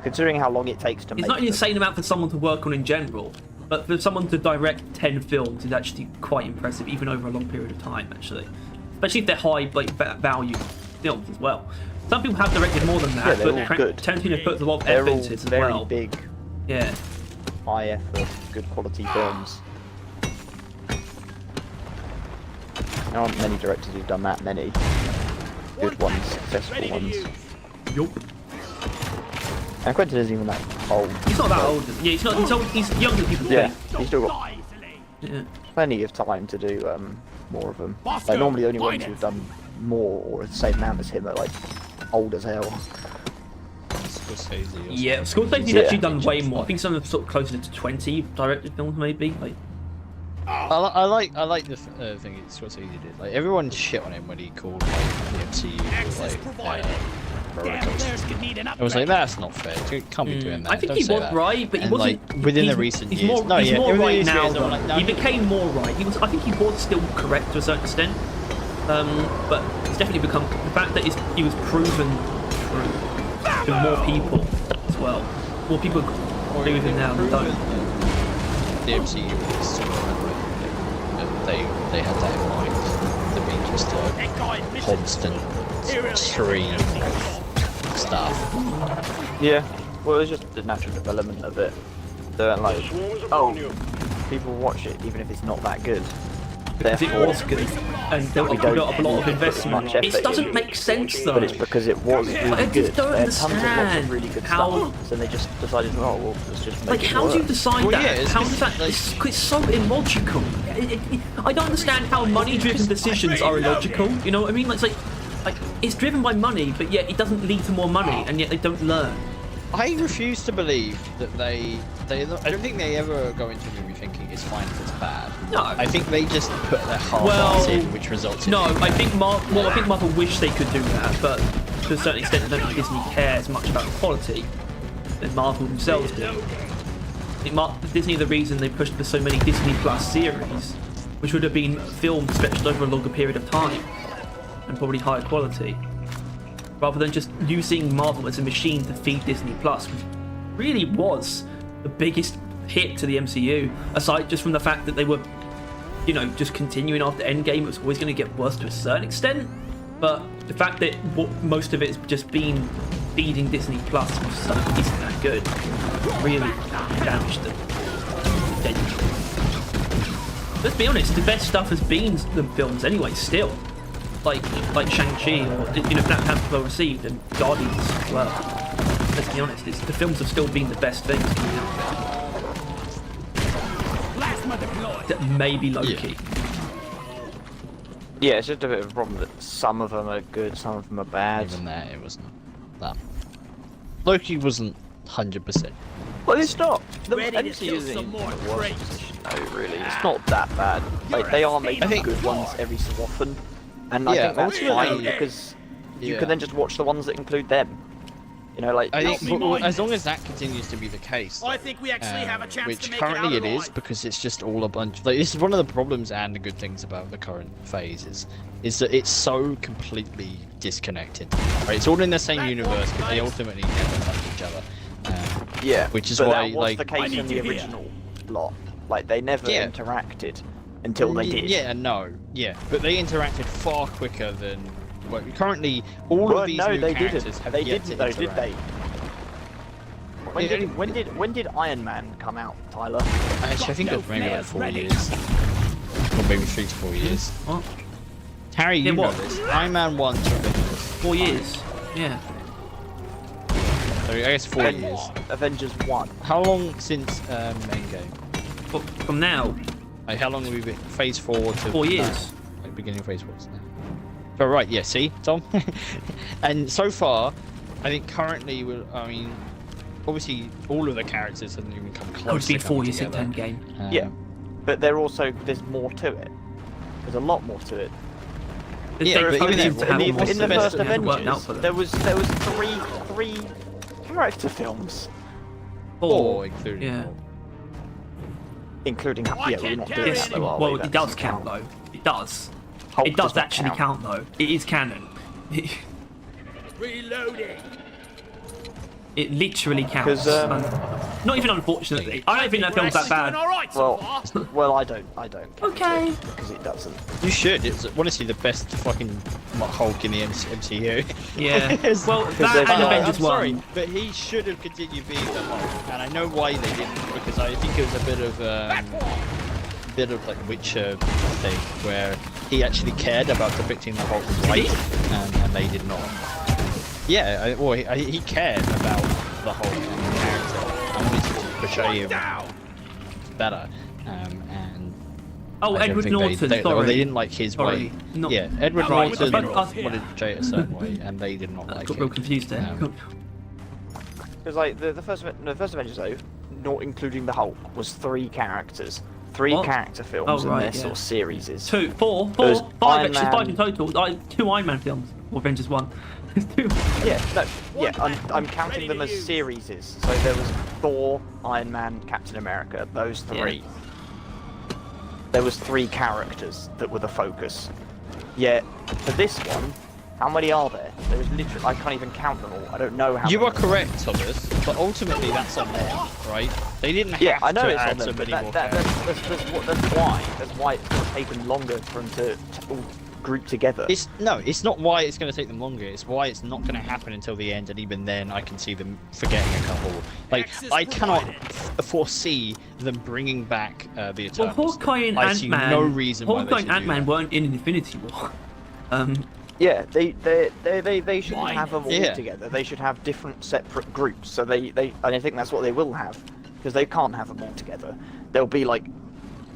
Considering how long it takes to make It's not an them. insane amount for someone to work on in general, but for someone to direct 10 films is actually quite impressive, even over a long period of time, actually. Especially if they're high like value films as well. Some people have directed more than that, Yeah, they're but all good. Tarantino puts a lot of They're effort all into it as very well. big, Yeah. high effort, good quality films. There aren't many directors who've done that many good ones, successful ones. Yup. And Quentin isn't even that old. He's not that old. Yeah, he's not. He's old. He's younger than people Yeah, think. he's still got Yeah. plenty of time to do more of them. Bosco, Like normally the only find ones it. who've done more or the same amount as him are like old as hell. Scorsese or Yeah, something. Scorsese's Yeah. actually done way more. I think some of sort of closer to 20 directed films, maybe. Like, I like the thing Scorsese did. Like everyone shit on him when he called like, the MCU Access like provided. roller Damn coaster. players could need an I was like, upgrade. that's not fair. You can't be doing that. I think Don't he say was that. right, but he And, wasn't. like, within the he's- recent he's years. More, No, he's yeah, more within right these now. years, Though. I'm like, no, He he- became more right. I think he was still correct to a certain extent. But it's definitely become the fact that he was proven true to more people as well. More people agree with him now than don't. The MCU was sort of they had that in mind to be just a That guy missing. constant stream of stuff. Yeah, well it's just the natural development of it. They're like, oh, people watch it even if it's not that good. Because it was good, and they We put don't up a lot of put investment. much effort It doesn't into it. make sense though. But it's because it was really I good. just don't They had tons of lots understand of really good how- stuff. So they just decided, oh well, let's just make Like, it how do you work. decide Well, that? yeah, it's how because, does that? like- It's so illogical. I don't understand how money-driven decisions are illogical. You know what I mean? Like it's driven by money, but yet it doesn't lead to more money, and yet they don't learn. I refuse to believe that they. I don't think they ever go into a movie thinking it's fine if it's bad. No. I think they just put their heart Well, in, which results in. No, it. I think Marvel wish they could do that, but to a certain extent, I don't think Disney cares much about the quality than Marvel themselves do. I think Disney are the reason they pushed for so many Disney Plus series, which would have been filmed stretched over a longer period of time and probably higher quality, rather than just using Marvel as a machine to feed Disney Plus, which really was the biggest hit to the MCU, aside just from the fact that they were, you know, just continuing after Endgame. It was always going to get worse to a certain extent, but the fact that most of it's just been feeding Disney Plus isn't that good. Really damaged them. Let's be honest, the best stuff has been the films anyway, still. Like Shang-Chi, or, you know, Black Panther well received, and Guardians as well. Let's be honest, the films have still been the best things coming out Plasma deployed. there. Maybe Loki. Yeah, it's just a bit of a problem that some of them are good, some of them are bad. Even there, it wasn't that. Loki wasn't 100%. Well, it's not. The Ready to MCU kill is some in more the worst crates. position, though, really. It's not that bad. Like, they are making think- good ones every so often. And I Yeah, think that's ultimately- fine, because you Yeah. can then just watch the ones that include them. You know, like... I think Help me well, mind as long this. as that continues to be the case, I think we actually have a chance which to make currently it out it is, alive. because it's just all a bunch. Like, this is one of the problems and the good things about the current phase is that it's so completely disconnected. Right? It's all in the same universe, but they ultimately never touch each other. Yeah, which is but why, that was like, the case I in need the to hear. original lot. Like, they never Yeah. interacted until they did. Yeah, no, yeah, but they interacted far quicker than. Well, currently, all Well, of these no, new they characters didn't. have They yet didn't, to though, did interact. they? Yeah, When did Iron Man come out, Tyler? Actually, I think No it's maybe like flares 4 ready. years, or maybe 3 to 4 years. What? Harry, you know what? this. Iron Man 1 to Avengers. 4 years. Yeah. So I guess 4 Then years. Avengers 1. How long since Endgame? But from now, Like, how long have we been? Phase 4 to 4 years. Like beginning of Phase 4 now. So right, yeah. See, Tom. And so far, I think currently I mean, obviously all of the characters haven't even come close. It's been to 4 coming years since together. Endgame. Yeah. But there's more to it. There's a lot more to it. Yeah, but even seems to then, have in almost the the best first that hasn't worked out Avengers, for them. there was three character films, Four, including Yeah. Hulk. including we're not doing Yes, that though, are well, we? it That does doesn't count though. It does. Hulk It does not actually count though. It is canon. Reloading. It literally counts. 'Cause, Not even unfortunately. I don't think that film's that bad. All right so far. Well, I don't. Okay. Because it doesn't. You should. It's honestly the best fucking Hulk in the MCU. Yeah. It's- Well, Because that they've and got- Avengers I'm sorry, 1. but he should have continued being the Hulk, and I know why they didn't, because I think it was a bit of like Witcher thing where he actually cared about depicting the Hulk right, and they did not. Yeah, he cared about the Hulk character. I wanted to portray him better, and Oh, I don't Edward think Norton. they Sorry. didn't like his Sorry, way. not- Yeah, Edward Right, Norton but- wanted to portray it a certain way, and they did not like Got it. real confused there. Because like the first Avengers though, not including the Hulk, was 3 characters, 3 What? character films, Oh, and right, their yeah. sort of series. 2, 4, There's 4, 5 Iron actually, 5 in Man. total. 2 Iron Man films. Or Avengers 1. There's 2. Yeah, no, yeah, I'm counting them as series. So there was Thor, Iron Man, Captain America, those 3. There was 3 characters that were the focus. Yet for this one, how many are there? There is literally, I can't even count them all. I don't know how. You many. are correct, Thomas, but ultimately that's on them, right? They didn't have Yeah, I know to it's add on them, so but many more that's characters. why. That's why it's going to take them longer for them to all group together. It's not why it's going to take them longer. It's why it's not going to happen until the end, and even then, I can see them forgetting a couple. Like I cannot foresee them bringing back the Well, Eternals. Hawkeye and I see Ant-Man. no reason why Hawkeye they and should do Ant-Man that. weren't in Infinity War. Yeah, they shouldn't have them all Yeah. together. They should have different separate groups. So they and I think that's what they will have, because they can't have them all together. There'll be like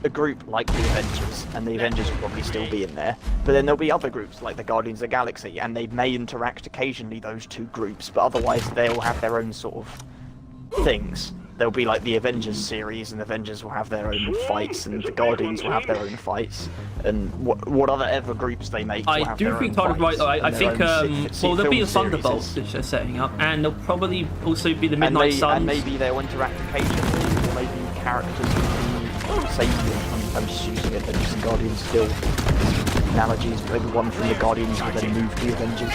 a group like the Avengers, and the Avengers will probably still be in there. But then there'll be other groups like the Guardians of the Galaxy, and they may interact occasionally, those 2 groups, but otherwise they'll have their own sort of things. There'll be like the Avengers series, and the Avengers will have their own fights, and the Guardians will have their own fights, and what other ever groups they make will I have do their think own Tyler's right fights though. I and their think, own well, there'll be a film Thunderbolt series. which they're setting up, and there'll probably also be the And, Midnight Suns. and maybe they'll interact occasionally, or maybe characters will be same. I'm just using Avengers and Guardians still analogies. Maybe one from the Guardians will then move to the Avengers,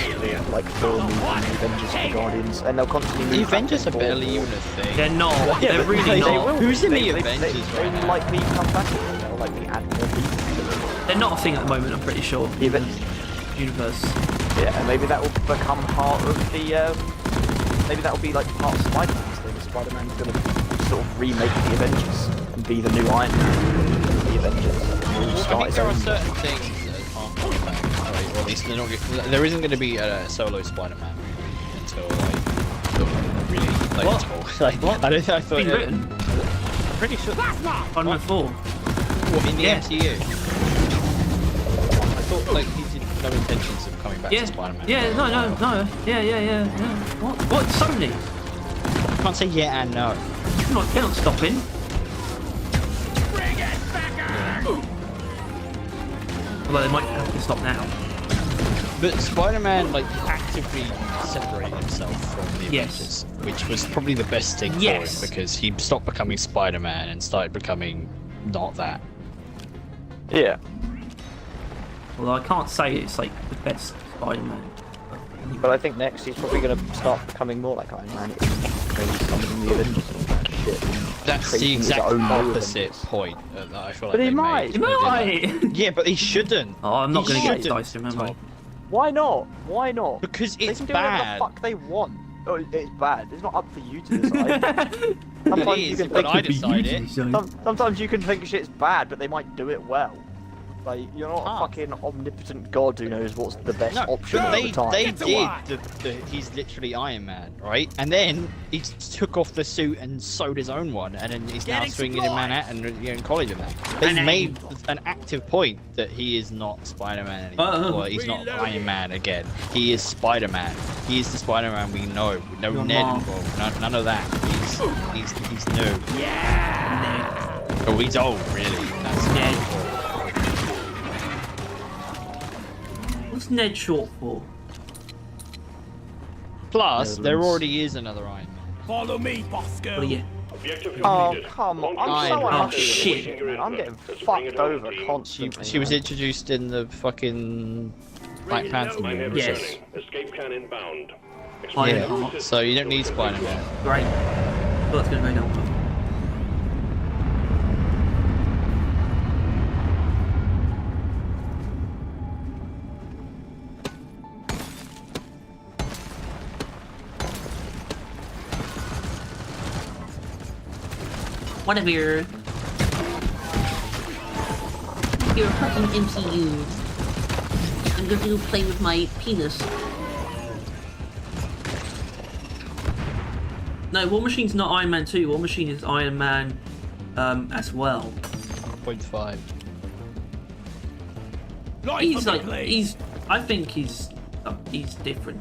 like Thor moving from the Avengers to the Guardians, and they'll constantly move. The back Avengers are and forth. barely even a thing. They're not. Yeah, They're but really they not. will. Who's in the They- Avengers they right now? likely come back again. They'll likely add more people to the They're not a thing at the moment. I'm pretty sure. Avengers. Universe. Yeah, and maybe that will become part of the. Maybe that will be like part of Spider-Man's thing. Spider-Man's going to sort of remake the Avengers and be the new Iron Man. The Avengers. I think there are certain things that aren't coming back, right? Or at least they're not. There isn't going to be a solo Spider-Man movie until like really like What? at all. Like, What? I thought Been written. I'm pretty sure. Iron Man 4. What, in the Yeah. MCU? I thought like he did no intentions of coming back Yeah. to Spider-Man. Yeah. No. Yeah. What? Sony? I can't say yeah and no. They're not stopping. Although they might have to stop now. But Spider-Man like actively separated himself from the Yes. Avengers, which was probably the best thing Yes. for him because he stopped becoming Spider-Man and started becoming not that. Yeah. Although I can't say it's like the best Spider-Man. But I think next he's probably going to start becoming more like Iron Man. Maybe summoning the Avengers and all that shit. That's the Creating his exact own new opposite Avengers. point that I feel like But he they might. made. He when they did might. that. Yeah, but he shouldn't. Oh, I'm not He going to get shouldn't, dice, remember? Tom. Why not? Why not? Because They it's can do whatever the bad. fuck they want. Oh, it's bad. It's not up for you to decide. Sometimes It you is, can but think I decide it. sometimes you can think shit's bad, but they might do it well. Like, you're not a Can't. fucking omnipotent god who knows what's the best No, option but all the time. they did he's literally Iron Man, right? And then he took off the suit and sewed his own one, and then he's now swinging in Manhattan, in college and that. They've made an active point that he is not Spider-Man anymore, or he's not Iron Man again. He is Spider-Man. He is the Spider-Man we know. No Ned involved. None of that. He's new. Yeah. Oh, he's old, really. That's Ned. What's Ned short for? Plus, there already is another Iron Man. Follow me, Bosco. What are you? Objective Oh, completed. come on. Launch I'm so vehicle unhappy with shit. this shit, man. I'm getting Let's bring fucked it home, over team. constantly. She was man. introduced in the fucking Black Panther Mine movie. have Yes. returning. Escape can inbound. Ironheart. Yeah, so you don't need Spider-Man. Great. Well, that's gonna go down well. Whatever. You're fucking MCU. I'm going to play with my penis. No, War Machine's not Iron Man 2. War Machine is Iron Man as well. 0.5. He's like, I think he's different.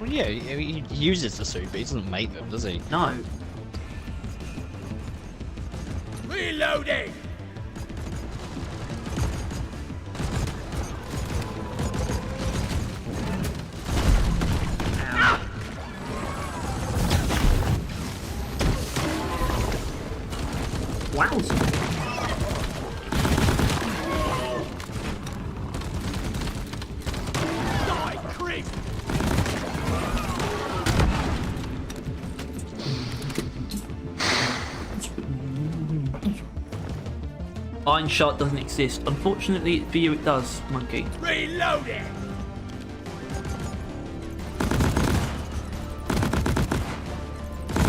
Well, yeah, he uses the suit, but he doesn't make them, does he? No. Reloading. Wowza. Die, creep. Iron Shot doesn't exist. Unfortunately, for you it does, Monkey. Reloading.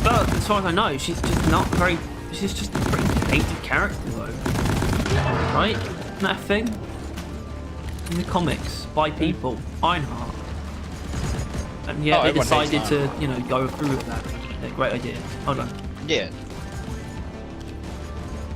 But as far as I know, she's just not very. She's just a pretty hated character, though. Right? Isn't that a thing? In the comics, by people, Ironheart. And yeah, Oh, they everyone hates decided to, you know, go through with that. Yeah, great idea. Hold on. Yeah.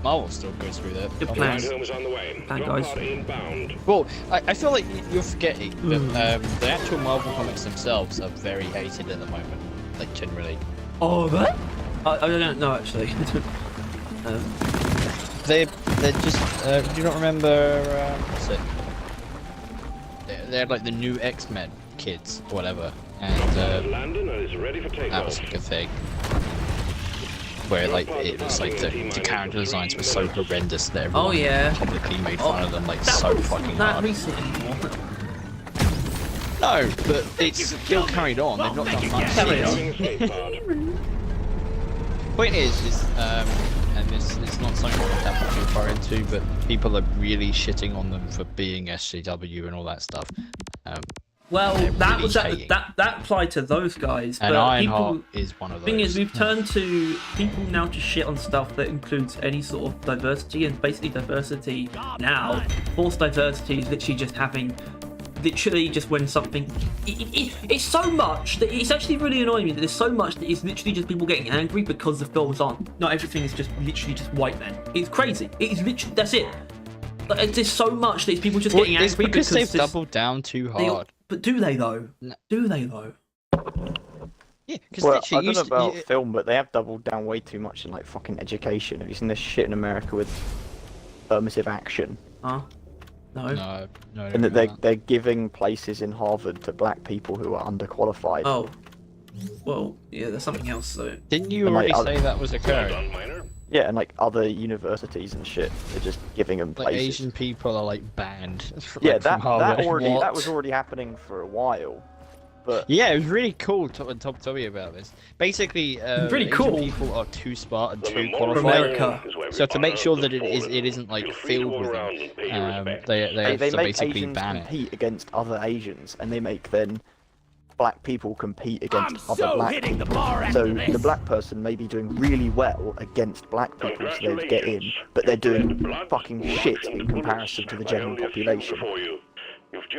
Marvel still goes through that. Good Ride plans. home is on the way. Hi, Drop guys. pod inbound. Well, I feel like you're forgetting that the actual Marvel comics themselves are very hated at the moment. Like, generally. Oh, that? I don't know, actually. They're just. Do you not remember. What's it? They're like the new X-Men kids, or whatever. And Landon is ready for takeoff. that was like a thing. Where like it was like the character designs were so horrendous that everyone yeah. publicly made fun of them like That so was fucking not hard. recent anymore. No, but it's still carried on. They've not done much Carry since. on. Escape pod. Point is, and it's not something we'll tap too far into, but people are really shitting on them for being SJW and all that stuff. Well, They're that really was hating. that applied to those guys. And but Ironheart people, is one of those. thing is, we've turned to people now to shit on stuff that includes any sort of diversity, and basically diversity now, forced diversity is literally just having, literally just when something, it's so much that it's actually really annoying me that there's so much that it's literally just people getting angry because the film's on. Not everything is just literally just white men. It's crazy. It is literally, that's it. Like, there's so much that it's people just getting it's angry because they've this- doubled down too they- hard. But do they though? No. Do they though? Yeah, because Well, I literally, don't know about film, but they have doubled down way too much in like fucking education. Have you seen this shit in America with affirmative action? Huh? No. no, And that they're giving places in Harvard to black people who are underqualified. Oh. Well, yeah, there's something else though. Didn't you And, like, already say that was Well occurring? done, Miner. Yeah, and like other universities and shit, they're just giving them Like places. Asian people are like banned. Yeah, like, from Harvard. that What? was already happening for a while, but Yeah, it was really cool when Tom told me about this. Basically, Really Asian cool. people are too smart and The too memorial qualified. America. is where we So to make honor sure the that it fallen. isn't like Feel free to filled walk with around them, and pay your respect. they have they to make basically Asians ban it. compete against other Asians, and they make then black people compete against I'm other so black hitting the people. bar after So this. the black person may be doing really well against black people, so they get in, but they're doing fucking shit in comparison to the general population.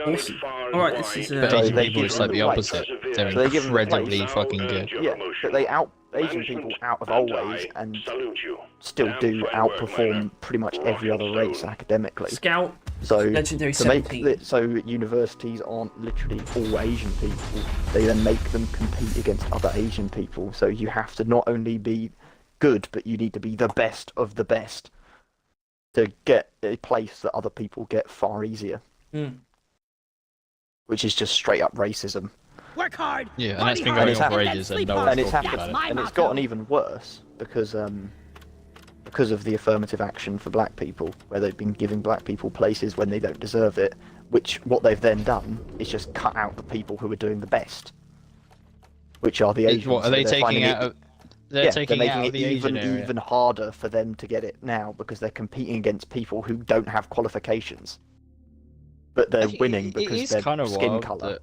Awesome. Alright, this is But So Asian they people give is them like the the opposite. place. They're So they give them the incredibly place. fucking good. Yeah, but they out Asian people out of always and still do outperform pretty much every other race academically. Scout. So Legendary to make 17. it so universities aren't literally all Asian people, they then make them compete against other Asian people. So you have to not only be good, but you need to be the best of the best to get a place that other people get far easier. Which is just straight up racism. Work hard. Yeah, and that's been party going hard, on for and then ages, and sleep no hard. one's And it's talking happened, about it. and it's gotten even worse because of the affirmative action for black people, where they've been giving black people places when they don't deserve it. Which what they've then done is just cut out the people who are doing the best, which are the Asians. What are they So they're taking finding out it- of? They're taking they're out making of the it Asian area. even harder for them to get it now because they're competing against people who don't have qualifications, but they're winning because it is their kind of skin wild color.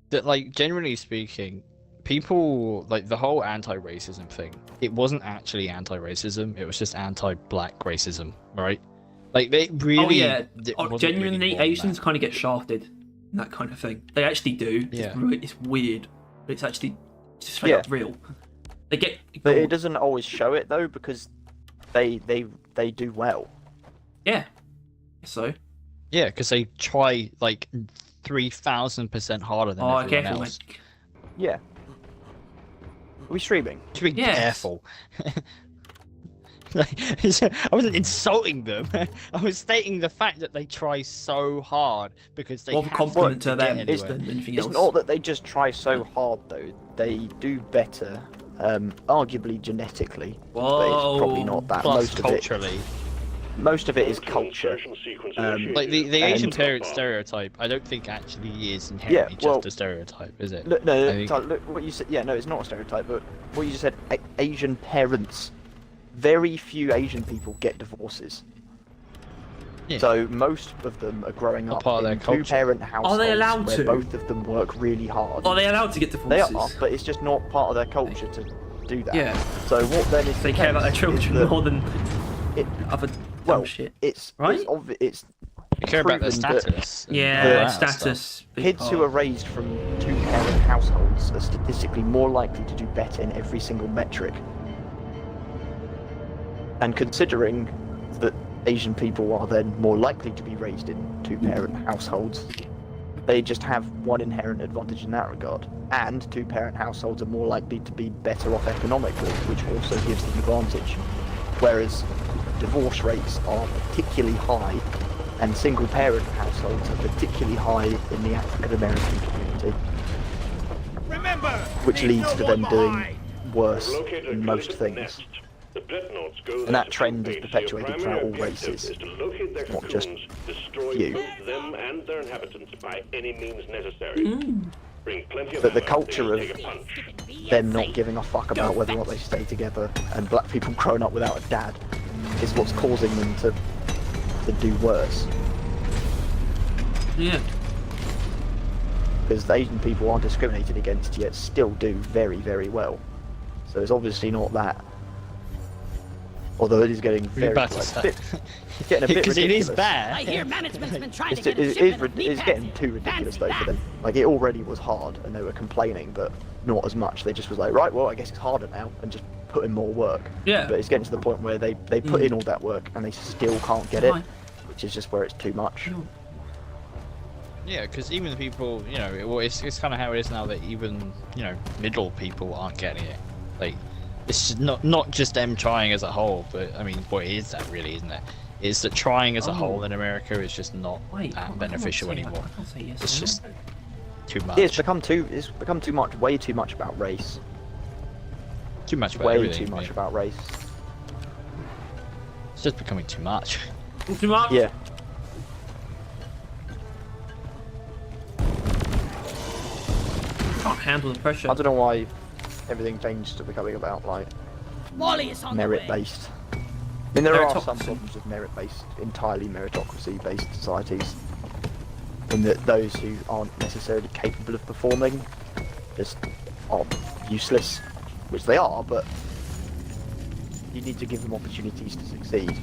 that, like, generally speaking, people like the whole anti-racism thing. It wasn't actually anti-racism. It was just anti-black racism, right? Like they really. Oh yeah, it wasn't genuinely really more than Asians that. kind of get shafted, in that kind of thing. They actually do. Yeah. It's weird, but it's actually straight Yeah. up real. They get. But it ignored. doesn't always show it though because they do well. Yeah. So. Yeah, because they try like 3,000% harder than Oh, everyone careful, else. mate. Yeah. Are we streaming? To be Yes. careful. Like, I wasn't insulting them. I was stating the fact that they try so hard because they More of a have compliment to to get them anywhere. than anything It's else. not that they just try so hard though. They do better, arguably genetically, but it's probably not that. Plus Most culturally. of it is culture. Like the Asian And- parent stereotype, I don't think actually is inherently well- just a stereotype, is it? Look, I no, think- Tyler, look what you said. Yeah, no, it's not a stereotype, but what you just said. Asian parents. Very few Asian people get divorces. Yeah. So most of them are growing up part of their in culture. two-parent households allowed where to? both of them work really hard. Are they allowed to get They divorces? are, but it's just not part of their culture to do that. Yeah. So what then is They the care about their case is children that more than it, other well, dumb shit. it's Right? it's You care about their proven that status. and all Yeah, that stuff. status. big kids who part. are raised from two-parent households are statistically more likely to do better in every single metric. And considering that Asian people are then more likely to be raised in two-parent households, they just have one inherent advantage in that regard. And two-parent households are more likely to be better off economically, which also gives them advantage. Whereas divorce rates are particularly high, and single-parent households are particularly high in the African-American community, Remember, which leave leads to no them one doing behind. worse Located in most things. And that trend is perpetuated throughout all races. It's not just destroy few. both them and their inhabitants by any means necessary. Bring plenty of But the ammo, culture they'll of take a punch. them not giving a fuck about whether or not they stay together and black people growing up without a dad is what's causing them to do worse. Yeah. Because the Asian people are discriminated against yet still do very, very well. So it's obviously not that. Although it is getting You're very about to like, say. it's getting a bit Because it ridiculous. is bad. I hear management's been trying to It's, get it a is, shipment of meat it's getting pads. too ridiculous though Fancy for them. Like it already was hard and they were complaining, but not as much. They just was like, right, well, I guess it's harder now, and just put in more work. Yeah. But it's getting to the point where they put in all that work and they still can't get it, Fine. which is just where it's too much. Yeah, because even the people, you know, it's kind of how it is now that even, you know, middle people aren't getting it. Like, it's not just them trying as a whole, but I mean, what is that really, isn't it? Is that trying as a whole in America is just not Wait, that beneficial anymore. I can't say yes It's or no. just too much. Yeah, it's become too much, way too much about race. too much about Way everything. too much yeah. about race. It's just becoming too much. Too much? Yeah. Can't handle the pressure. I don't know why everything changed to becoming about like Wally is on the way. merit-based. I mean, there are some Meritocracy. problems with merit-based, entirely meritocracy-based societies. in that those who aren't necessarily capable of performing just are useless, which they are, but you need to give them opportunities to succeed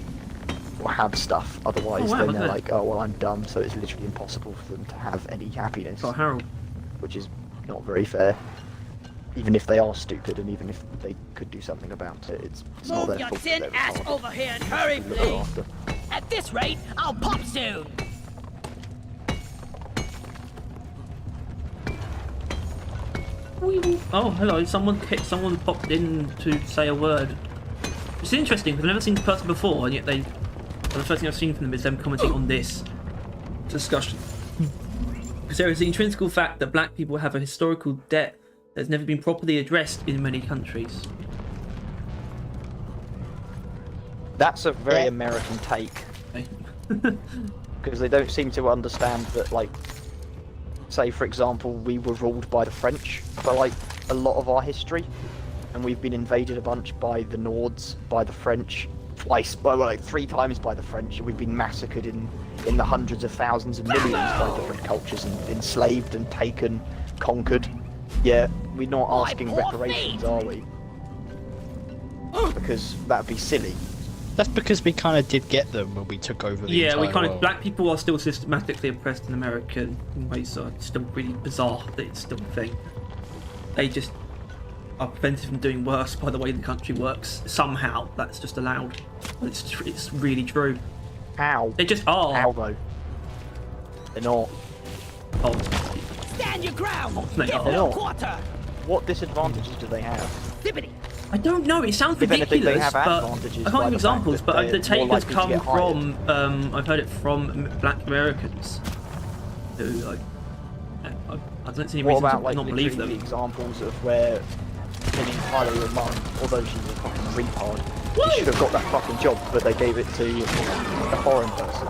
or have stuff, otherwise Oh, wow, then they're okay. like, oh well, I'm dumb, so it's literally impossible for them to have any happiness, Got Harold. which is not very fair. Even if they are stupid and even if they could do something about it, it's not Move their your fault. tin that they're ass retarded. over here and hurry, Look please. after. At this rate, I'll pop soon. Oh, hello. Someone popped in to say a word. It's interesting because I've never seen this person before, and yet the first thing I've seen from them is them commenting on this discussion. Because there is the intrinsic fact that black people have a historical debt that's never been properly addressed in many countries. That's a very American take, Okay. because they don't seem to understand that, like, say for example, we were ruled by the French for like a lot of our history, and we've been invaded a bunch by the Nords, by the French, twice, well, like 3 times by the French, and we've been massacred in the hundreds of thousands of millions by different cultures, and enslaved and taken, conquered. Yeah, we're not asking reparations, are we? Because that'd be silly. That's because we kind of did get them when we took over the Yeah, we entire kind of world. black people are still systematically oppressed in America in ways that are still really bizarre that it's still a thing. They just are prevented from doing worse by the way the country works. Somehow that's just allowed. It's really true. How? They just are. How though? They're not. Oh, Stand your ground. no, Give oh. them no. a quarter. What disadvantages do they have? Zippity. I don't know. It sounds If anything, they ridiculous, have but advantages I by can't give the examples. fact But that the they're more take has likely to come get hired. from I've heard it from Black Americans who like I don't see any What reason about to like not believe literally them. the examples of where Penny Tyler your mum, although she's a fucking retard, she should have got that fucking job, but they gave it to a foreign person.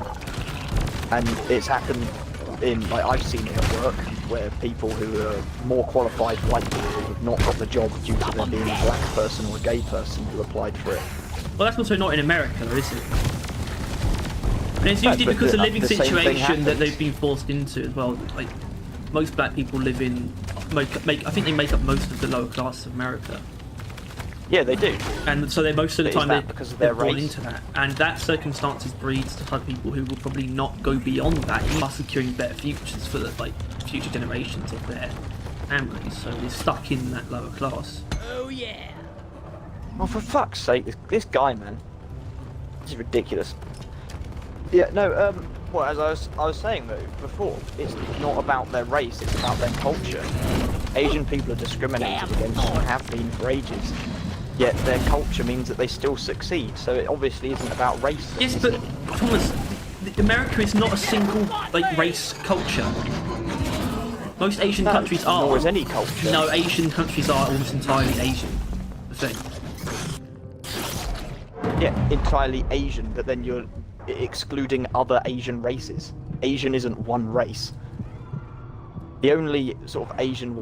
And it's happened in, like, I've seen it at work, where people who are more qualified white people have not got the job due to them being a black person or a gay person who applied for it. Well, that's also not in America, though, is it? And it's No, usually but because of the living the same thing situation that happens. they've been forced into as well. Like most black people live in, I think they make up most of the lower class of America, Yeah, they do. and so they most of the But is time that because of their they're born race? into that, and that circumstances breeds the type of people who will probably not go beyond that, in securing better futures for the future generations of their families. So they're stuck in that lower class. Oh yeah. Oh, for fuck's sake, this guy, man. This is ridiculous. Yeah, no, well, as I was saying though before, it's not about their race, it's about their culture. Asian people are discriminated against and have been for ages. Yet their culture means that they still succeed, so it obviously isn't about race. Yes, is but it? Thomas, America is not a single race culture. Most Asian No, countries are. nor is any culture. No, Asian countries are almost entirely Asian. The thing. Yeah, entirely Asian, but then you're excluding other Asian races. Asian isn't one race. The only sort of Asian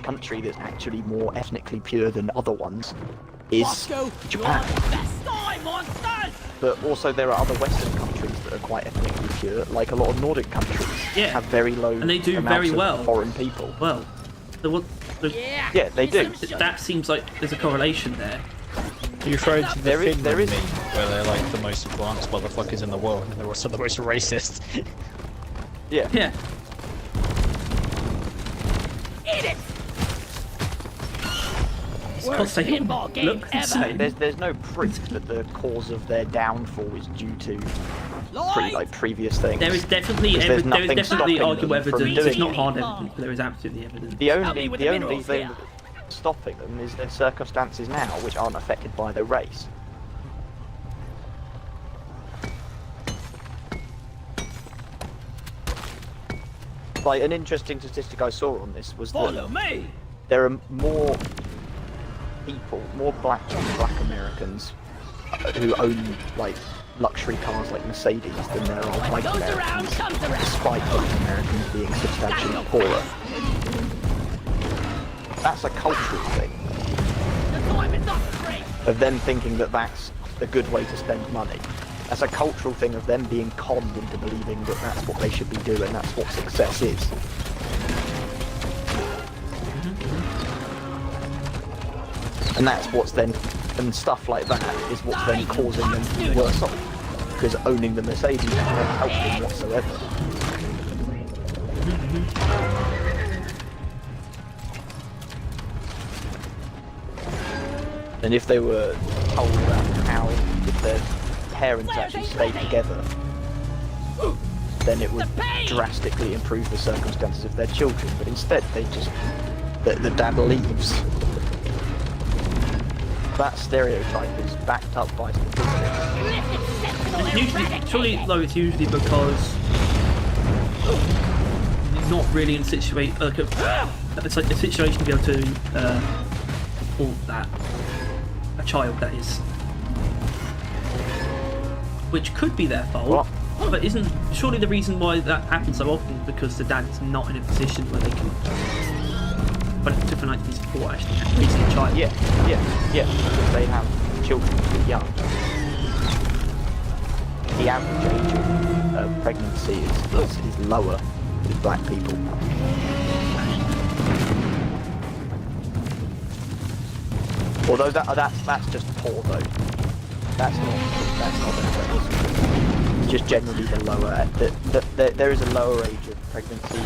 country that's actually more ethnically pure than other ones is Moscow, Japan. you're the best guy, monsters. But also there are other Western countries that are quite ethnically pure, like a lot of Nordic countries Yeah, have very low and they do amounts very of well. foreign people. Well, Yeah. Yeah, they do. that seems like there's a correlation there. You throw to the There is- Finland there is- meme, where they're like the most advanced motherfuckers in the world, and they're also the most racist. Yeah. Yeah. Eat it. Worst pinball game look ever. insane. There's no proof that the cause of their downfall is due to Lloyd. previous things. There is definitely Because there's there is nothing definitely stopping arguable them from evidence. It's doing not it. hard evidence, but there is absolutely evidence. The Help only me with the the only minerals thing here. stopping them is their circumstances now, which aren't affected by their race. Like, an interesting statistic I saw on this was Follow that me. there are more people, more black Americans who own like luxury cars like Mercedes than there are white Goes around, Americans, comes around. despite white Americans being substantially poorer. That's a cultural thing The time is not free. of them thinking that that's a good way to spend money. That's a cultural thing of them being conned into believing that that's what they should be doing, that's what success is. And that's what's then, and stuff like that is what's then causing them to be worse off. Because owning the Mercedes won't help them whatsoever. And if they were told about how, if their parents actually stayed together, then it would drastically improve the circumstances of their children. But instead, they just, the dad leaves. That stereotype is backed up by statistics. And usually, surely though, it's usually because he's not really in a situation, like it's like a situation to be able to support that, a child that is, which could be their fault. What? But isn't surely the reason why that happens so often is because the dad's not in a position where they can, but it's different like support actually raising a child. Yeah, because they have children too young. The average age of pregnancy is lower with black people. Although that's just poor though. That's not the case. It's just generally the lower. There is a lower age of pregnancy in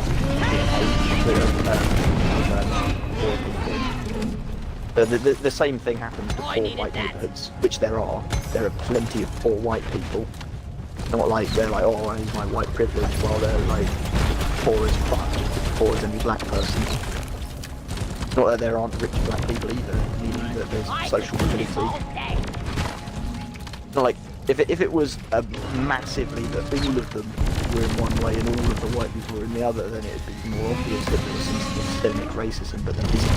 the same thing happens to poor white neighbourhoods, which there are. There are plenty of poor white people. Not like they're like, oh, I use my white privilege, while they're like poor as fuck, poor as any black person. Not that there aren't rich black people either, meaning that there's social mobility. Not like if it was massively that all of them were in one way and all of the white people were in the other, then it'd be more obvious that there was some systemic racism, but there isn't.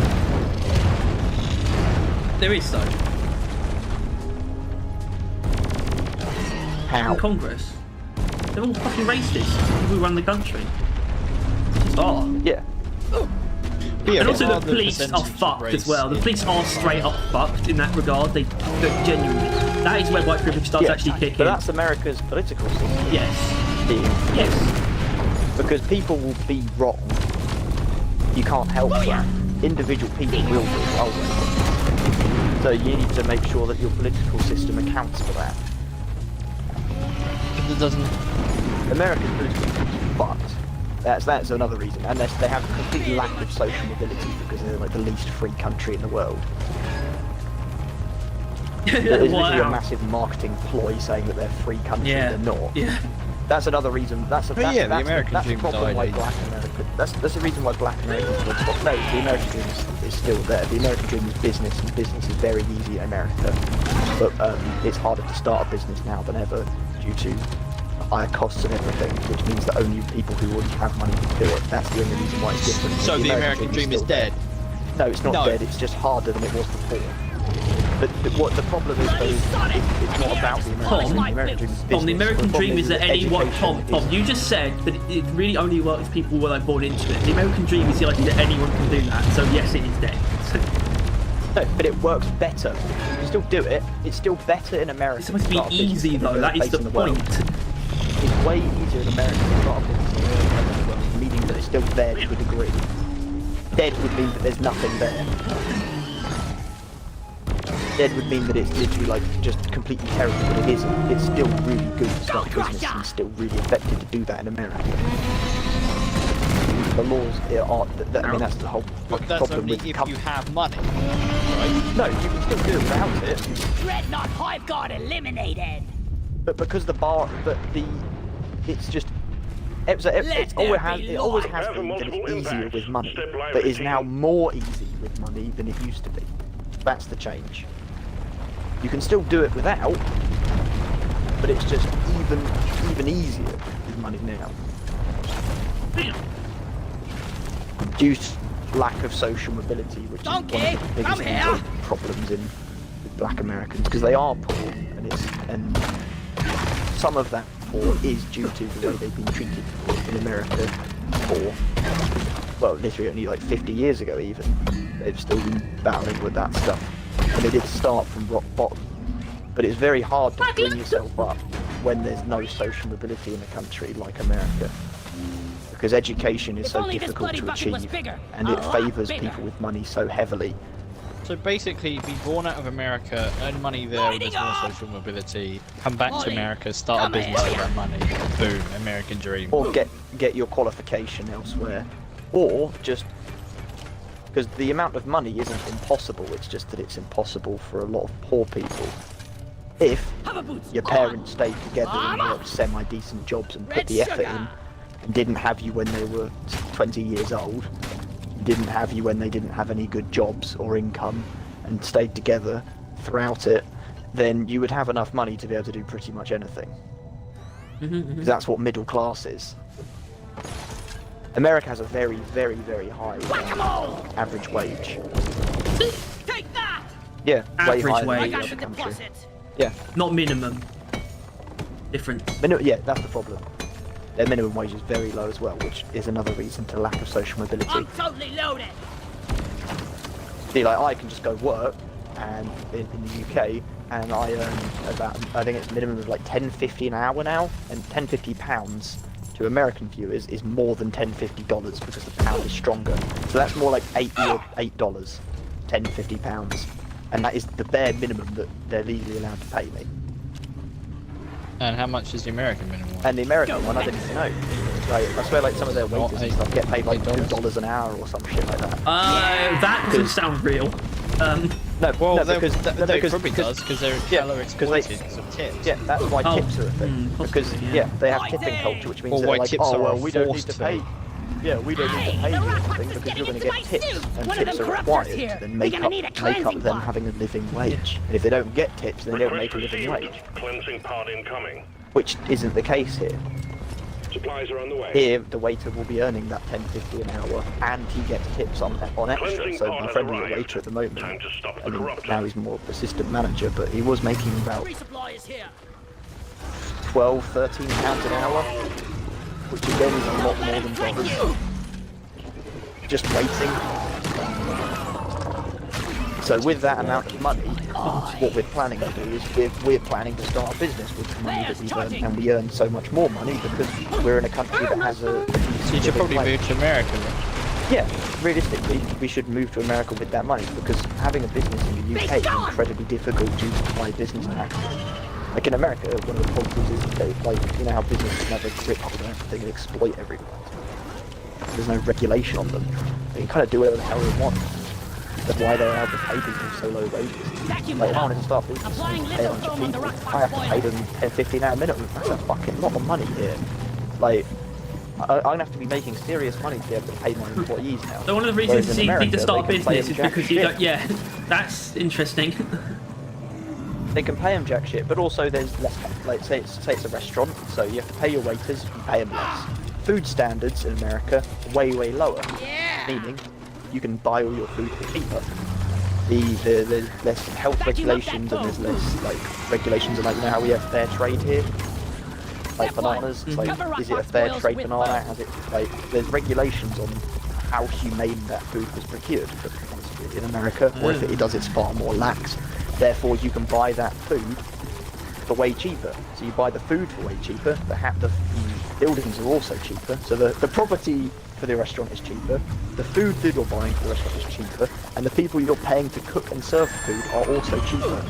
There is though. How? In Congress, they're all fucking racist who run the country. Just are. Yeah. Yeah, And also but the police are percentage of fucked race as well. The in- police are straight up fucked in that regard. They genuinely. That is where white privilege starts actually kicking. But that's America's political system. Yes. Yes. Because people will be wrong. You can't help that. Individual people will be always. So you need to make sure that your political system accounts for that. It doesn't. America's political system is fucked. That's another reason. And they have a complete lack of social mobility because they're like the least free country in the world. It's literally a massive marketing ploy saying that they're a free country. Yeah. They're not. Yeah. That's another reason. That's the American that's dream the problem died why ages black America. That's the reason why black Americans are top. No, the American dream is still there. The American dream is business, and business is very easy in America. But it's harder to start a business now than ever due to higher costs and everything, which means that only people who already have money can do it. That's the only reason why it's different. So the American dream is dead. No, it's not dead. It's just harder than it was before. But what the problem is, though, it's not about the American dream. The American dream is business. Tom, the American dream is that anyone. education Tom, you just said that it really only works if people were like born into it. The American dream is the idea that anyone can do that. So yes, it is dead. No, but it works better. You can still do it. It's still better in America. It's supposed to be easy though. That is the point. It's way easier in America to start a business than it is in the world, meaning that it's still there to a degree. Dead would mean that there's nothing there. Dead would mean that it's literally like just completely terrible, but it isn't. It's still really good to start a business and still really effective to do that in America. The laws are, I mean, that's the whole But that's problem only with if you have money, right? No, you can still do it without it. Dreadnought Hive Guard eliminated. But because it's just it always has been that it's easier with money, but is now more easy with money than it used to be. That's the change. You can still do it without, but it's just even easier with money now. Due to lack of social mobility, which is one of the biggest problems in with black Americans, because they are poor, and some of that poor is due to the way they've been treated in America for, well, literally only like 50 years ago even. They've still been battling with that stuff. And they did start from rock bottom. But it's very hard to bring yourself up when there's no social mobility in a country like America. Because education is If so only this difficult bloody to bucket was achieve, bigger. and A it lot favours bigger. people with money so heavily. So basically, be born out of America, earn money there with more social mobility, come back to America, start a business with that money, boom, American dream. Or get your qualification elsewhere. Or just... Because the amount of money isn't impossible, it's just that it's impossible for a lot of poor people. If your parents stayed together and worked semi-decent jobs and put the effort in, and didn't have you when they were 20 years old, didn't have you when they didn't have any good jobs or income, and stayed together throughout it, then you would have enough money to be able to do pretty much anything. Because that's what middle class is. America has a very, very, very high average wage. Take that! Yeah, way Average higher wage. than I any got other the country. deposit. Yeah, Not minimum. Different. yeah, that's the problem. Their minimum wage is very low as well, which is another reason to lack of social mobility. I'm totally loaded. See, like, I can just go work, and in the UK, and I earn about, I think it's a minimum of like $10.50 an hour now, and £10.50 to American viewers is more than $10.50 because the pound is stronger. So that's more like $8, £10.50, and that is the bare minimum that they're legally allowed to pay me. And how much is the American minimum wage? And the American one, I didn't even know. Like, I swear, like some of their waiters and stuff get paid like $2 an hour or some shit like that. That doesn't sound real. No, Well, no, they because probably does, because they're hella exploited because of tips. Yeah, that's why tips are a thing. possibly, Because yeah. they have tipping culture, which means Or they're why like, tips oh are well, we don't need forced to to. pay. Yeah, we don't need to pay you anything because you're going to get tips, and tips are required to then make up them having a living wage. And if they don't get tips, then they don't make a living wage, Cleansing pod incoming. which isn't the case here. Supplies are on the way. Here, the waiter will be earning that $10.50 an hour, and he gets tips on extra. So my friend is a waiter at the moment. Time to stop the I mean, corruption. now he's more of an assistant manager, but he was making about Resupply is here. 12, 13 pounds an hour, which again is a lot more than dollars. Just waiting. So with that amount of money, what we're planning to do is we're planning to start a business with the money that we've earned, and we earn so much more money because we're in a country that has a... So you should probably move to America then. Yeah, realistically, we should move to America with that money because having a business in the UK is incredibly difficult due to high business tax. Like in America, one of the problems is that, like, you know how businesses have a grip on everything and exploit everyone. There's no regulation on them. They can kind of do whatever the hell they want. That's why they're able to pay people so low wages. Like, if I wanted to start business and pay a bunch of people, I have to pay them $10.50 an minute. That's a fucking lot of money here. Like, I'm gonna have to be making serious money to be able to pay my employees now. So one of the reasons Whereas in you need to America, start a they can pay business them is jack because you shit. don't. Yeah, that's interesting. They can pay them jack shit, but also there's less, like, say it's a restaurant, so you have to pay your waiters, you pay them less. Food standards in America are way, way lower, meaning you can buy all your food for cheaper. There's less health regulations and there's less, like, regulations on, like, you know how we have fair trade here? Like bananas, it's like, is it a fair trade banana? Has it, like, there's regulations on how humane that food was procured in America, or if it does, it's far more lax. Therefore, you can buy that food for way cheaper. So you buy the food for way cheaper, the buildings are also cheaper, so the property for the restaurant is cheaper, the food that you're buying for the restaurant is cheaper, and the people you're paying to cook and serve the food are also cheaper,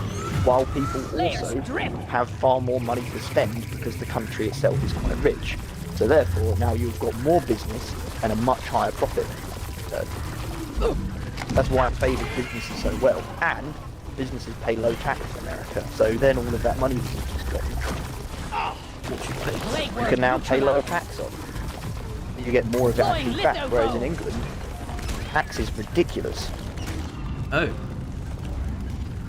while people also have far more money to spend because the country itself is quite rich. So therefore, now you've got more business and a much higher profit. So that's why I favour businesses so well, and businesses pay low tax in America, so then all of that money that you've just got, you can now pay lower tax on. You get more of it actually back, whereas in England, tax is ridiculous. Oh.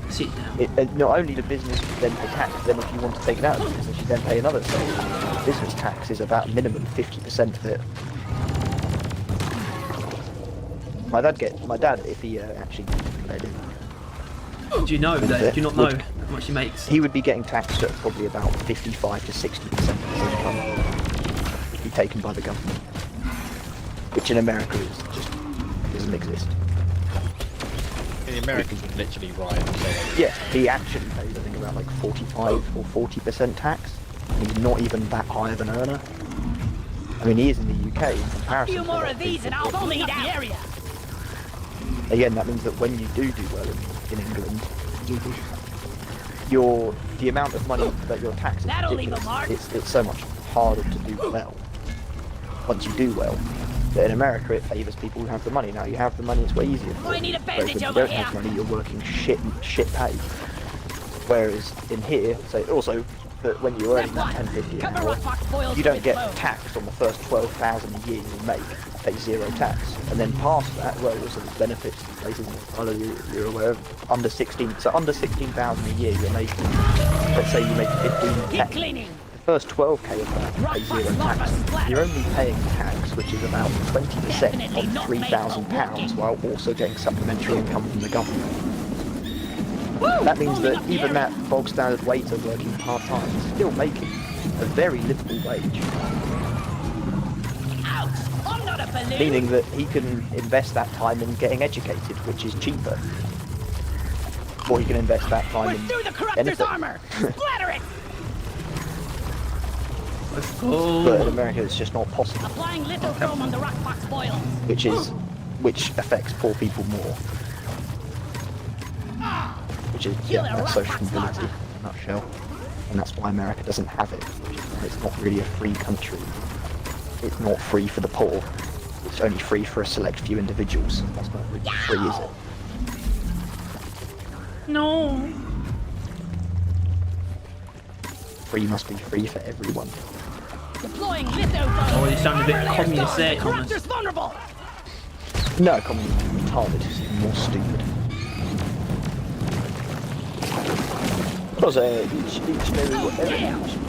Sit down. Not only the business then pay tax, then if you want to take it out of the business, you then pay another. So business tax is about minimum 50% of it. My dad, if he actually declared it, Do you know that? Do you not know how much he makes? he would be getting taxed at probably about 55 to 60% of his income. Be taken by the government, which in America is just doesn't exist. The Americans would literally riot. Yeah, he actually pays I think about like 45 or 40% tax. and he's not even that high of an earner. I mean, he is in the UK in A comparison. few to more other of these and people. I'll clean up the area. Again, that means that when you do well in England, the amount of money that your tax is That'll leave a ridiculous. mark. It's so much harder to do well once you do well. But in America, it favours people who have the money. Now you have the money, it's way easier. I need a Whereas bandage when you over don't here. have money, you're working shit pay. Whereas in here, so also that when you're earning that 10.50 an Cover hour, rock box boils you don't with get flow. taxed on the first 12,000 a year you make. Pay zero tax, and then past that, well, also there's benefits to places you're aware of. Under 16,000 a year you're making. Let's say you make 15 Keep tax. cleaning. The first 12k of that you pay zero tax. You're only paying tax, which is about 20% on £3,000, while also getting supplementary income from the government. That means Cleaning that up the even area. that bog standard waiter working part time is still making a very livable wage. Ouch! I'm not a balloon. Meaning that he can invest that time in getting educated, which is cheaper. Or he can invest that We're time in through the corruptor's anything. armor. Splatter it. Let's But in go. America it's just not possible, Applying lithochrome on the rock box boils. which affects poor people more. Which is, Kill yeah, a that's rock social box mobility larva. in a nutshell. And that's why America doesn't have it. Which is why it's not really a free country. It's not free for the poor. It's only free for a select few individuals. That's not really free, is it? No. Free must be free for everyone. Deploying lithochrome. Oh, you sound a bit Armor layer's communist gone. there, The Thomas. corruptor's vulnerable. No, communism is retarded. It's even more stupid. Because The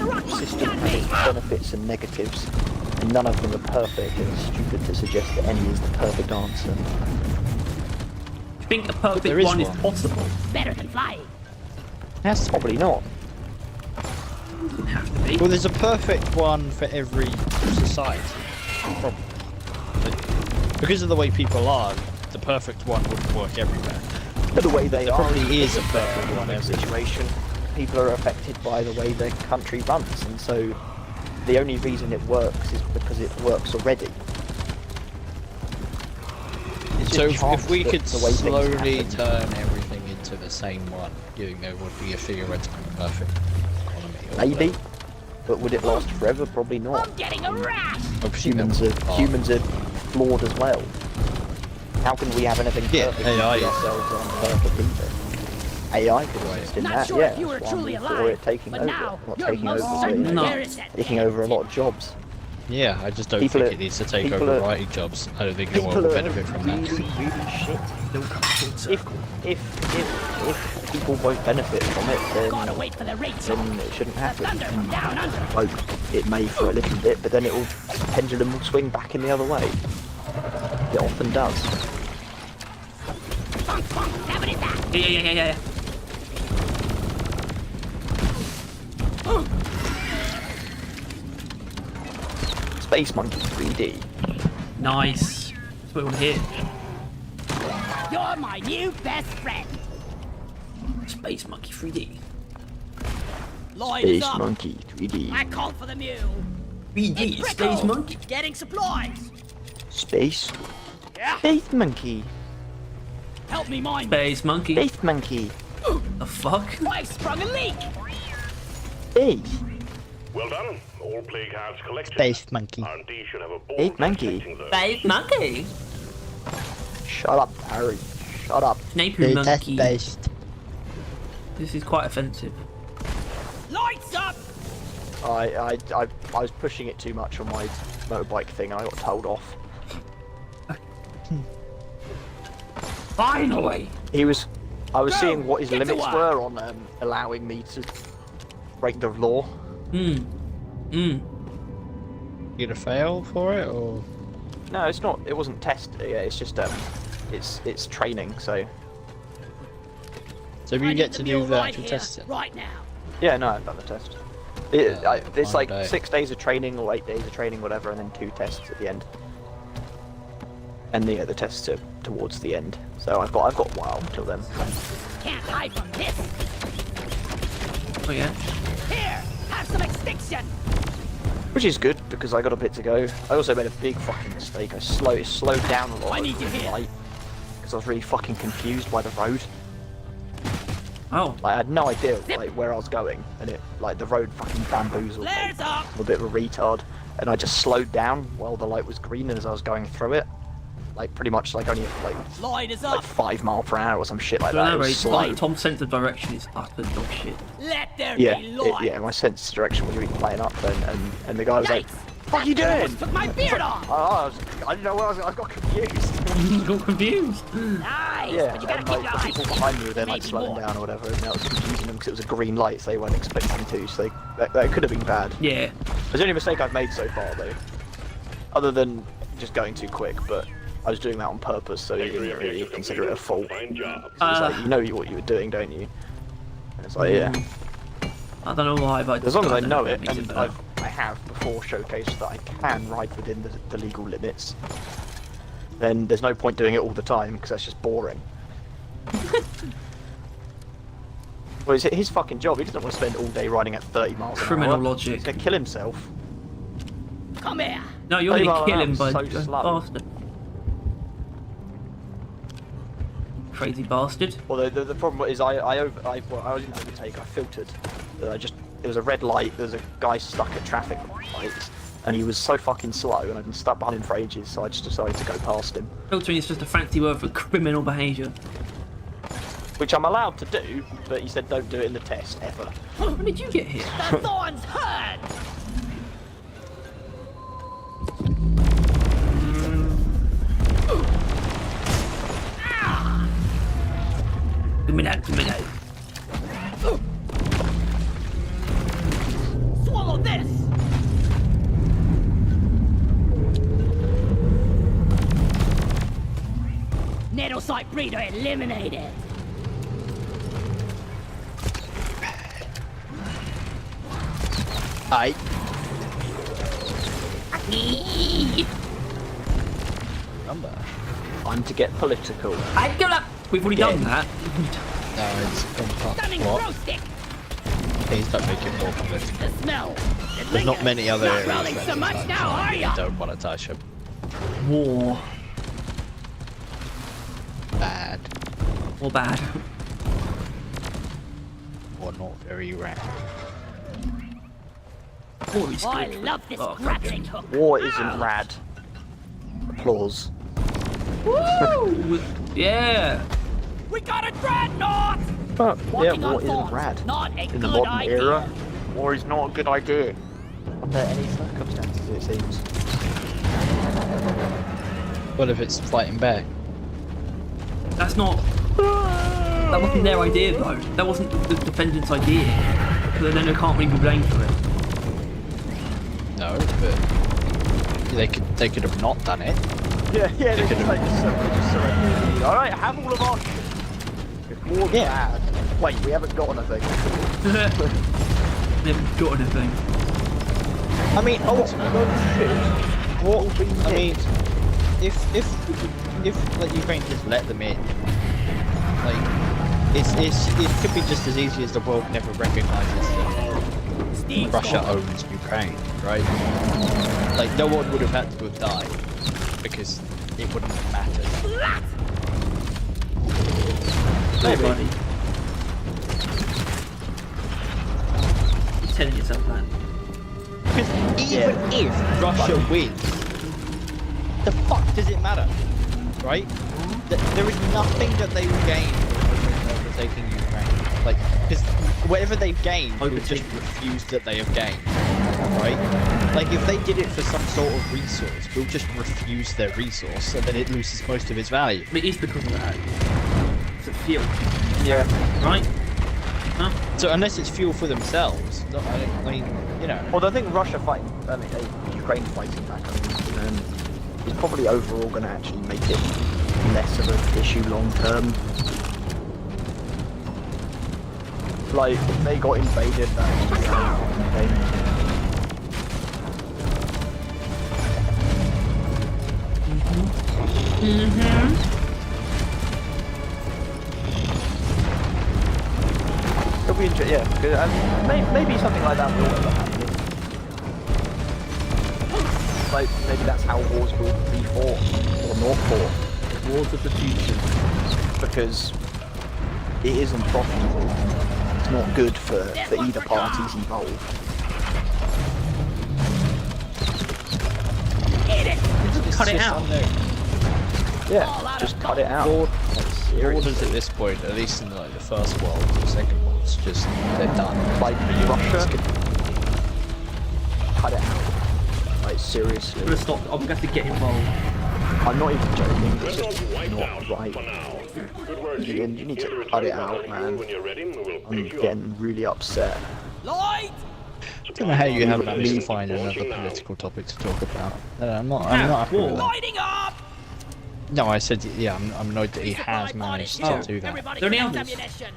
rock each box system got has me. its benefits and negatives, and none of them are perfect, and it's stupid to suggest that any is the perfect answer. You think a there perfect is one is one. possible? Better than flying. Has to be. Probably not. Doesn't have to be. Well, there's a perfect one for every society. Probably. But because of the way people are, the perfect one wouldn't work everywhere. But the way they There are probably is a a perfect one economic everywhere. situation. People are affected by the way their country runs, and so the only reason it works is because it works already. It's So just if we chance could that the way things slowly happen. turn everything into the same one, you think there would be a theoretical perfect economy? or Maybe, whatever. but would it last forever? Probably not. I'm getting a rash. Obviously Humans there are would be humans are flawed as well. How can we have anything Yeah, perfect AI. if ourselves aren't perfect either? AI could assist in Not that, sure yeah. if you were that's why I'm truly all for alive, it taking but over. now Not you're taking most over, certainly No. taking over a lot of jobs. Yeah, I just don't People think are- it needs to take people over are- writing jobs. I don't think anyone People will are benefit from really, that. really shit. Don't come closer. If people won't benefit from it, Gotta wait for the rate zone. then it shouldn't The happen. thunder from down under. Like, it may for a little bit, but then it will pendulum will swing back in the other way. It often does. Funk, funk, have it at that. Yeah. Space Monkey 3D. Nice. That's what we want to hear. You're my new best friend. Space Monkey 3D. Line is Space up. Monkey 3D. I called for the mule. 3D, It's Space Brickle. Monkey. Getting supplies. Space. Yeah. Space Monkey. Help me mind. Space Monkey. Space Monkey. The fuck? I've sprung a leak. Space. Well done. All plague cards collected. Space monkey. R&D should have a board Space monkey. detecting those. Space Monkey. Shut up, Harry. Shut up. Snape Test Monkey. based. This is quite offensive. Lights up. I was pushing it too much on my motorbike thing and I got told off. Finally! I was Go! seeing what his Get to limits work! were on allowing me to break the law. You You gonna fail for it or? No, it's not. It wasn't test. Yeah, it's just it's training. So So I you need get the to mule do the right actual here, testing. right now. yeah, no, I've done the test. Yeah, It's like one day. 6 days of training or 8 days of training, whatever, and then 2 tests at the end. And the tests are towards the end. So I've got a while until then. Can't hide from this. Oh yeah. Here, have some extinction. Which is good because I got a bit to go. I also made a big fucking mistake. I slowed down a lot. I need you here. Because I was really fucking confused by the road. Oh. Like, I had no idea like where I was going, and the road fucking bamboozled me. Flares up. I'm a bit of a retard, and I just slowed down while the light was green, and as I was going through it, like pretty much like only Light is like up. 5 miles per hour or some shit like So that. It elaborate, was slow. like Tom's sense of direction is utter dog shit. Let there Yeah, be light. yeah. My sense of direction was really playing up then, and the guy was like, Yikes. "Fuck you doing?" Took my beard off. I didn't know where I got confused. You got confused. Nice. Yeah, But you gotta and keep like your the eyes people peeled. behind me were then like Maybe slowing more. down or whatever, and that was confusing them because it was a green light, so they weren't expecting to. So that could have been bad. Yeah. It's the only mistake I've made so far, though, other than just going too quick. But I was doing that on purpose, so you didn't really consider it a fault. Fine job. It's like you know what you were doing, don't you? And it's like yeah. I don't know why, but As long as I don't know what it, makes and better. I have before showcased that I can ride within the legal limits, then there's no point doing it all the time because that's just boring. Well, it's his fucking job. He doesn't want to spend all day riding at 30 miles an Criminal hour. logic. He's gonna kill himself. Come here. No, you're Hey, gonna well, kill that him, was bud. so You slow. bastard. Crazy bastard. Well, the problem is I didn't overtake. I filtered. There was a red light. There was a guy stuck at traffic lights, and he was so fucking slow, and I'd been stuck behind him for ages. So I just decided to go past him, Filtering is just a fancy word for criminal behaviour. which I'm allowed to do. But he said don't do it in the test ever. When did you get here? The thorns hurt. Give me that, give me that. Swallow this. Nanosite breeder eliminated. Aye. Number. I'm to get political. I go up. We've already done that. No, it's from part Stunning what? throw stick. Please don't make it more political. The smell. There's not many other Not areas rolling where so it's much like, now, are ya? don't want to touch them. War. Bad. Or bad. Or not very rad. War is I good. love this Oh, grappling hook. War isn't rad. Applause. Woo! Yeah. We got a dreadnought. But yeah, Walking on war isn't thorns, rad. not a In good the modern idea. era, war is not a good idea. Under any circumstances, it seems. What if it's fighting back? That's not. That wasn't their idea though. That wasn't the defendant's idea. So then they can't really be blamed for it. No, but they could have not done it. Yeah, they could've- just surrendered. Alright, have all of our shit. If war's bad. Wait, we haven't got anything. They haven't got anything. I mean, ultimately, what I mean, if like Ukraine just let them in, like it could be just as easy as the world never recognizes that Russia owns Ukraine, right? Like no one would have had to have died because it wouldn't have mattered. Nobody. You're telling yourself that. Because even if Russia wins, the fuck does it matter, right? There is nothing that they will gain from overtaking Ukraine. Like, because whatever they've gained, we'll just refuse that they have gained, right? Like, if they did it for some sort of resource, we'll just refuse their resource, and then it loses most of its value. It is because of that. It's a fuel, Yeah. right? Huh? So unless it's fuel for themselves, I mean, you know. Well, I think Russia Ukraine fighting back, is probably overall going to actually make it less of an issue long term. Like, if they got invaded, that would be a It'll be interesting Yeah, maybe something like that will ever happen. Like, maybe that's how wars will be fought, or not fought. Wars of the future. Because it isn't profitable. It's not good for either parties involved. Cut it out. Yeah, just cut it out. Borders at this point, at least in like the first world, the second world's just they're done. Like Russia, cut it out. Like seriously. I'm gonna stop. I'm gonna have to get involved. I'm not even joking. It's Red just Dawn's wiped not out right. for now. Good work, You team. need to Either cut it return out, back man. when you're ready, and we'll I'm pick you up. getting really upset. I don't know how you have managed to find another political topic to talk about. I'm not happy with that. Lighting up! No, I said, yeah, I'm annoyed that he has managed to do that. Everybody There are any collect others? ammunition.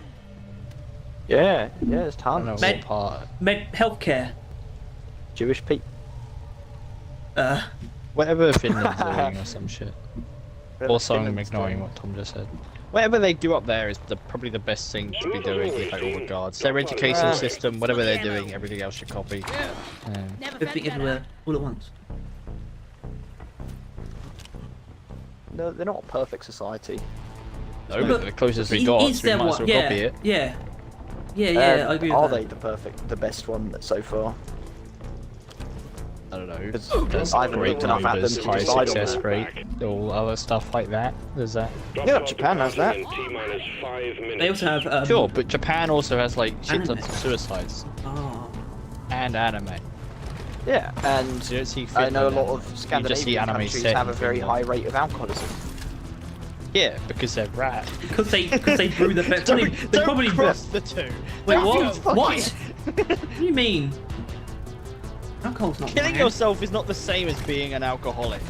Yeah, there's I don't know tons. Mate. what part. Healthcare. Jewish people. Whatever Finland's doing or some shit. Also, I'm ignoring what Tom just said. Whatever they do up there is probably the best thing to be doing in like, all regards. Their education system, whatever they're doing, everything else should copy. Never Everything felt everywhere, better. all at once. No, they're not a perfect society. No, but the closest we Is- got, is so we there might as one? well Yeah, copy it. yeah, I agree Are with they that. the best one so far? I don't know. It's- There's I haven't great looked enough at them numbers, to high decide on success that. rate, all other stuff like that. There's that. Yeah, Japan has that. T-minus 5 minutes. They also have Sure, but Japan also has like shit tons Anime. of suicides Oh. and anime. Yeah, and You don't see I know a Finland lot anime. of You just see Scandinavian anime countries set have a in very high Finland. rate of alcoholism. Yeah, because they're rat. Because they brew the best. They probably cross the two. Wait, Don't what? fuck What? it. What do you mean? Alcohol's not Killing bad. yourself is not the same as being an alcoholic.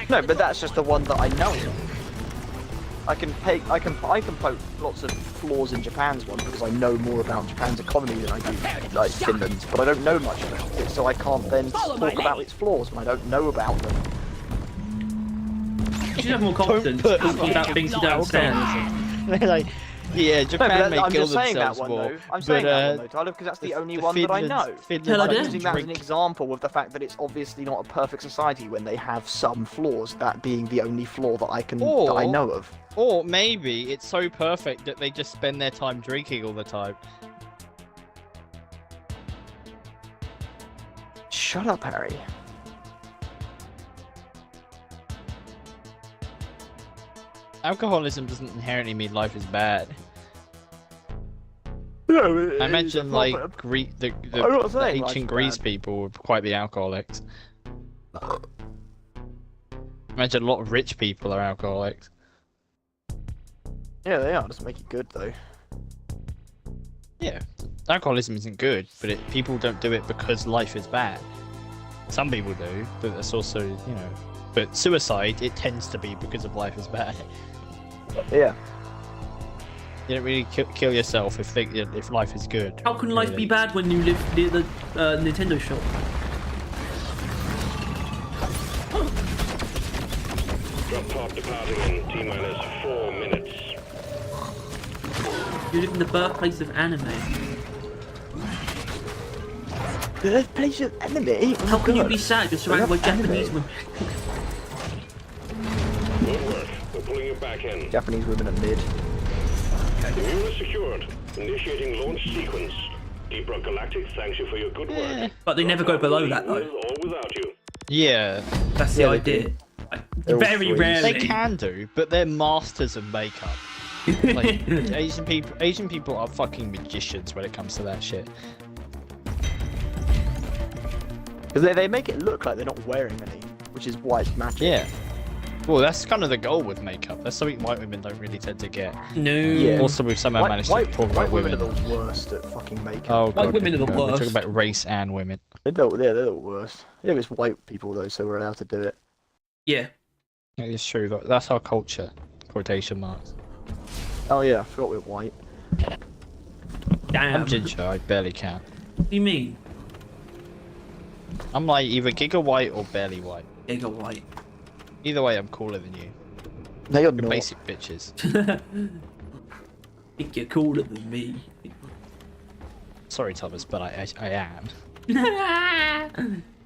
No, but that's just the one that I know of. I can poke lots of flaws in Japan's one because I know more about Japan's economy than I do like Finland's, but I don't know much about it, so I can't then talk about its flaws when I don't know about them. You should have more confidence put talking about things you don't understand. They're like, yeah, No, Japan but may I'm kill just saying that themselves one more. though. I'm saying but, that one though, Tyler, because that's the only one that I know. Finland's Hell, I I'm don't. using that as an drink- example of the fact that it's obviously not a perfect society when they have some flaws, that being the only flaw that that I know of. Or maybe it's so perfect that they just spend their time drinking all the time. Shut up, Harry. Alcoholism doesn't inherently mean life is bad. No, I imagine like I'm the not saying life's ancient Greece bad. people were quite the alcoholics. Imagine a lot of rich people are alcoholics. Yeah, they are. Doesn't make it good though. Yeah, alcoholism isn't good, but people don't do it because life is bad. Some people do, but that's also, you know. But suicide, it tends to be because of life is bad. Yeah. You don't really kill yourself if life is good. How can life be really. bad when you live near the Nintendo shop? Drop pod departing in T-minus 4 minutes. You live in the birthplace of anime. Birthplace of anime? How can you be sad? You're surrounded by Japanese women. Good work. We're pulling you back in. Japanese women are mid. The mule is secured. Initiating launch sequence. Deep Rock Galactic thanks you for your good work. But they never go below that With though. or without you. Yeah, That's the Yeah, they idea. do. They're all Very freeze. rarely. they can do, but they're masters of makeup. Like Asian people are fucking magicians when it comes to that shit. Because they make it look like they're not wearing any, which is why it's magic. Yeah. Well, that's kind of the goal with makeup. That's something white women don't really tend to get. No. Yeah. Also, we've somehow managed to talk about women women. are the worst at fucking makeup. Oh, White God, women are the We're worst. talking about race and women. They're the worst. Yeah, it's white people though, so we're allowed to do it. Yeah. It's true. That's our culture. Quotation marks. Oh yeah, I forgot we're white. Damn. I'm ginger. I barely can. What do you mean? I'm like either giga white or barely white. Giga white. Either way, I'm cooler than you. No, you're You're not. basic bitches. Think you're cooler than me. sorry, Thomas, but I am.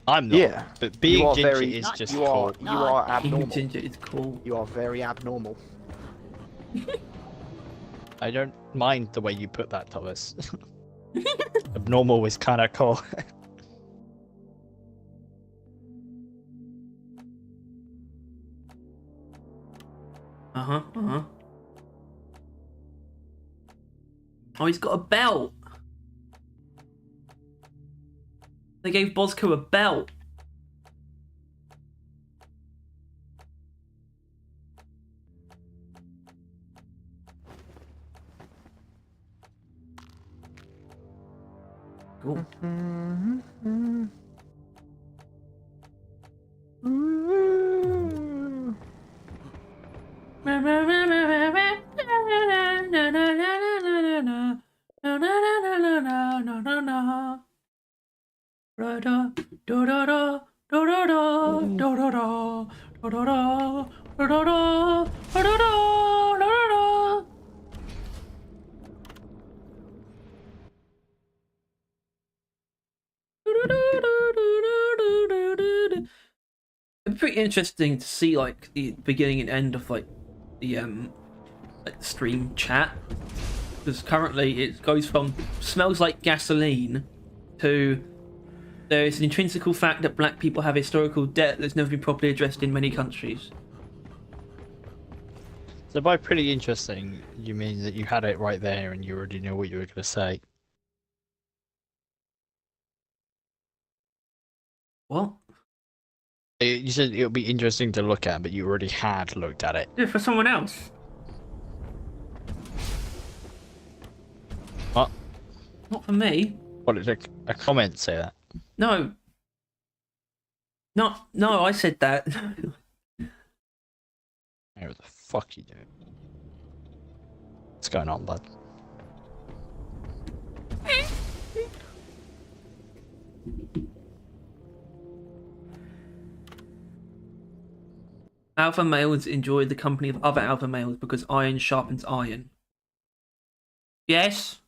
I'm not. Yeah, But being are ginger very- is just you are cool. you are Being abnormal. ginger is cool. You are very abnormal. I don't mind the way you put that, Thomas. Abnormal is kind of cool. Uh-huh. Oh, he's got a belt. They gave Bosco a belt. Cool. It'd be pretty interesting to see like the beginning and end of like the stream chat, because currently it goes from smells like gasoline to there is an intrinsical fact that black people have historical debt that's never been properly addressed in many countries. So by pretty interesting, you mean that you had it right there and you already knew what you were going to say? What? You said it would be interesting to look at, but you already had looked at it. Yeah, for someone else. What? Not for me. What did a comment say that? No. No, I said that. Hey, what the fuck you doing? What's going on, bud? Alpha males enjoy the company of other alpha males because iron sharpens iron. Yes?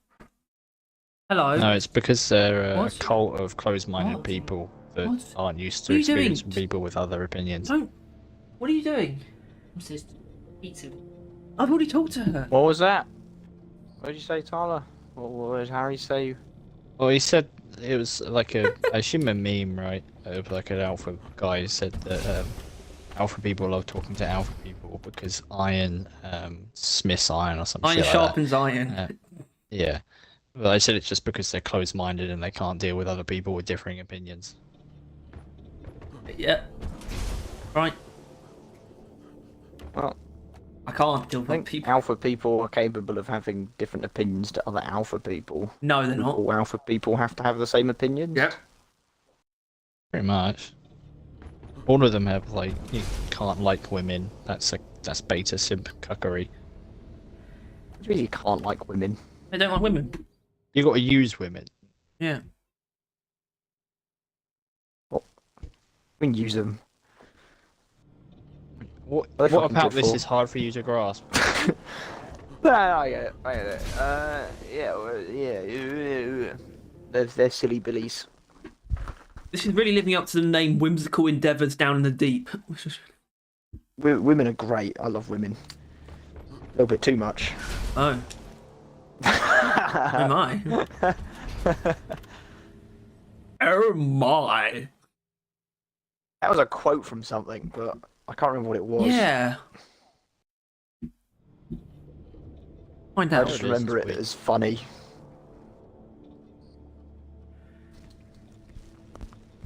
Hello? No, it's because they're a What? cult of closed-minded What? people that What? aren't used What to are you doing? experiencing people with other opinions. Don't. What are you doing? What's this? Pizza. I've already talked to her. What was that? What did you say, Tyler? What did Harry say? Well, he said it was like I assume a meme, right? Of like an alpha guy who said that alpha people love talking to alpha people because iron smiths iron or something. Iron sharpens iron. Yeah. Well, I said it's just because they're closed-minded and they can't deal with other people with differing opinions. Yeah. Right. Well, I can't deal I with think people. alpha people are capable of having different opinions to other alpha people. No, they're not. All alpha people have to have the same opinions. Yep. Pretty much. All of them have like you can't like women. That's beta simp cuckery. What do you mean you can't like women? They don't like women. You got to use women. Yeah. I mean, use them. What They're what fucking about good this for. is hard for you to grasp? No, I get it. I get it. Yeah, well, yeah. They're silly billies. This is really living up to the name Whimsical Endeavours Down in the Deep. Women are great. I love women. A little bit too much. Oh. Oh my. Oh my. That was a quote from something, but I can't remember what it was. Yeah. Find I out. just it is, remember it's it weird. as funny.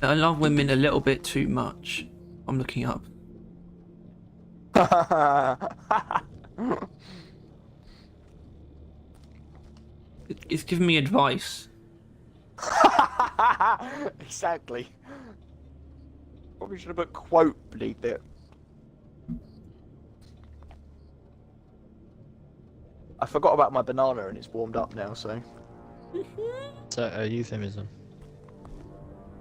I love women a little bit too much. I'm looking up. It's giving me advice. Exactly. Probably should have put quote beneath it. I forgot about my banana and it's warmed up now, so. It's a euphemism.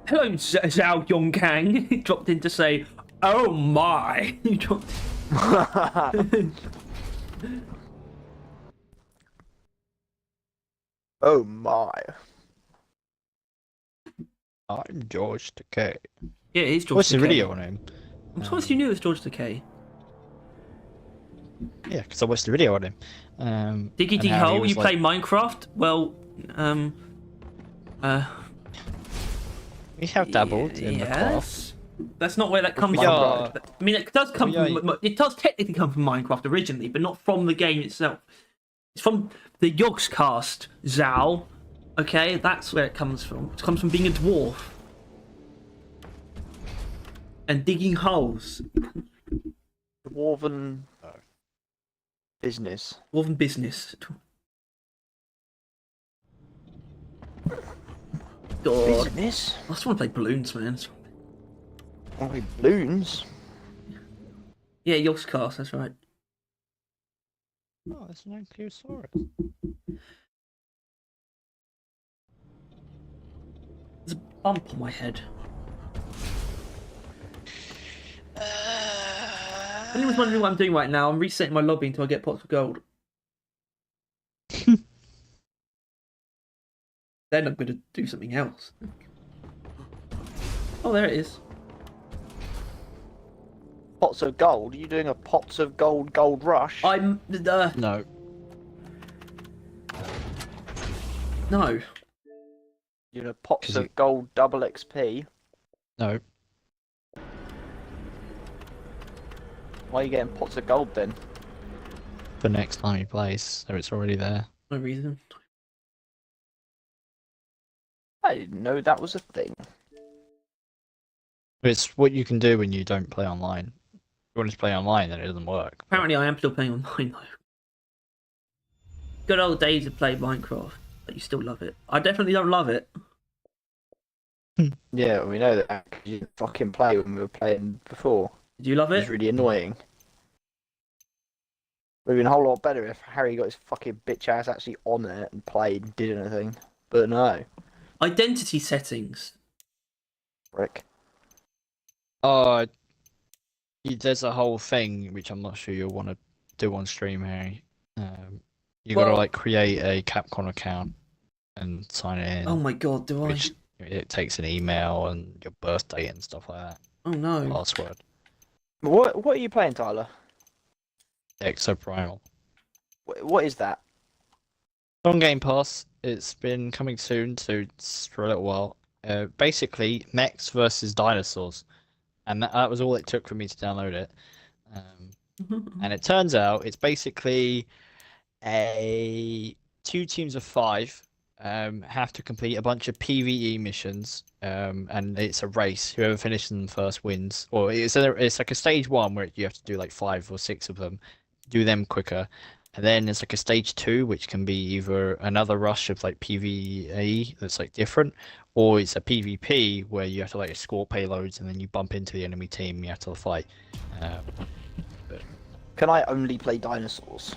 Hello, Zhao Yongkang. He dropped in to say, "Oh my." He dropped. Oh my. I'm George Takei. Yeah, it is George What's the Takei. video on him? I'm surprised you knew it was George Takei. Yeah, because I watched the video on him. Diggy and D how he Hole, was you like, play Minecraft? Well, we have dabbled in the craft. yes. That's not where that comes We from. are- I mean, it does come we from. are- It does technically come from Minecraft originally, but not from the game itself. It's from the Yogscast, Zal. Okay, that's where it comes from. It comes from being a dwarf and digging holes. Dwarven business. Dwarven business. God, Business? I just want to play balloons, man. Only balloons? Yeah, Yogscast. That's right. Oh, that's an Ankylosaurus. There's a bump on my head. If anyone's wondering what I'm doing right now, I'm resetting my lobby until I get pots of gold. Then I'm going to do something else. Oh, there it is. Pots of gold? Are you doing a pots of gold rush? I'm... No. no. You know, pots 'Cause of you- gold double XP? No. Why are you getting pots of gold then? For next time he plays, so it's already there. No reason. I didn't know that was a thing. It's what you can do when you don't play online. If you want to play online, then it doesn't work. Apparently I am still playing online though. Good old days of playing Minecraft. But you still love it. I definitely don't love it. Yeah, we know that 'cause you fucking play when we were playing before. Do you love It was it? really annoying. It would have been a whole lot better if Harry got his fucking bitch ass actually on it and played and did anything. But no. Identity settings. Rick. There's a whole thing which I'm not sure you'll want to do on stream, Harry. You gotta Well- like create a Capcom account and sign it in. Oh my god, do I? Which it takes an email and your birth date and stuff like that. Oh no. Password. What are you playing, Tyler? Exoprimal. What is that? On Game Pass, it's been coming soon, so it's for a little while. Basically, mechs versus dinosaurs, and that was all it took for me to download it. And it turns out it's basically two teams of 5 have to complete a bunch of PvE missions, and it's a race. Whoever finishes them first wins. Or it's like a stage 1 where you have to do like 5 or 6 of them, do them quicker. And then it's like a stage 2, which can be either another rush of like PvE that's like different, or it's a PvP where you have to like escort payloads and then you bump into the enemy team. You have to fight. Can I only play dinosaurs?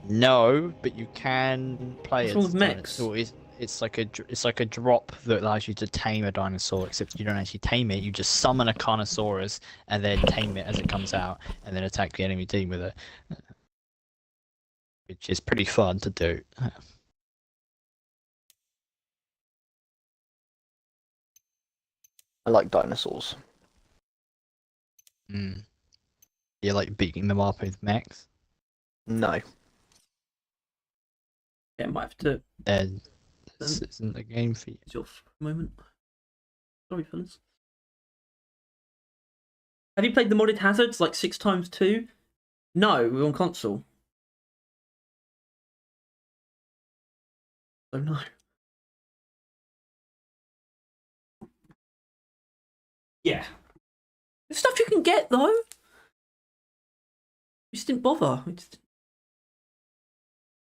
No, but you can play What's as wrong with a mechs? dinosaur. It's like a drop that allows you to tame a dinosaur, except you don't actually tame it. You just summon a Carnosaurus and then tame it as it comes out, and then attack the enemy team with it, which is pretty fun to do. I like dinosaurs. You like beating them up with mechs, No. Yeah, I might have to. then this isn't the game for you. It's your moment. Sorry, fellas. Have you played the modded hazards like 6x2? No, we're on console. Oh no. Yeah. There's stuff you can get though. We just didn't bother.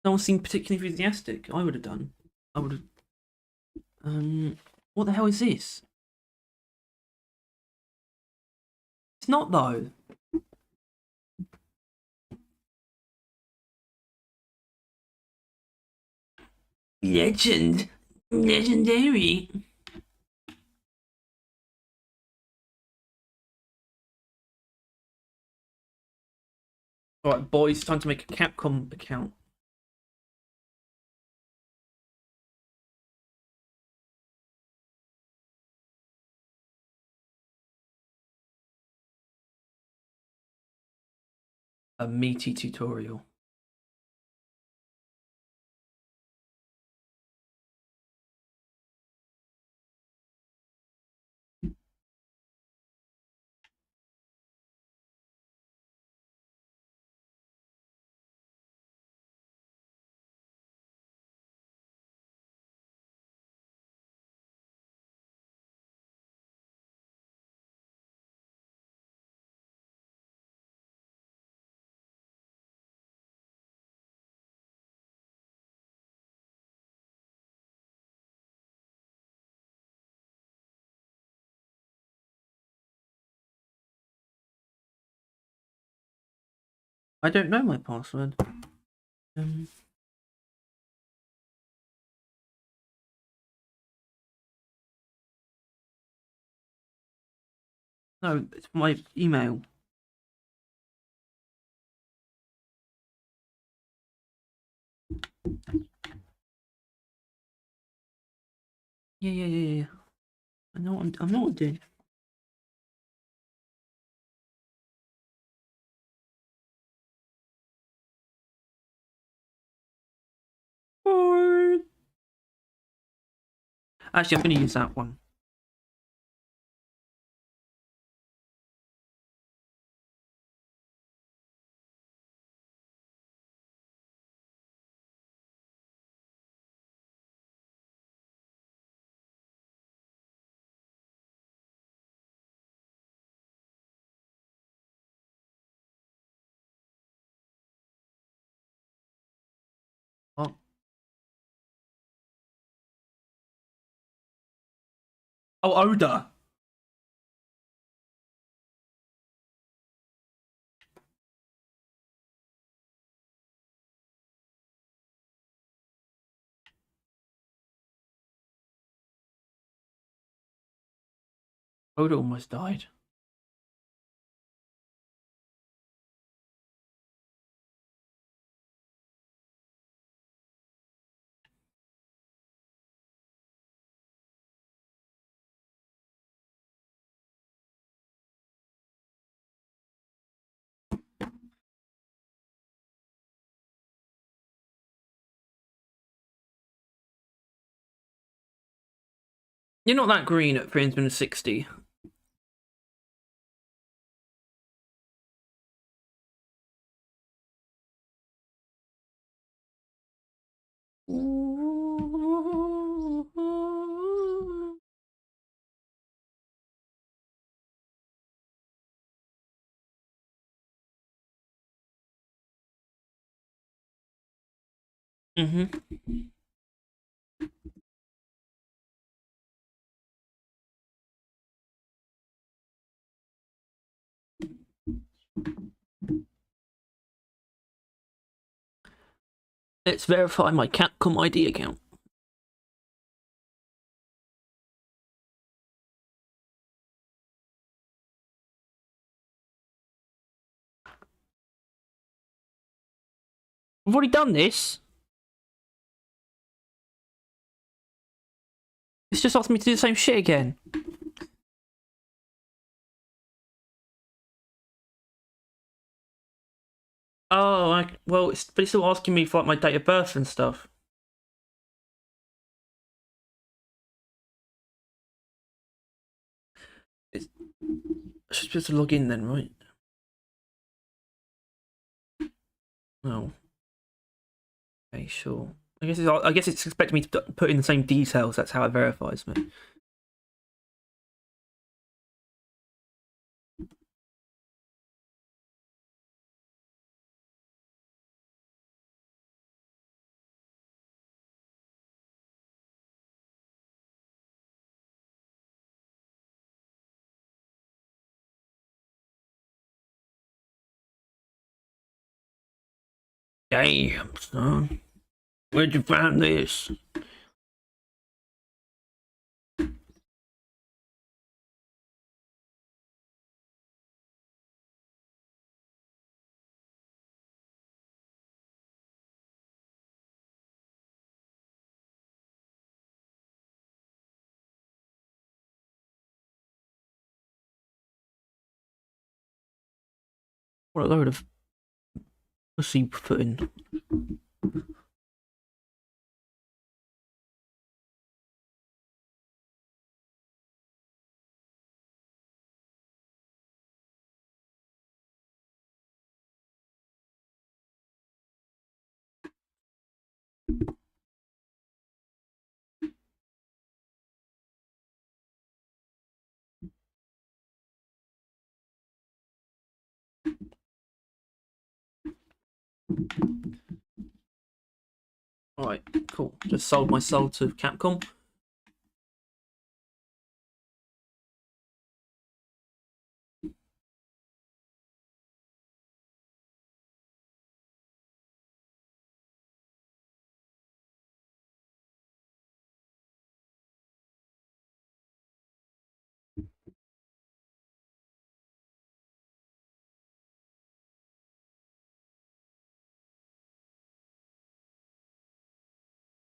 No one seemed particularly enthusiastic. I would have done. I would have. What the hell is this? It's not though. Legend. Legendary. Alright, boys, time to make a Capcom account. a meaty tutorial. I don't know my password. No, it's my email. Yeah. I know what I'm not doing. Actually, I'm going to use that one. Oh. Oh, Oda. Oda almost died. You're not that green at 360. Let's verify my Capcom ID account. I've already done this. It's just asked me to do the same shit again. Oh, well, but it's still asking me for like my date of birth and stuff. I should be able to log in then, right? No. Okay, sure. I guess it's expecting me to put in the same details. That's how it verifies me. Damn, son. Where'd you find this? What a load of Pussyfooting. Alright, cool. Just sold my soul to Capcom.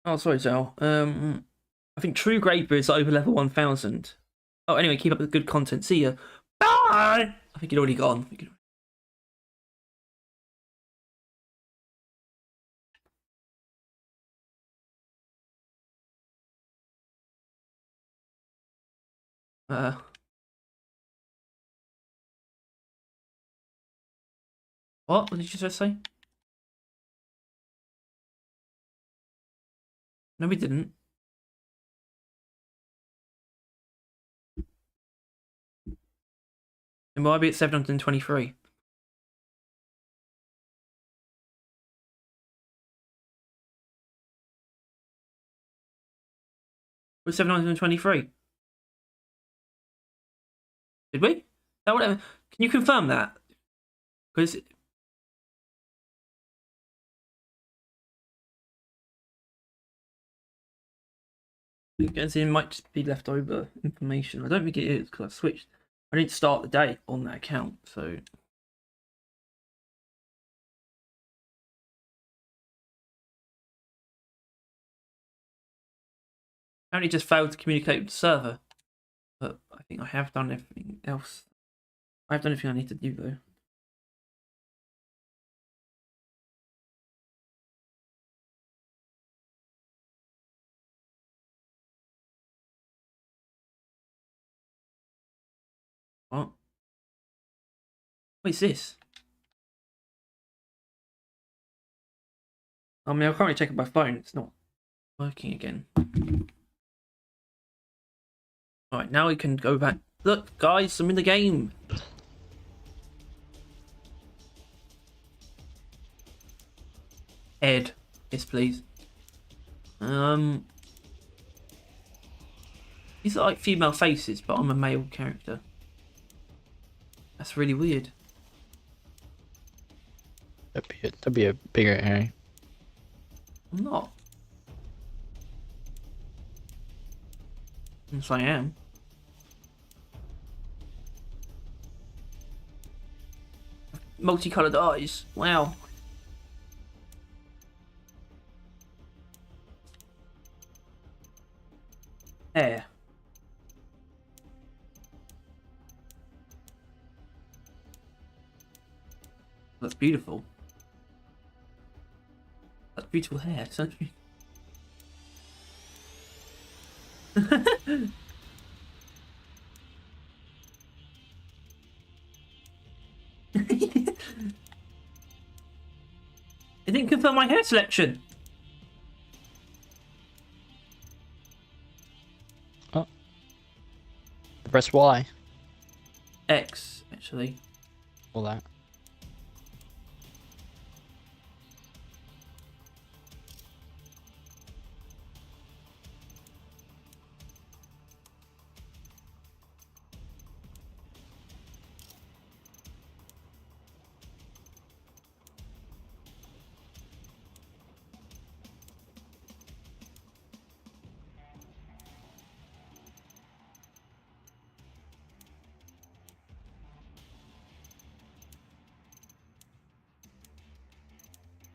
Oh, sorry, Zal. I think True Graper is over level 1000. Oh, anyway, keep up the good content. See ya. Bye! I think you'd already gone. What? What did you just say? No, we didn't. And why be at 723? We're 723. Did we? That whatever. Can you confirm that? Because as it might just be leftover information. I don't think it is because I switched. I didn't start the day on that account, so. Apparently just failed to communicate with the server. But I think I have done everything else. I have done everything I need to do though. What? What's this? I mean, I can't really check it by phone. It's not working again. Alright, now we can go back. Look, guys, I'm in the game. Ed. Yes, please. These are like female faces, but I'm a male character. That's really weird. That'd be a bigger area. I'm not. Yes, I am. Multicolored eyes. Wow. Hair. That's beautiful. That's beautiful hair, don't you? It didn't confirm my hair selection. Oh. Press Y. X, actually. All that.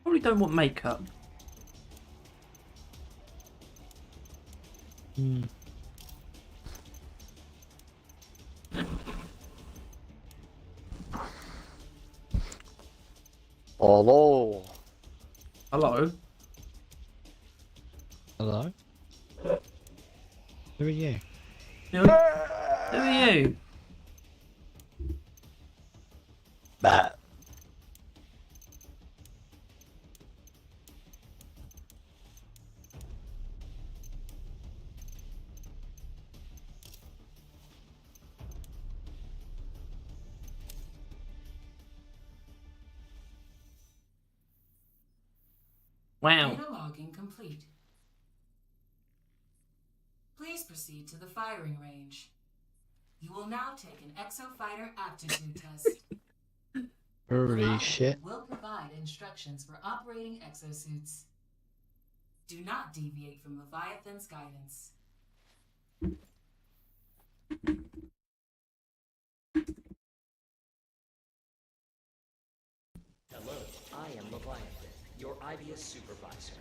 Probably don't want makeup. Hmm. Hello. Hello. Hello? Who are you? Who are you? Bah. Wow. Data logging complete. Please proceed to the firing range. You will now take an exofighter aptitude test. Holy Leviathan shit. will provide instructions for operating exosuits. Do not deviate from Leviathan's guidance. Hello, I am Leviathan, your IBS supervisor.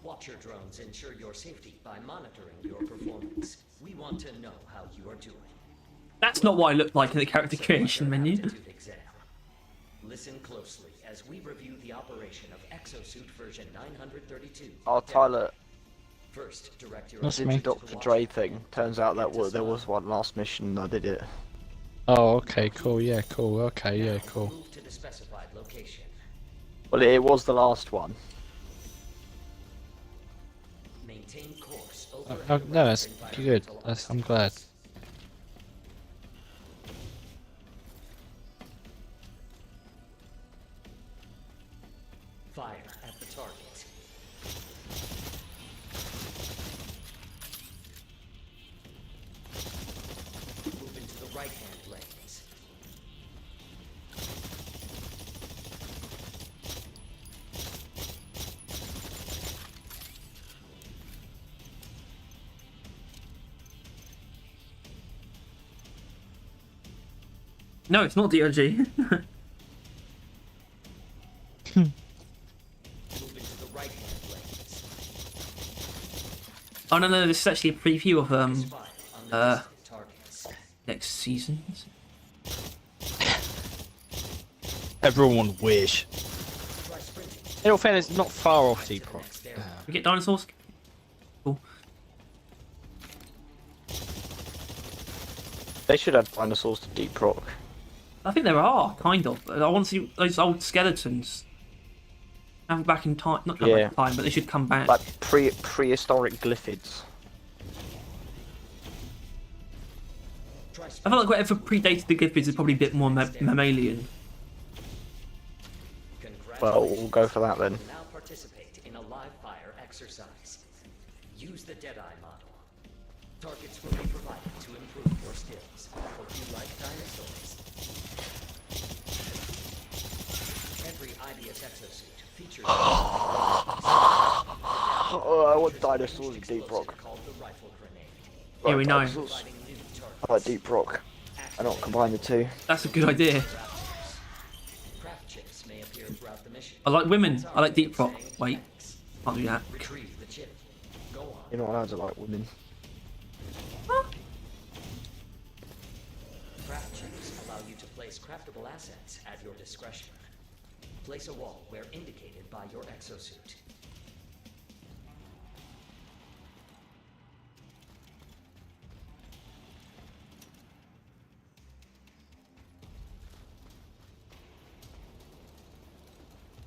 Watch your drones ensure your safety by monitoring your performance. We want to know how you are doing. That's not what I look like in the character creation menu. Aptitude exam. Listen closely as we review the operation of Exosuit version 932. Oh, Tyler, First, direct your That's did me. the Dr. Dre thing. Turns out that there was one last mission. I did it. Oh, okay, cool, yeah, cool, okay, yeah, cool. Move to the specified location. Well, it was the last one. Maintain course over Oh, no, that's good. I'm glad. Fire at the target. Move into the right-hand lanes. No, it's not DOG. Move into the right-hand lanes. Oh no, this is actually a preview of Fire on the distant targets. next season. Everyone would wish. Try sprinting. In all fairness, not far off Deep Rock. Next area. We get dinosaurs. Cool. They should have dinosaurs to Deep Rock. I think there are kind of. I want to see those old skeletons. Have back in time, not come back Yeah. in time, but they should come back. Like prehistoric glyphids. Try I sprinting. feel like whatever predated the Glyphids is probably a bit more mammalian. Well, we'll go for that then. Now participate in a live fire exercise. Use the Deadeye model. Targets will be provided to improve your skills. Hope you like dinosaurs. Every IBS exosuit features Oh, I want dinosaurs in Deep Rock. called the rifle grenade. Yeah, we know. Dinosaurs. Providing new targets. I like Deep Rock. I not combine the two. That's a good idea. Craft chips may appear throughout the mission. I like women. I like Deep Rock. Wait, can't do that. Retrieve the chip. Go on. You're not allowed to like women. Craft chips allow you to place craftable assets at your discretion. Place a wall where indicated by your exosuit.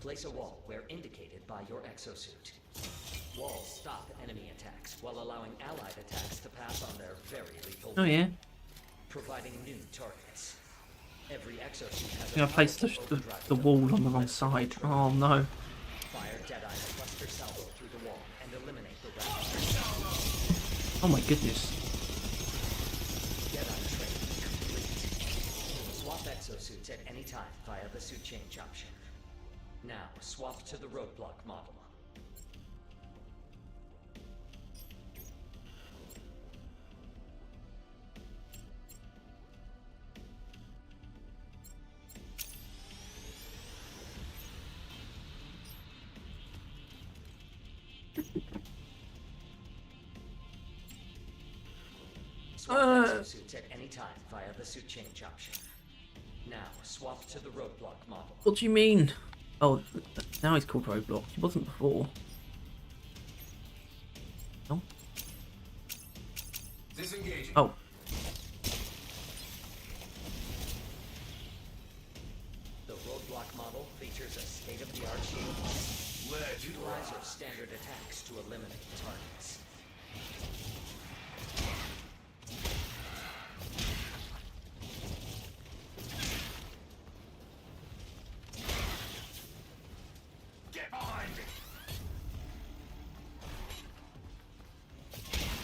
Place a wall where indicated by your exosuit. Walls stop enemy attacks while allowing allied attacks to pass on their very lethal Oh yeah. providing new targets. Every exosuit has I think I placed the wall on the wrong side. Oh no. Fire Deadeye to cluster salvo through the wall and eliminate the rest. Oh my goodness. Deadeye training complete. Swap exosuits at any time via the suit change option. Now swap to the roadblock model. Swap exosuits at any time via the suit change option. Now swap to the roadblock model. What do you mean? Oh, now he's called Roadblock. He wasn't before. No? Disengaging. Oh. The roadblock model features a state-of-the-art shield. Utilize your standard attacks to eliminate targets. Get behind me.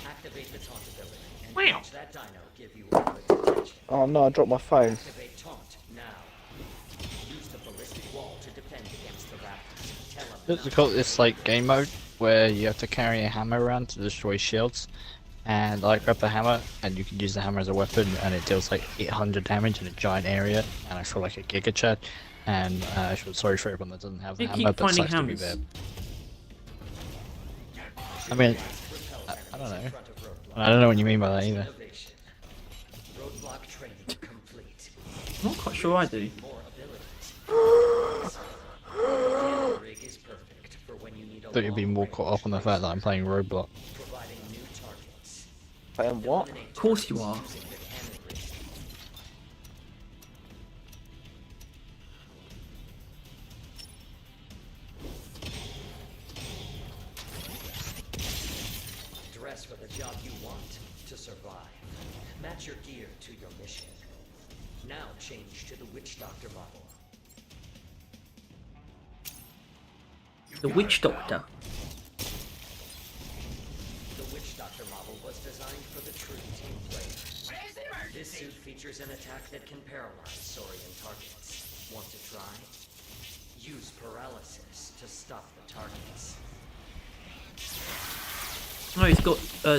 Activate the taunt ability and Wow. watch that dino give you all its attention. Oh no, I dropped my phone. Activate taunt now. Use the ballistic wall to defend against the raptors. Tell them It's not got this like game mode where you have to carry a hammer around to destroy shields, and I grab the hammer and you can use the hammer as a weapon, and it deals like 800 damage in a giant area, and I feel like a Giga Chad. And I feel sorry for everyone that doesn't have the You hammer, keep but finding sucks to be hammers. there. I mean, I don't know. I don't know what you mean by that either. innovation. Roadblock training complete. I'm not quite sure I do. More abilities. The rig is perfect for when you need a Thought you'd be more caught up on the fact that I'm playing Roadblock. providing new targets. And what? Of course you are. Using the cannon rig. Dress for the job you want to survive. Match your gear to your mission. Now change to the Witch Doctor model. The Witch Doctor. The Witch Doctor model was designed for the true team player. This suit features an attack that can paralyze Saurian targets. Want to try? Use paralysis to stop the targets. Oh, he's got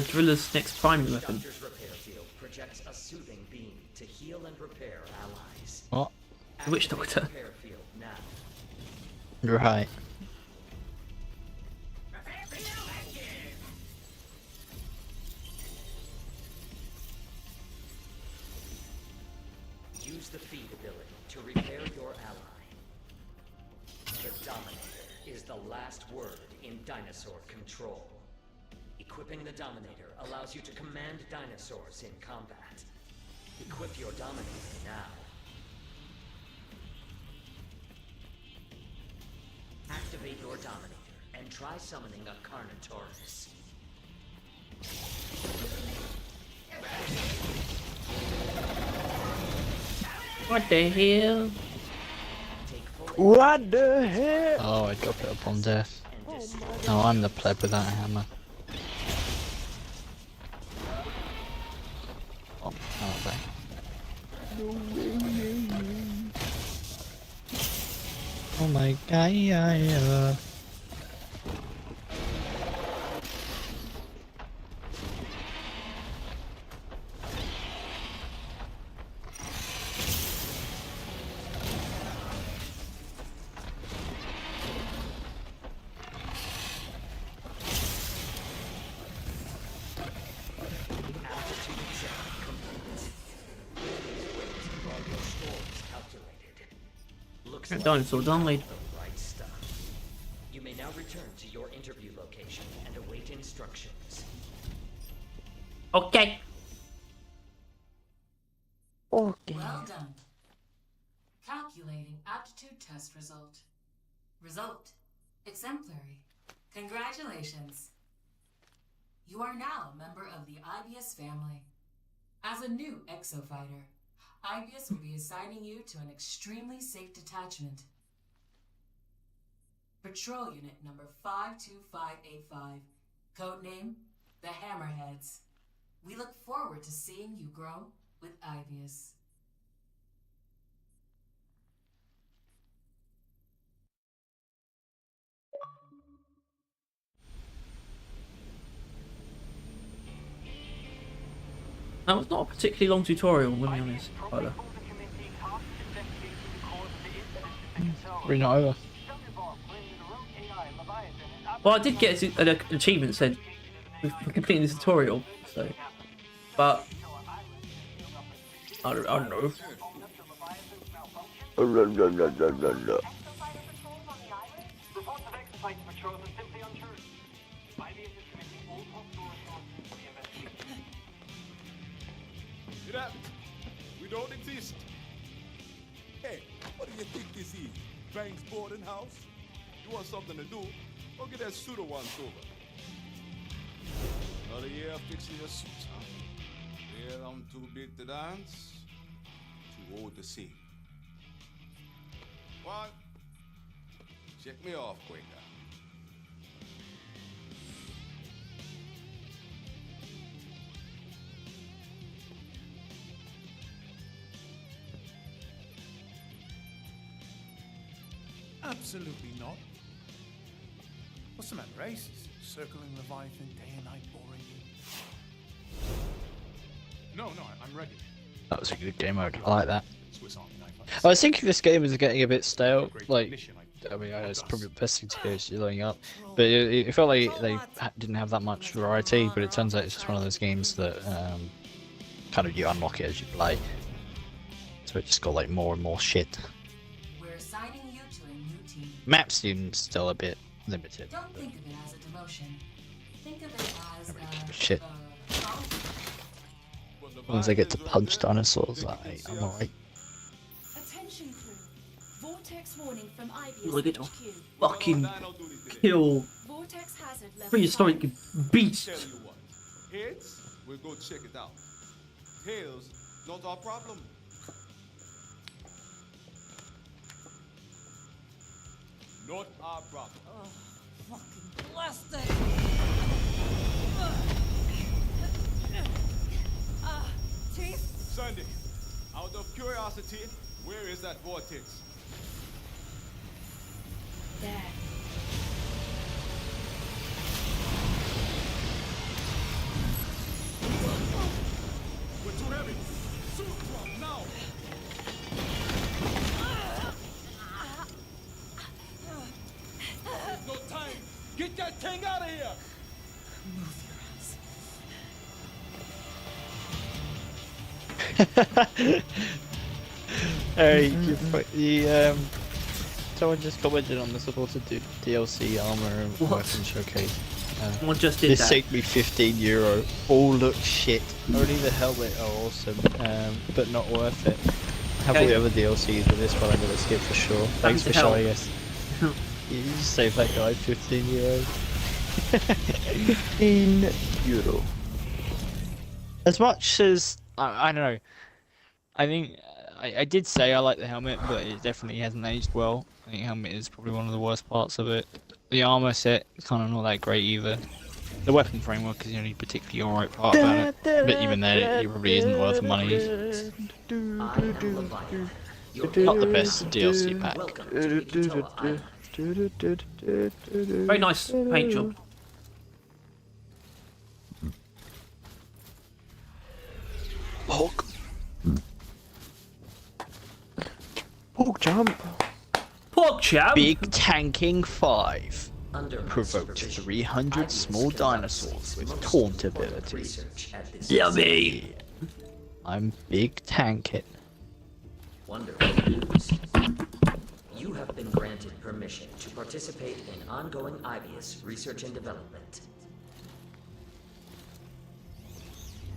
Driller's next primary weapon. Doctor's repair field projects a soothing beam to heal and repair allies. What? The Witch Activate Doctor. Repair field now. You're right. Use the feed ability to repair your ally. The Dominator is the last word in dinosaur control. Equipping the Dominator allows you to command dinosaurs in combat. Equip your Dominator now. Activate your Dominator and try summoning a Carnotaurus. What the hell? Take full What the hell? Oh, I drop it upon death. and destroy. No, I'm the pleb without a hammer. Oh, okay. Oh my god. Altitude check complete. Please wait while your score is calculated. Looks That like dinosaur you died. got the right stuff. You may now return to your interview location and await instructions. Okay. Okay. Well done. Calculating aptitude test result. Result. Exemplary. Congratulations. You are now a member of the IBS family. As a new exofighter, IBS will be assigning you to an extremely safe detachment. Patrol Unit number 52585. Codename, the Hammerheads. We look forward to seeing you grow with IBS. That was not a particularly long tutorial, let me be honest. Tyler. We're not over. Well, I did get an achievement said for completing this tutorial, so. But I don't know. Truth is simply untrue. IBS is committing all possible responses to the investigation. It happened. We don't exist. Hey, what do you think this is? Banks boarding house? You want something to do? Go get that suit once over. Another year fixing your suit, huh? Well, I'm too big to dance, too old to sing. What? Check me off, Quaker. Absolutely not. What's the matter, Ace? Circling Leviathan day and night boring you? No, I'm ready. That was a good game mode. I like that. Swiss Army knife. I was thinking this game is getting a bit stale. Like, I mean, it's probably the best thing to do is loading up, but it felt like they didn't have that much variety. But it turns out it's just one of those games that kind of you unlock it as you play. So it just got like more and more shit. We're assigning you to a new team. Map seems still a bit limited. Don't think of it as a demotion. Think of it as a Shit. challenge. Once I get to punch dinosaurs, I'm alright. Attention crew. Vortex warning from IBS Look at HQ. fucking kill Vortex hazard level prehistoric 5. beast. Tell you what, heads, we'll go check it out. Tails, not our problem. Not our problem. Fucking blasted. Teeth. Sunday, out of curiosity, where is that vortex? There. We're too heavy. Suit drop now. There's no time. Get that thing out of here. Move your ass. Hey, someone just commented on the supported DLC armor and What? weapon showcase. Someone just did This that. saved me €15. All look shit. Only the helmet are awesome, but not worth it. I have all the other DLCs, but this one I'm gonna skip for sure. Thanks for to hell. showing us. You just saved that guy €15. €15. As much as I don't know, I think I did say I like the helmet, but it definitely hasn't aged well. I think helmet is probably one of the worst parts of it. The armor set kind of not that great either. The weapon framework is the only particularly alright part about it, but even then it probably isn't worth the money. I am Leviathan. Your Not the best DLC pack. Welcome to Ikitoa Island. Very nice paint job. Pork. Pork jump. Pork chop. Big Tanking 5 Under my provoked supervision, 300 IBS small conducts dinosaurs its with most taunt important ability. research at this Yummy. I'm Big Tankin. Wonderful news. You have been granted permission to participate in ongoing IBS research and development.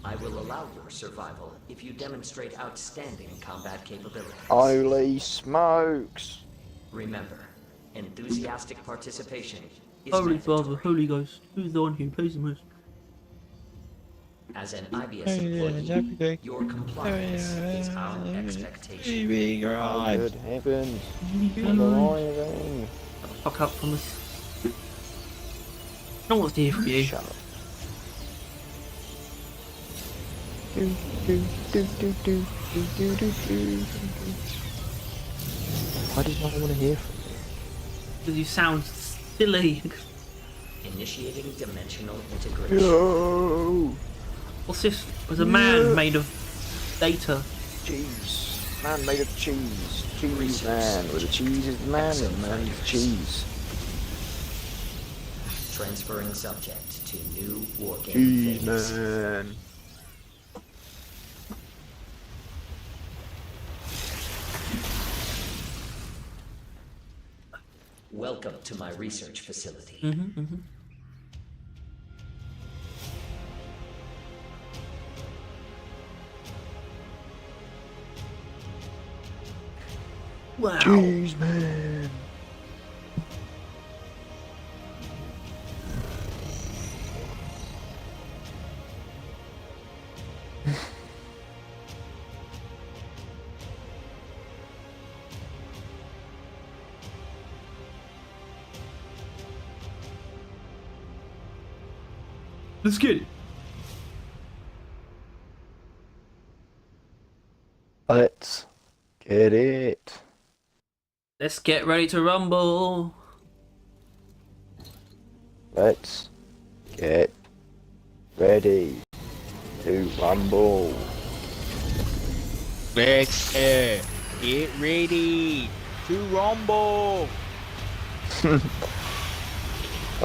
I will allow your survival if you demonstrate outstanding combat capabilities. Holy smokes. Remember, enthusiastic participation is Holy mandatory. Father, Holy Ghost, who's the one who plays the most? As an IBS employee, your compliance is our expectation. Good heavens. I'm arriving. Fuck up from us. No one wants to hear from you. Shut up. Do, do, do, do, do, do, do, do, do. Why does no one want to hear from me? Because you sound silly. Initiating dimensional integration. No! What's this? There's a man made of data. Cheese. Man made of cheese. Cheese man. Where the cheese is the man and the man is the cheese. Transferring subject to new wargame Cheese phase. man. Welcome to my research facility. Wow. Jeez, man. Let's get it. Let's get it. Let's get ready to rumble. Let's get ready to rumble. Let's get ready to rumble. That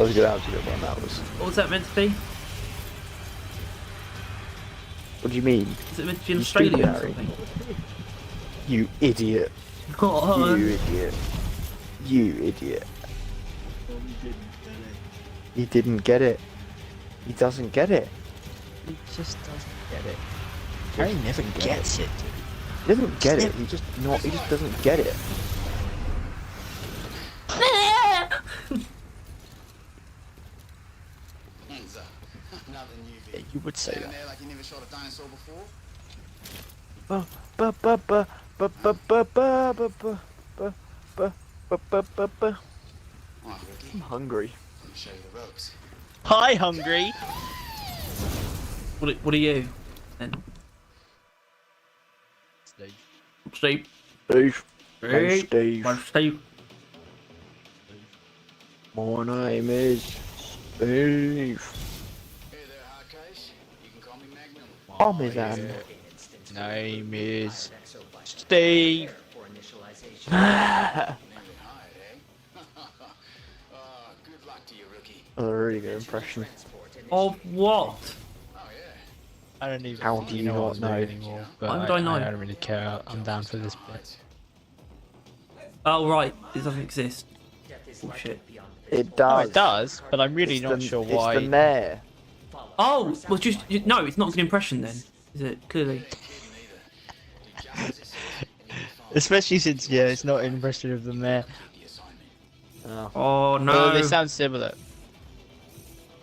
was a good outfit one, that was. What was that meant to be? What do you mean? Is it meant to be in You Australia stupid or Harry. something? You idiot. Oh, You idiot. You idiot. He didn't get it. He doesn't get it. He just doesn't get it. Harry never gets it. He doesn't get it. He just doesn't get it. Hands up. Nothing new, Yeah, you would say Stand that. there like you never shot a dinosaur before. Ba ba ba ba ba ba ba ba ba ba ba ba ba ba ba. Alright, Ricky. I'm hungry. Let me show you the ropes. Hi, hungry. what are you? Then Steve. Steve. Steve. Steve. Steve. I'm Steve. My name is Steve. Hey there, Hardcase. You can call me Magnum. Parmesan. Name is Steve. For initialization. Name it hide, eh? Good luck to you, rookie. That's a really good impression. Of what? Oh, yeah. I don't even. How do you know not what's know? anymore. But Why would I know? I don't really care. I'm down for this bit. Oh right, this doesn't exist. Bullshit. It Oh, does. it does, but I'm really It's not the, sure why. It's the mayor. Oh, well, no, it's not a good impression then, is it? Clearly. Especially since, yeah, it's not an impression of the mayor. Oh no. Well, they sound similar.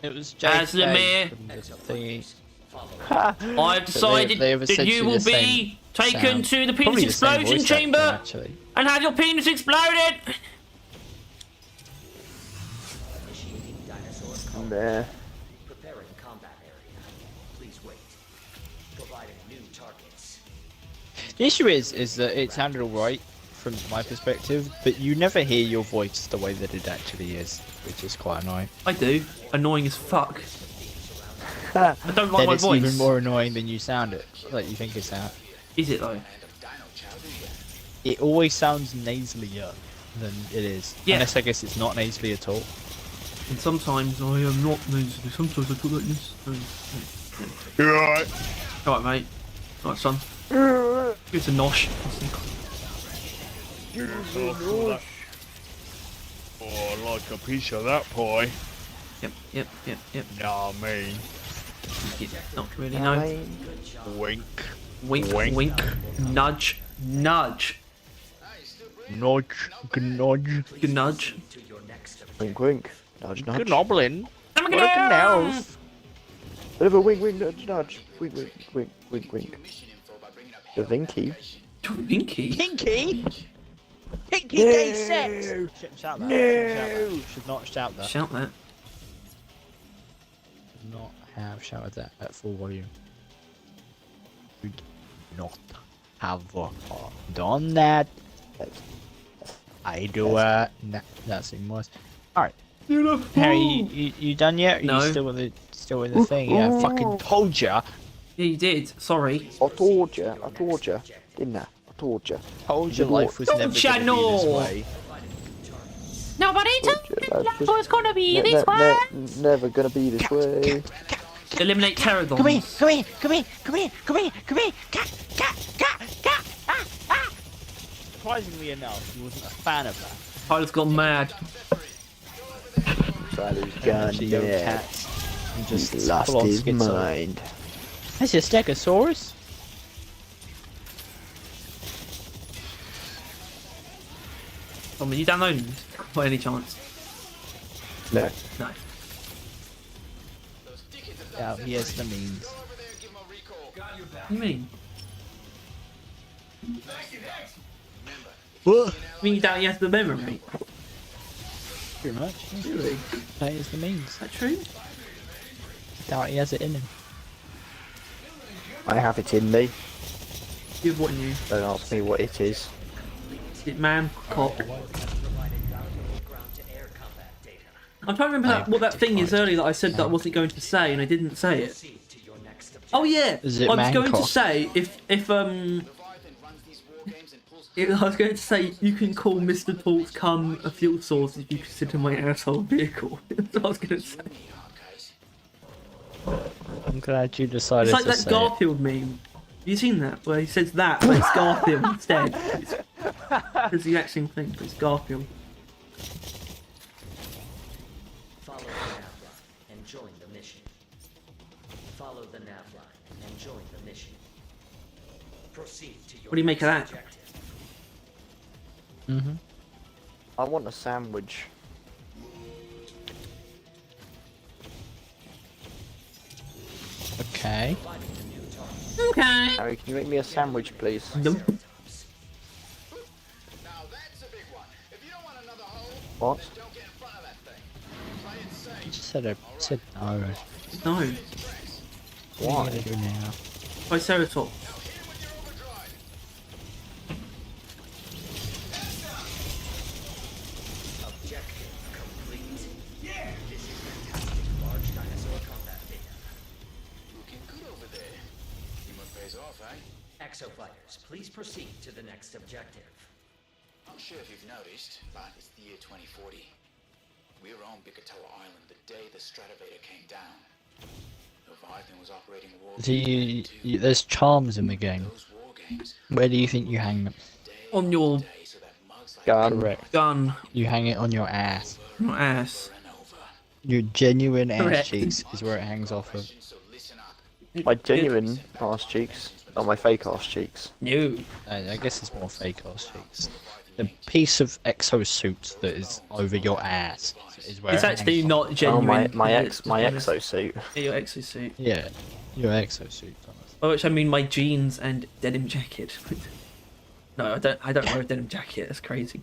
It was As the JFK mayor, from the thingy. I've decided they have that you essentially will the be same taken sound. to the Probably penis the same explosion voice actor, chamber actually. and have your penis exploded. Meh. Preparing combat area. Please wait. Providing new targets. The issue is that it sounded alright from my perspective, but you never hear your voice the way that it actually is, which is quite annoying. I do. Annoying as fuck. I don't like Then my it's voice. even more annoying than you sound it, like you think it sounds. Is it though? It always sounds nasalier than it is. Yeah. Unless I guess it's not nasally at all. And sometimes I am not nasally. Sometimes I talk like this. You're alright. Alright, mate. Alright, son. It's a nosh. Oh, I like a piece of that pie. Yep. Nah, me. Not really, no. Wink. Wink, Wink. wink. Nudge, nudge. Nudge. Nudge. Good nudge. Wink, wink. Nudge, nudge. Good nobbling. I'm What a canal. Bit of a wink, wink, nudge, nudge. Wink, wink, wink, wink, wink. The Vinky. Pinky? Pinky? Pinky Day 6! Shouldn't shout that. No. Should not shout that. Shout that. Should not have shouted that at full volume. Should not have done that. I do nah, that's even worse. Alright. Harry, you done yet? Are No. you still in the thing? Yeah, I fucking told ya. Yeah, you did. Sorry. I told ya, didn't I? I told ya. Told you life was Don't never ya gonna be this know? way. Nobody told me life was gonna be this way. Never gonna be this way. Eliminate pterodons. Come here. Surprisingly enough, he wasn't a fan of that. Tyler's gone mad. Tyler's gone Actually go mad. cats and just He's lost full on his schizo. mind. That's a Stegosaurus. Tom, are you downloading this by any chance? No. No. Yeah, he has the means. What do you mean? What? I mean, you doubt he has the memory? Pretty much. Really? That is the means. Is that true? Doubt he has it in him. I have it in me. You have what in you? Don't ask me what it is. Is it man, cock? I'm trying to remember what that thing is earlier that I said that I wasn't going to say and I didn't say it. Oh yeah, Is it I was going to Mancock? say I was going to say you can call Mr. Talk's cum a fuel source if you consider my asshole a vehicle. That's what I was going to say. I'm glad you decided It's like to that say Garfield meme. Have you seen that where he says that, but it's Garfield instead? It's the exact same thing, but it's Garfield. Follow the nav line and join the mission. Follow the nav line and join the mission. Proceed to your What do you make of that? objective. Mm-hmm. I want a sandwich. Okay. Okay. Harry, can you make me a sandwich, please? Nope. What? You just said no. No. What are Why? you gonna do now? Triceratops. Objective complete. Yeah. This is fantastic large dinosaur combat data. Looking good over there. You must pays off, eh? Exofighters, please proceed to the next objective. Not sure if you've noticed, but it's the year 2040. We were on Bikatoa Island the day the Stratovator came down. Leviathan was operating war. There's charms in the game. Those war games. Where do you think you hang them? On your So that mugs like Gun. Correct. gun. You hang it on your ass. Your ass. and over. Your genuine ass Correct. cheeks is where it hangs off of. So listen up. My genuine ass cheeks, not my fake ass cheeks. No. I guess it's more fake ass cheeks. The piece of exosuit that is over your ass is where It's it actually hangs off. not genuine. Oh, my It's exosuit. Yeah, your exosuit. Yeah, your exosuit. Thomas. By which I mean my jeans and denim jacket. No, I don't wear a denim jacket. That's crazy.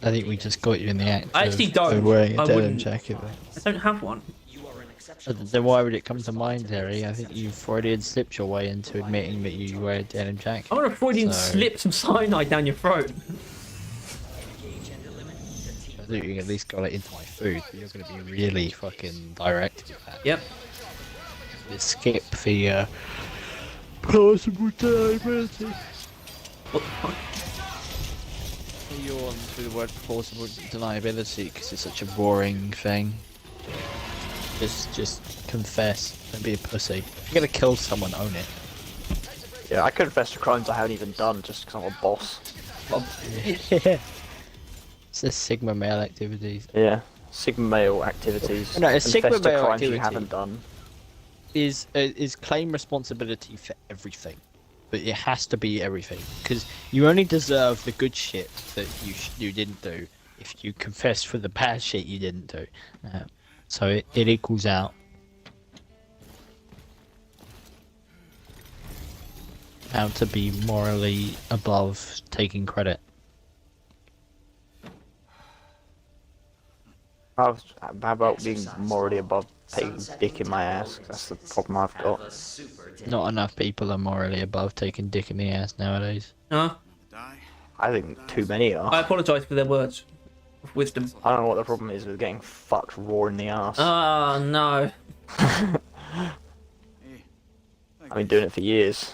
I think we just got you in the act. I actually of don't. wearing a I denim wouldn't. jacket. I don't have one. You are an exceptional. Then why would it come to mind, Harry? I think you've already slipped your way into admitting that you wear a denim jacket. I want to Freudian So- slip some cyanide down your throat. Engage and eliminate the team. I think you at least got it into my food, but you're going to be really fucking direct with that. Yep. You skip the plausible deniability. What the fuck? You're on to the word plausible deniability because it's such a boring thing. Just confess. Don't be a pussy. If you're gonna kill someone, own it. Yeah, I confess to crimes I haven't even done just because I'm a boss. Yeah. It's the Sigma male activities. Yeah, Sigma male activities. No, a Confess Sigma to male crimes you activity. haven't done. Is claim responsibility for everything, but it has to be everything because you only deserve the good shit that you didn't do if you confess for the bad shit you didn't do. So it equals out. How to be morally above taking credit. How about being morally above taking dick in my ass? That's the problem I've got. A super day. Not enough people are morally above taking dick in the ass nowadays. Huh? I think too many are. I apologise for their words of wisdom. I don't know what the problem is with getting fucked raw in the ass. Oh no. I've been doing it for years.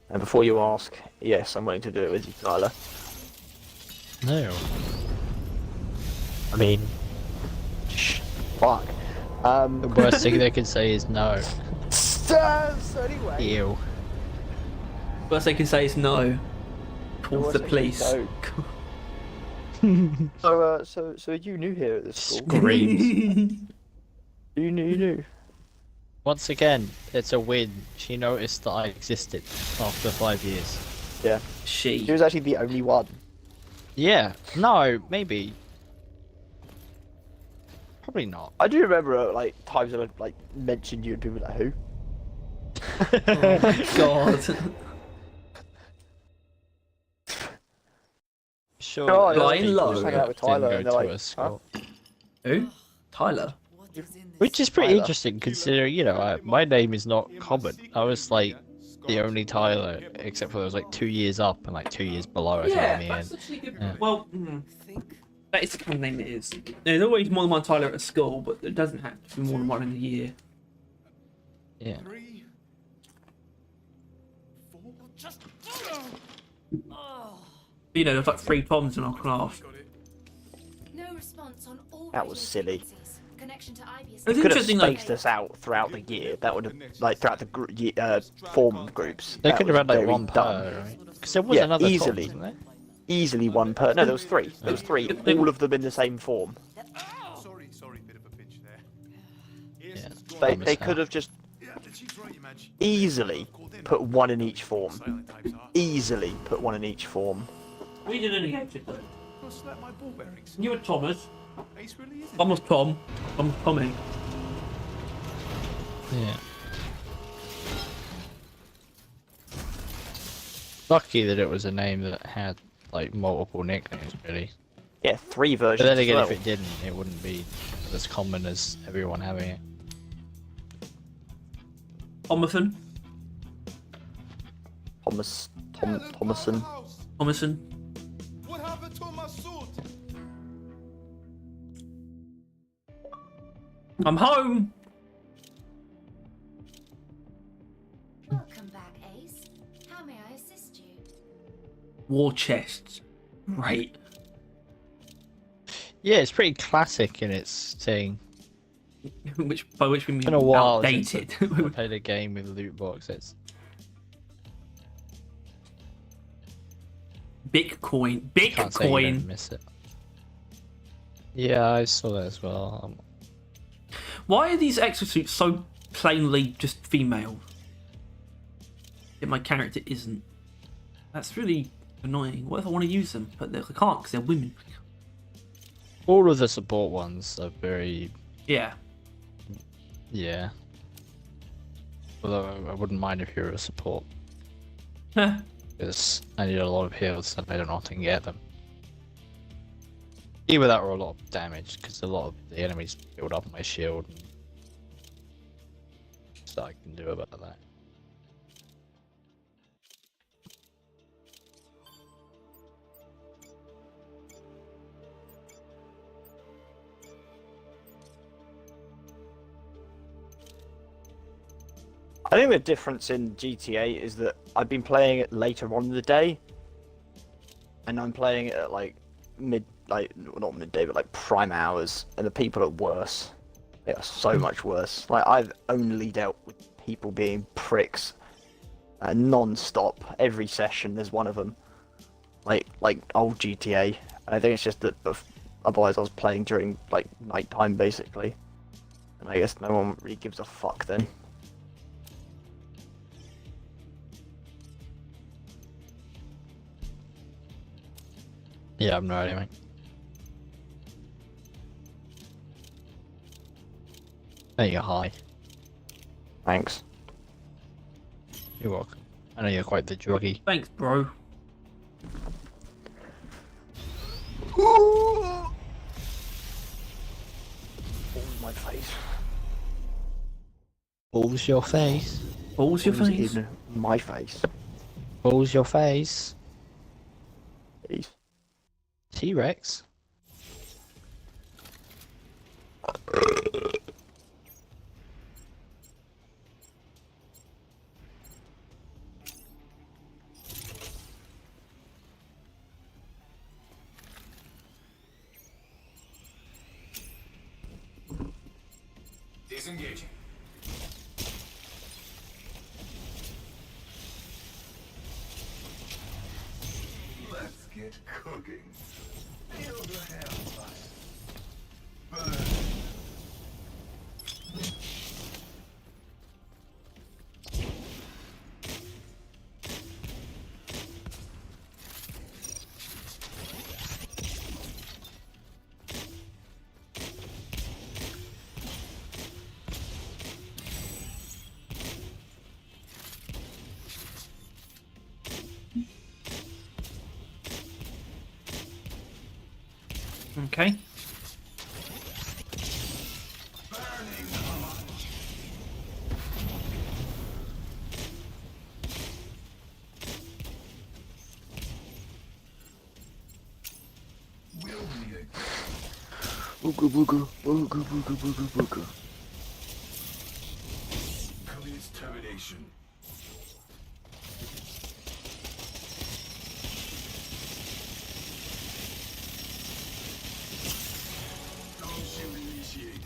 And before you ask, yes, I'm willing to do it with you, Tyler. No. I mean, fuck. The worst thing they can say is no. So anyway. Ew. Worst they can say is no. Call Worst the they can say police. no. So are you new here at this school? Screams. You knew. Once again, it's a win. She noticed that I existed after 5 years. Yeah. She was actually the only one. Yeah. No, maybe. Probably not. I do remember like times when I like mentioned you and people like who. Oh God. Sure. No, Lying people low. Just hang that out with Tyler didn't and go they're to like, a school. Who? Tyler. Which is pretty Tyler. interesting considering, you know, my name is not common. I was like the only Tyler, except for there was like 2 years up and like 2 years below Yeah, me. that's actually good. Yeah. Well, that is the kind of name it is. There's always more than one Tyler at school, but there doesn't have to be more than one in a year. Yeah. 3, 4, just. You know, there's like 3 Toms in our class. No response on all That was silly. connection to IBS. It's Could have interesting, like, spaced us out throughout the year. That would have like throughout the form groups. They That could have was had like very one dumb. per, right? Because there was Yeah, another easily. Tom, wasn't there? Easily one per. No, there was 3. There was 3. All of them in the same form. Sorry, bit of a pitch there. Yeah. They could have just easily put one in each form. Easily put one in each form. We did any hatred though. I'll slap my ball bearings. You were Thomas. Ace really isn't. One was Tom. One was Tommy. Yeah. Lucky that it was a name that had like multiple nicknames, really. Yeah, 3 versions. But then as again, well. if it didn't, it wouldn't be as common as everyone having it. Thomason. Thomason. Thomason. What happened to my suit? I'm home. Welcome back, Ace. How may I assist you? War chests. Right. Yeah, it's pretty classic in its thing. By which we mean It's been a while outdated. since I played a game with loot boxes. Bitcoin. Can't say you don't Bitcoin. miss it. Yeah, I saw that as well. Why are these exosuits so plainly just female? Yet my character isn't. That's really annoying. What if I want to use them? But I can't because they're women. All of the support ones are very... Yeah. Yeah. Although I wouldn't mind if you're a support. Heh. Because I need a lot of heals and I don't often get them. Either that or a lot of damage, because a lot of the enemies build up my shield. And stuff I can do about that. I think the difference in GTA is that I've been playing it later on in the day, and I'm playing it at like not midday, but like prime hours, and the people are worse. They are so much worse. Like I've only dealt with people being pricks, non-stop. Every session, there's one of them. Like old GTA. And I think it's just that otherwise I was playing during like night time basically, and I guess no one really gives a fuck then. Yeah, I'm not anyway. There you go, hi. Thanks. You're welcome. I know you're quite the druggy. Thanks, bro. Oh, my face. Balls your face. Balls your Balls face. in my face. Balls your face. Please. T-Rex. Disengaging. Get cooking. Feel the hell fire. Burn. Okay. Booga booga, booga booga booga booga. Commence termination. Dome shield initiated.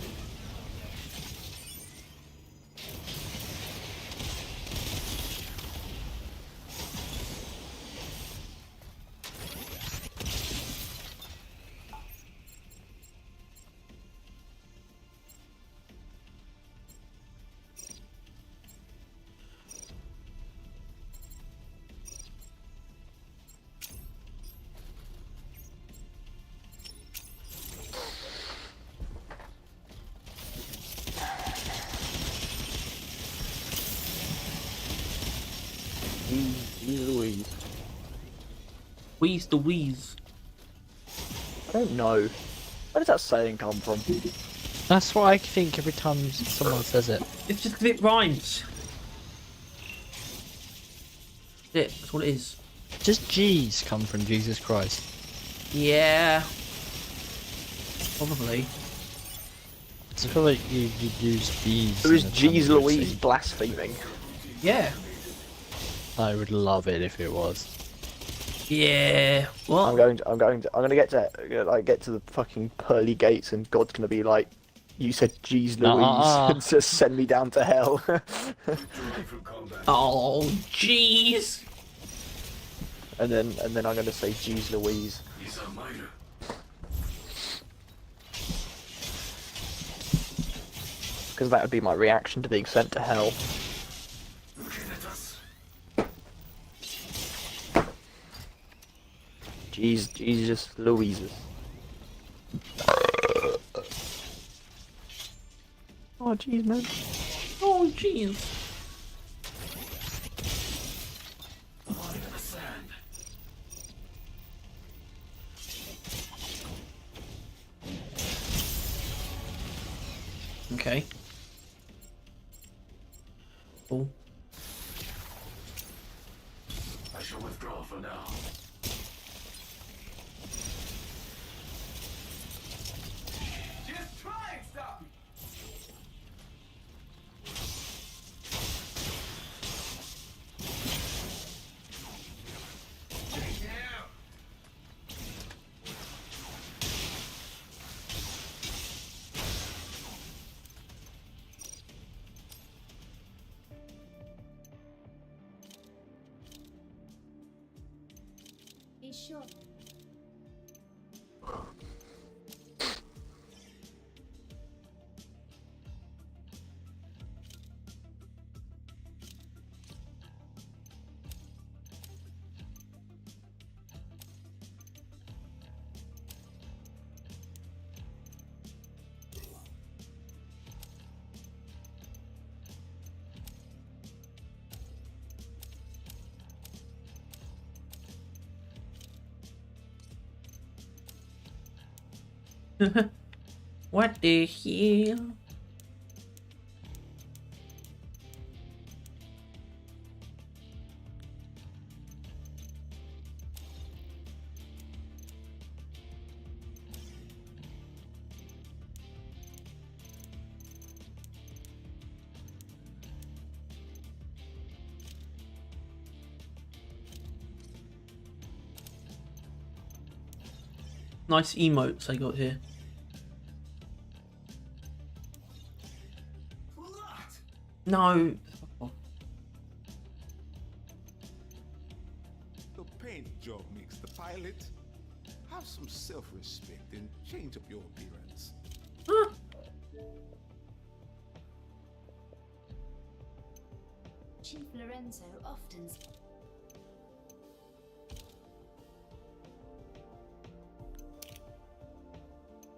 Louise. Wheeze the wheeze. I don't know. Where does that saying come from? That's what I think every time someone says it. It's just 'cause it rhymes. Yeah, that's what it is. Does G's come from Jesus Christ? Yeah. Probably. I feel like you use B's. Who is in a Jeez tongue Louise scene. blaspheming? Yeah. I would love it if it was. Yeah. What? I'm gonna get to the fucking pearly gates, and God's gonna be like, "You said Jeez Louise, and just send me down to hell." Oh, jeez. and then I'm gonna say Jeez Louise. He's a miter. Because that would be my reaction to being sent to hell. Looking at us. Jesus Louises. Oh jeez, man. Oh, jeez. Line in the sand. Okay. Cool. I shall withdraw for now. Just try and stop me. Be sure. What the hell? Nice emotes I got here. No. The paint job makes the pilot. Have some self-respect and change up your appearance. Chief Lorenzo often...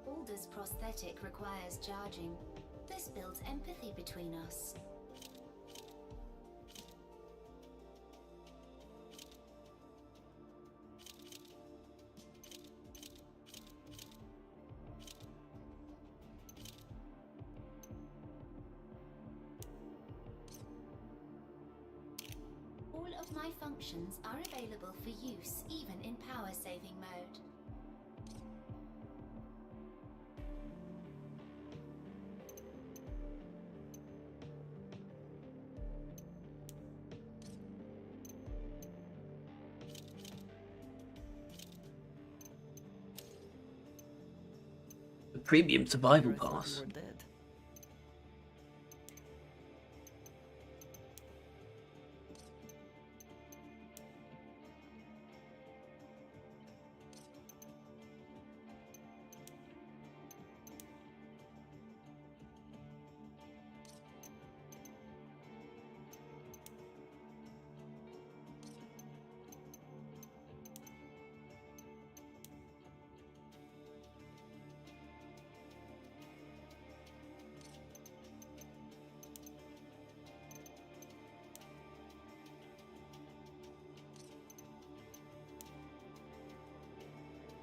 Alder's prosthetic requires charging. This builds empathy between us. All of my functions are available for use, even in power-saving mode. The premium survival pass.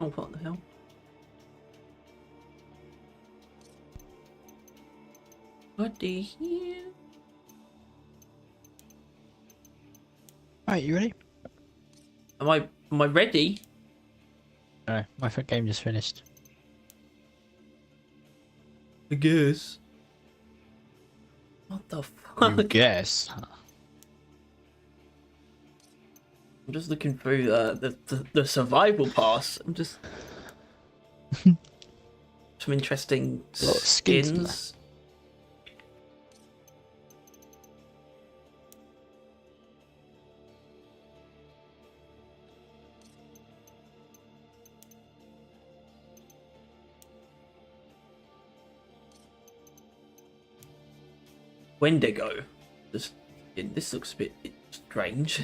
Oh, what the hell? What the hell? Alright, you ready? Am I ready? No, my game just finished. I guess. What the fuck? You guess. I'm just looking through the survival pass. I'm just some interesting skins. Wendigo. This looks a bit strange.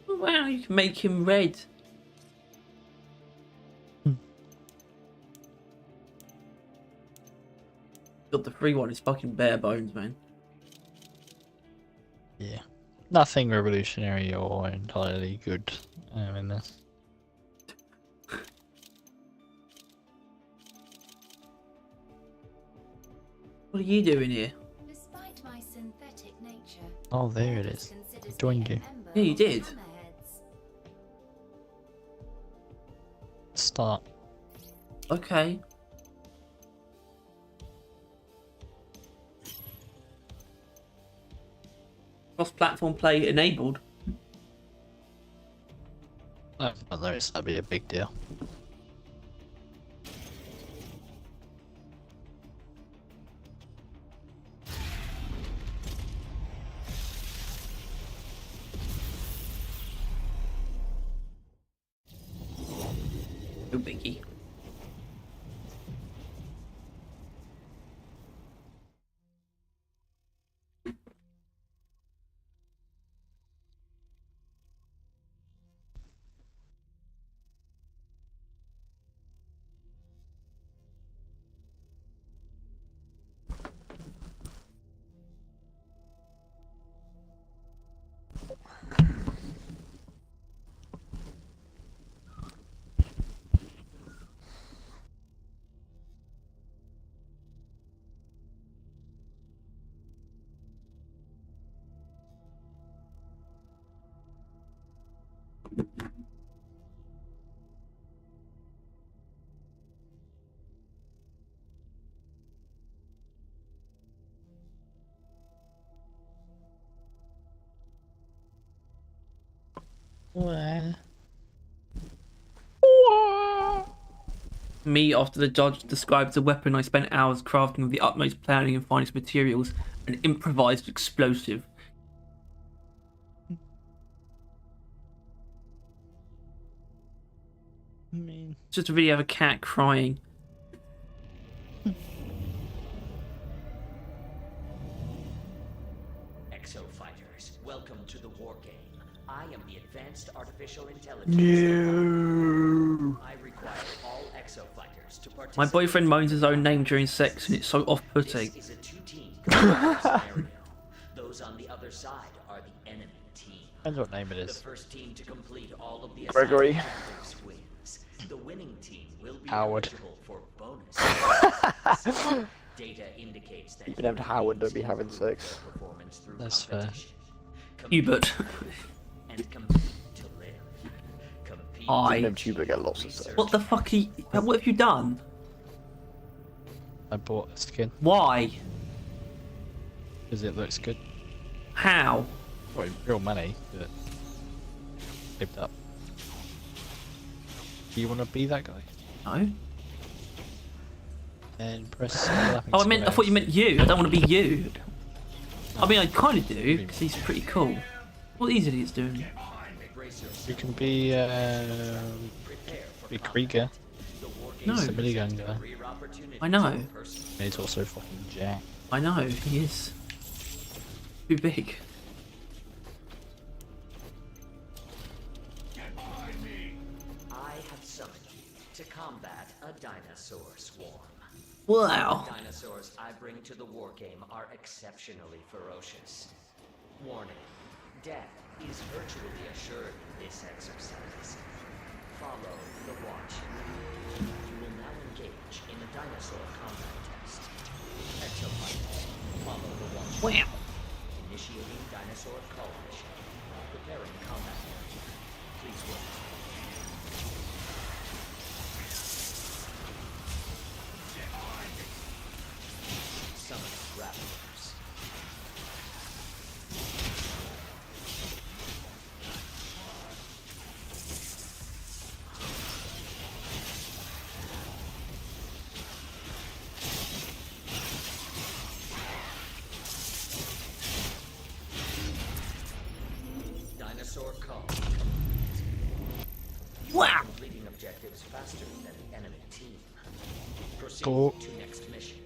Oh, wow, you can make him red. God, the free one is fucking bare bones, man. Yeah. Nothing revolutionary or entirely good in this. What are you doing here? Despite my synthetic nature, Oh, there it is. I joined you. Yeah, you did. Start. Okay. Cross-platform play enabled. I don't know, that'd be a big deal. No biggie. Well. Me after the judge describes the weapon I spent hours crafting with the utmost planning and finest materials, an improvised explosive. I mean, It's just a video of a cat crying. Exo fighters, welcome to the war game. I am the advanced artificial intelligence. No. I require all exo fighters to participate. My boyfriend moans his own name during sex, and it's so off-putting. This is a two-team scenario. Those on the other side are the enemy team. depends what name it The is. first team to complete all of the Gregory. assigned objectives wins. The winning team will be Howard. eligible for bonus. Data indicates that Even named Howard don't be having sex. performance through That's fair. competition. Hubert. And compete to live. Compete I- Even named Tuber get lots of sex. What the fuck what have you done? I bought a skin Why? because it looks good. How? Well, real money, but saved up. Do you want to be that guy? No. And press. Oh, I thought you meant you. I don't want to be you. I mean, I kind of do, because he's pretty cool. What are these idiots doing? You can be Krieger. No. He's the minigun guy. I know. And he's also fucking Jack. I know, he is. Too big. I have summoned you to combat a dinosaur swarm. Wow. The dinosaurs I bring to the war game are exceptionally ferocious. Warning, death is virtually assured in this exercise. Follow the watch. You will now engage in a dinosaur combat test. Exoplanets, follow the watch. Wow. Initiating dinosaur call mission. Preparing combat area. Please wait. Summon raptors. Dinosaur call. Wow. Completing objectives faster than the enemy team. Proceed Cool. to next mission.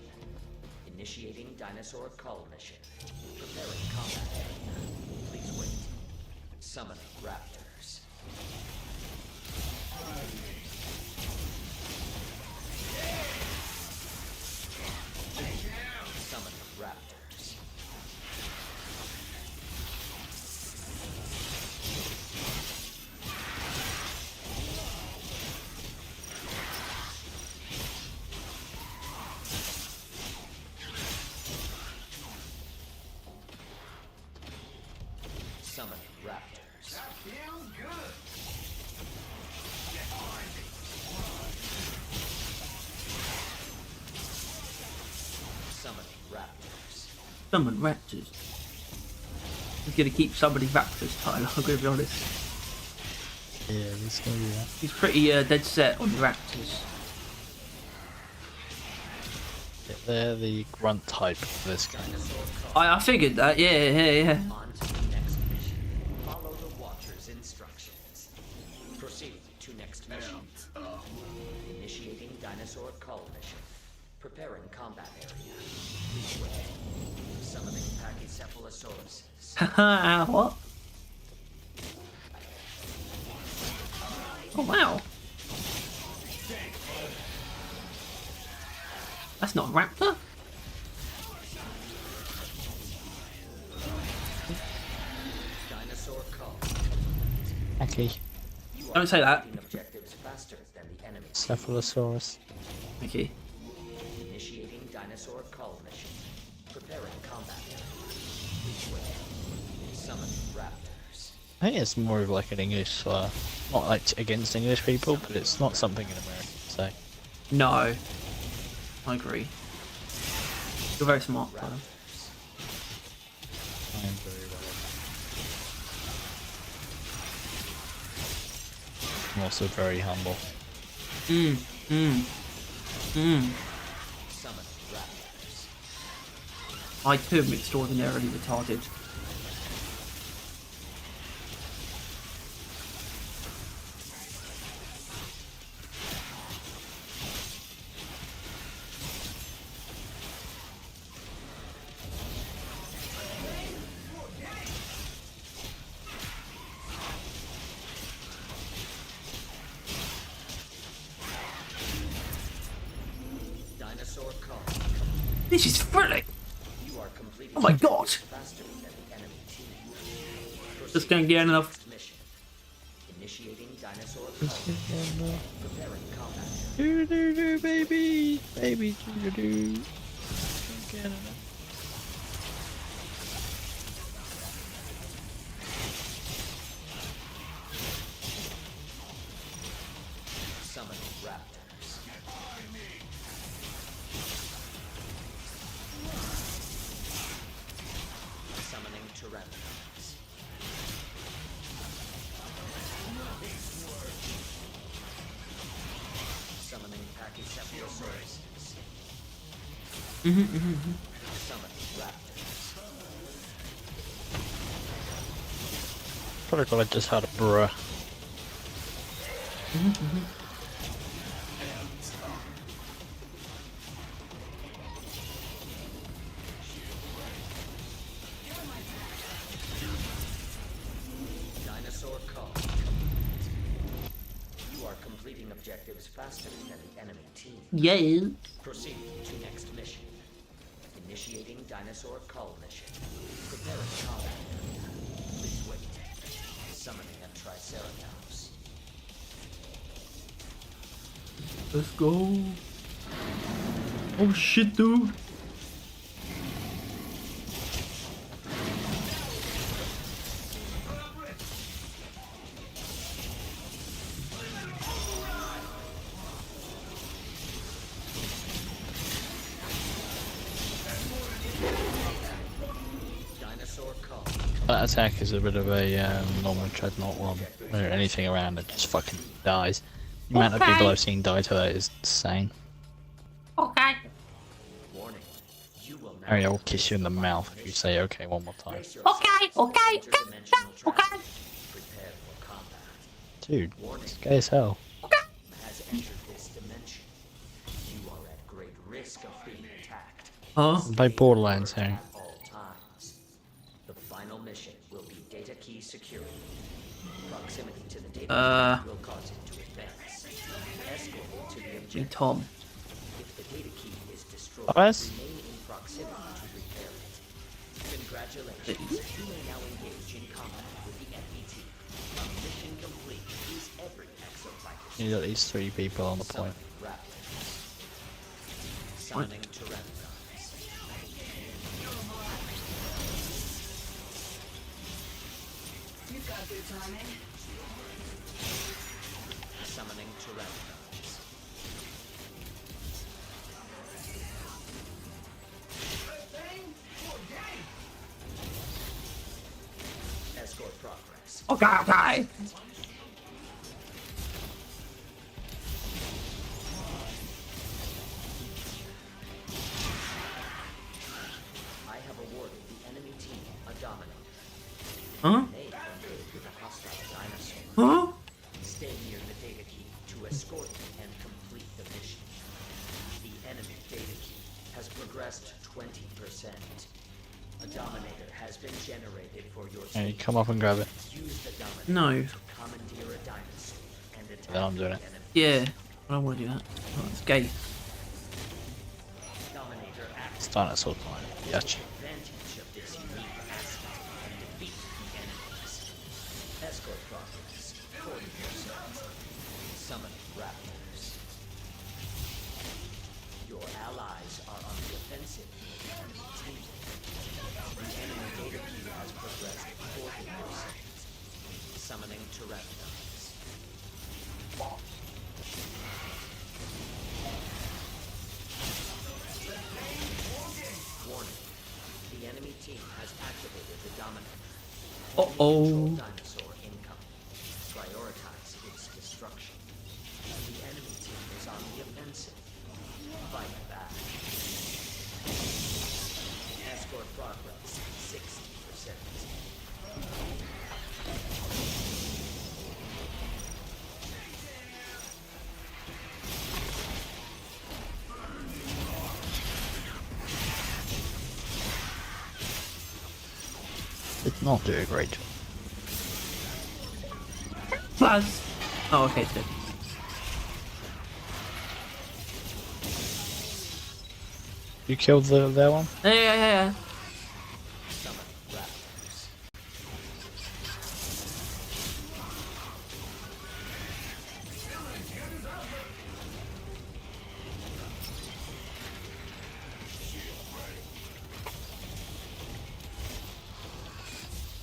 Initiating dinosaur call mission. Preparing combat area. Please wait. Summon raptors. Summon raptors. Summon raptors. That feels good. Summon raptors. Summon raptors. He's gonna keep somebody raptors, Tyler, I'm gonna be honest. Yeah, let's go do that. He's pretty dead set on the raptors. Yeah, they're the grunt type of this guy. I figured that, yeah. On to the next mission. Follow the Watcher's instructions. Proceed to next mission. Initiating dinosaur call mission. Preparing combat area. Please wait. Summoning Pachycephalosauruses. Haha, what? Oh wow. That's not a raptor? Dinosaur call. Okay. You are Don't say that. completing objectives faster than the enemy. Cephalosaurus. Okay. Initiating dinosaur call mission. Preparing combat area. Please wait. Summon raptors. I think it's more of like an English, not like against English people, but it's not something in America to say. No. I agree. You're very smart, Tyler. I am very well. I'm also very humble. Summon raptors. I too am extraordinarily retarded. Dinosaur call. This is thrilling! You are completing Oh my god! faster than the enemy team. Just can't get enough. Mission. Initiating dinosaur call. Preparing combat. Do do do, baby, baby, do do do. Summon raptors. Summoning Tyrannosaurs. Summoning Pachycephalosaurus. Summoning raptors. Probably glad I just had a bruh. Dinosaur call. You are completing objectives faster than the enemy team. Yeah. Proceed to next mission. Initiating dinosaur call mission. Preparing combat area. Please wait. Summoning a Triceratops. Let's go. Oh shit, dude. Dinosaur call. That attack is a bit of a normal dreadnought one, where anything around it just fucking dies. The amount of people I've seen die to that is insane. Okay. Warning. You will now Harry, I'll kiss you in the mouth if you say okay one more time. place yourself Okay. interdimensional travel. Prepare for combat. Dude, it's gay as hell. Has entered this dimension. You are at great risk of being attacked. Huh? By Borderlands, Harry. At all times. The final mission will be data key security. Proximity to the data key will cause it to advance. Escort it to the Hey, objective. Tom. If the data key is destroyed, Yes? remain in proximity to repair it. Congratulations. You may now engage in combat with the FET. Mission complete. Use every exocycle. You got these three people on the point. Raptors. Summoning Tyrannosaurs. You've got good timing. Summoning Tyrannosaurs. Escort progress. Okay. I have awarded the enemy team a dominator. Huh? They engage with a hostile dinosaur. Huh? Stay near the data key to escort and complete the mission. The enemy data key has progressed 20%. A dominator has been generated for your Hey, team. come up and grab it. Use the dominator No. to commandeer a dinosaur and attack Then I'm doing the it. enemy. Yeah. I don't want to do that. Oh, it's gay. Dominator acts It's dinosaur time. Gotcha. advantage of this unique asset and defeat the enemies. Escort progress 40%. Summon raptors. Your allies are on the offensive with the enemy team. The enemy data key has progressed 40%. Summoning Tyrannosaurs. Warning. The enemy team has activated the Dominator. Uh-oh. Control dinosaur incoming. Prioritize its destruction. The enemy team is on the offensive. Fight back. Escort progress 60%. Did not do a great job. Plus. Oh, okay, it's good. You killed their one? Yeah. Summon raptors.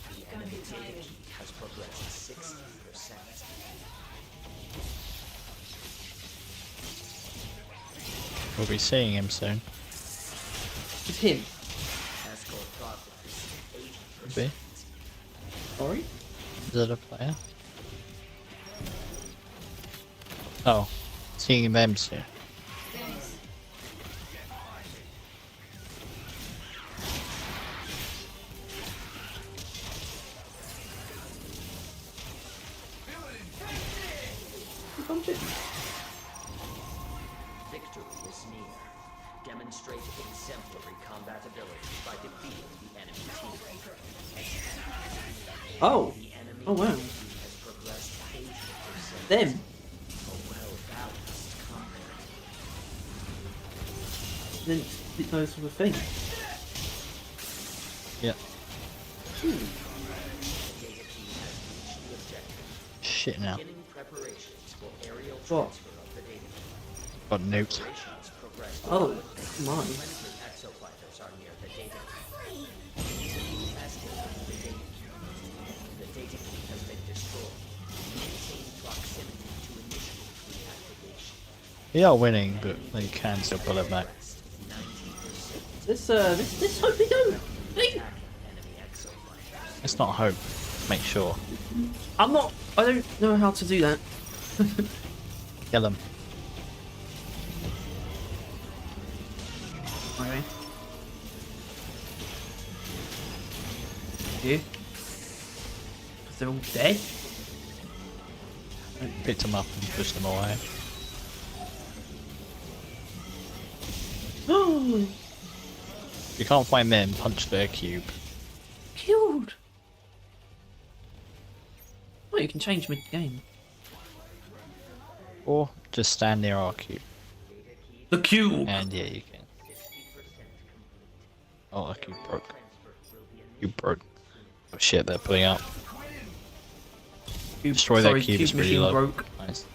The enemy Diggy has progressed 60%. We'll be seeing him soon. It's him. Escort progress Could be. 80%. Sorry? Is it a player? Oh, seeing them soon. Victory is near. Demonstrate exemplary combatability by defeating the enemy team. Oh. The enemy Oh, wow. team has progressed 80%. Them. A well-balanced combat. Then it knows sort of thing. Yeah. The data team has reached the objective. Shit now. Beginning preparations for aerial What? transfer of the data. Got nuked. Operations progress. Oh, my. Friendly exofighters are near the data. Activate the data. The data key has been destroyed. Maintain proximity to initiate reactivation. We are winning, but they can still pull it back. 90%. This hope they don't. Hey. Enemy exofighters. It's not hope. Make sure. I don't know how to do that. Kill them. Okay. You? Because they're all dead? Picked them up and pushed them away. Oh, If you can't find them, punch their cube. killed. Oh, you can change mid-game. Or just stand near our cube. The cube! And yeah, you can. Oh, our cube broke. Cube broke. Oh shit, they're putting up. Cube, Destroy sorry, that cube is pretty machine low. broke. Nice.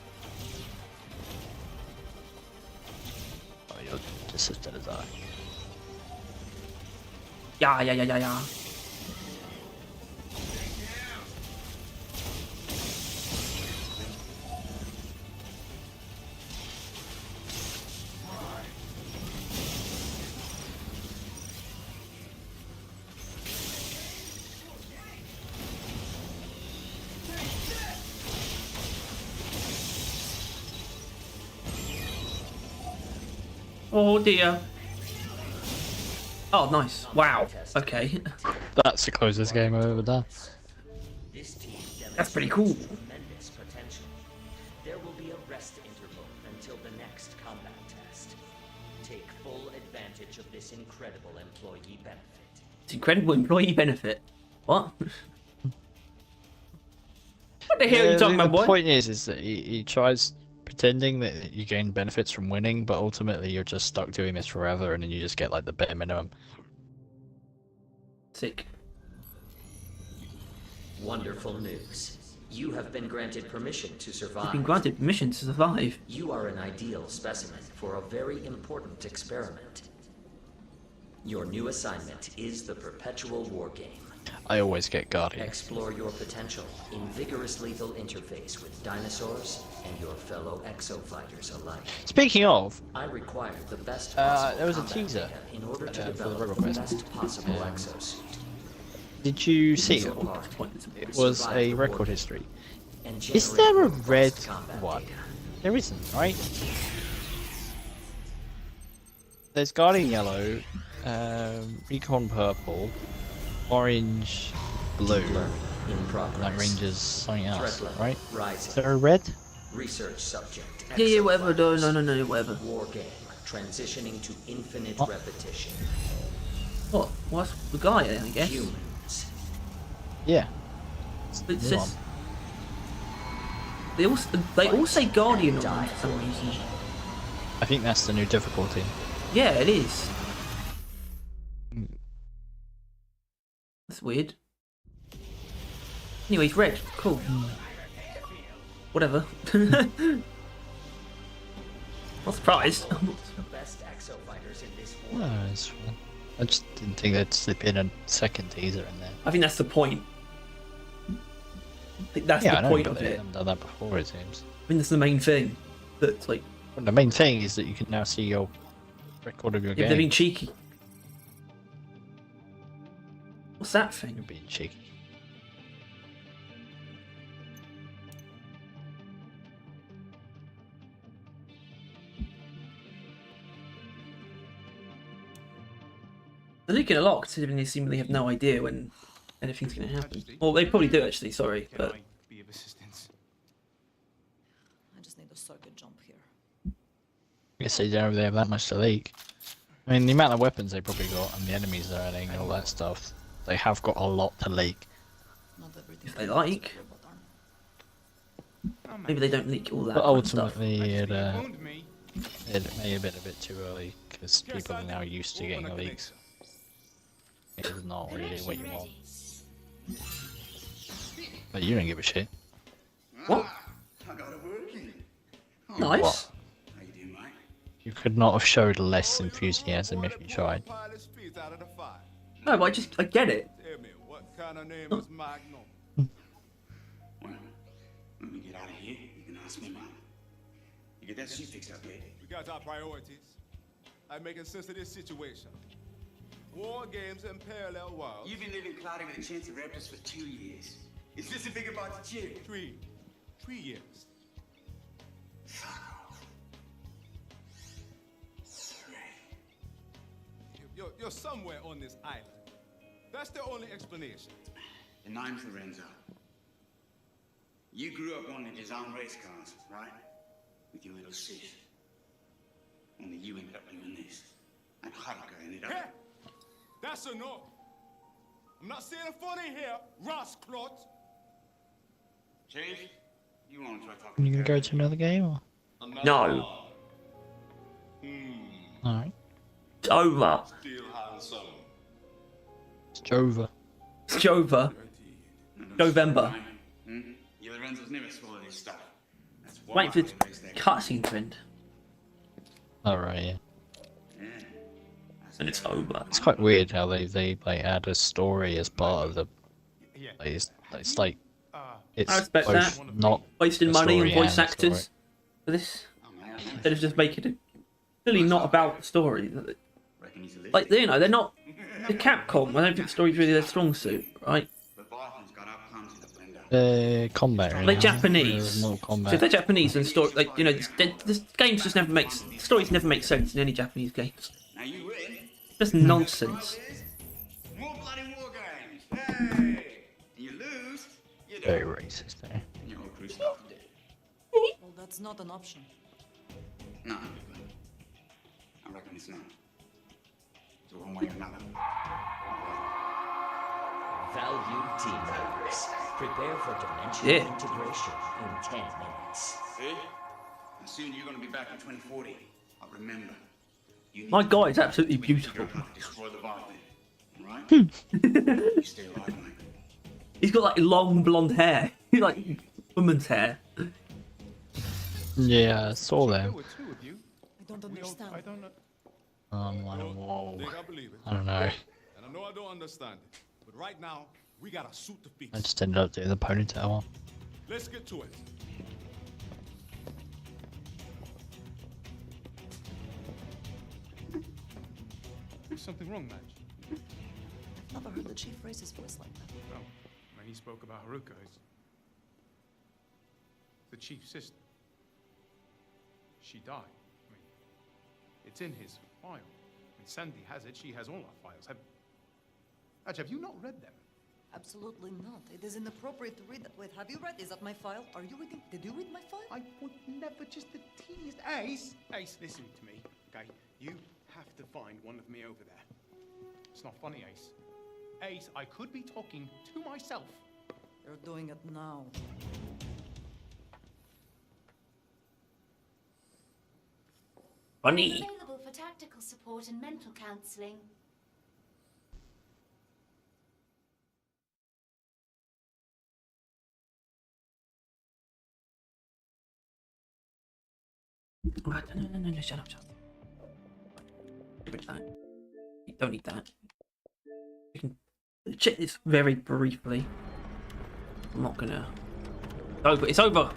Oh, you're just as dead as I. Yeah. Oh dear. Oh, nice. Wow. Okay. That's the closest game I've ever done. This team That's pretty demonstrates cool. Tremendous potential. There will be a rest interval until the next combat test. Take full advantage of this incredible employee benefit. It's incredible employee benefit. What? What the hell are you talking about, The boy? point is that he tries pretending that you gain benefits from winning, but ultimately you're just stuck doing this forever, and then you just get like the bare minimum. Sick. Wonderful news. You have been granted permission to survive. You've been granted permission to survive. You are an ideal specimen for a very important experiment. Your new assignment is the perpetual war game. I always get Guardian. Explore your potential in vigorous lethal interface with dinosaurs and your fellow exofighters alike. Speaking of, I require the best there possible was a combat teaser data in order to for the develop Rebel the Quest. best possible exosuit. did you see Your it? part It is was survive a the record war history. and Is generate there a robust red combat one? data. There isn't, right? there's Guardian Yellow, Recon Purple, Orange, Blue, In progress. like Rangers something else, Threat level right? rising. Is there a red? Research subject. Yeah, whatever. exoplanets. No, whatever. War game transitioning to infinite What? repetition. What? What's the guy then, I guess? Humans. Yeah. It New says one. they all say Guardian on them for some reason. I think that's the new difficulty. Yeah, it is. That's weird. Anyways, red. Cool. Whatever. Not surprised. The best exofighters in this war. No, it's fine. I just didn't think they'd slip in a second teaser in there. I think that's the point. I think that's Yeah, I the know, point but of they it. haven't done that before, it seems. I think that's the main thing. That's like, Well, the main thing is that you can now see your record of your if game. they're being cheeky. What's that thing? You're being cheeky. They're leaking a lot, considering they seemingly have no idea when anything's going to happen. Well, they probably do actually. Sorry, but Be of assistance. I just need a circuit jump here. I guess they don't really have that much to leak. I mean, the amount of weapons they probably got and the enemies they're adding and all that stuff, they have got a lot to leak. Not everything. if they like, maybe they don't leak all that But fun stuff. ultimately, it Wound me. may have been a bit too early because people are now used to getting leaks. It is not really what you want. But you don't give a shit. What? I got it working. Nice. What? How you doing, mate? You could not have showed less enthusiasm if you tried. Pilot speeds out of the fire. No, but I get it. Tell me, what kind of name is Magnum? Well, when we get out of here, you can ask me, Mom. You get that suit fixed up yet? We got our priorities. I'm making sense of this situation. War games in parallel worlds. You've been living cloudy with a chance of raptors for 2 years. Is this a big about to cheer? 3 years. Fuck off. 3. You're somewhere on this island. That's the only explanation. The name's Lorenzo. You grew up on the design race cars, right? With your little sis. Only you ended up doing this. And Haruka ended up... Hey! That's enough. I'm not saying it funny here, Ross Clot. Chief, you want to try talking You gonna go to another game or? No. Alright. It's over. Still handsome. It's Jova. It's Jova. November. You Lorenzo's never swallow this stuff. That's why Wait for the they raise that- cutscene to end. Alright, yeah. Yeah. And it's over. It's quite weird how they like add a story as part of the. Like, it's like it's I respect both that. not Wasting a money story and voice and a actors story. for this. Instead of just making it really not about the story. Reckon he's a Like, you know, they're not. The Capcom, I don't think the story's really their strong suit, right? But Barton's got our plums in the blender. Combat. They're really. Japanese. Mortal So if Kombat. they're Japanese, then story, like, you know, this games just never makes. Stories never make sense in any Japanese games. Now you ready? Just nonsense. More bloody war games. Hey! You lose, you don't. Very racist there. And your whole crew starts dead. Well, that's not an option. No, I reckon it's not. So one way or another. Valued team members, prepare for dimensional Yeah. integration in 10 minutes. See? And soon you're gonna be back in 2040. I'll remember. You need My to guy is absolutely beautiful. figure out how to destroy the Leviathan. Alright? You stay alive, mate. He's got like long blonde hair, like woman's hair. Yeah, I saw them. There were 2 of you. I don't understand. I don't know. Whoa. Think I believe it. I don't know. And I know I don't understand it. But right now, we got a suit to fix. I just ended up doing the ponytail one. Let's get to it. There's something wrong, Madge. Never heard the chief raise his voice like that. Well, when he spoke about Haruka, it's the chief's sister. She died. I mean, it's in his file. Sandy has it. She has all our files. Have you not read them? Absolutely not. It is inappropriate to read that. Wait, have you read? Is that my file? Are you reading? Did you read my file? I would never, just the teeniest. Ace, listen to me, okay? You have to find one of me over there. It's not funny, Ace. Ace, I could be talking to myself. You're doing it now. Funny. Available for tactical support and mental counseling. No, shut up. Get rid of that. You don't need that. You can check this very briefly. I'm not gonna. It's over.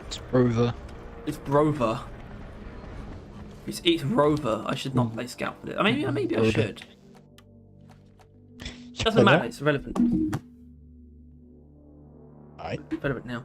It's Rover. It's Rover. It's Rover. I should not play Scout for it. Maybe I should. Doesn't matter. It's irrelevant. Alright. Irrelevant now.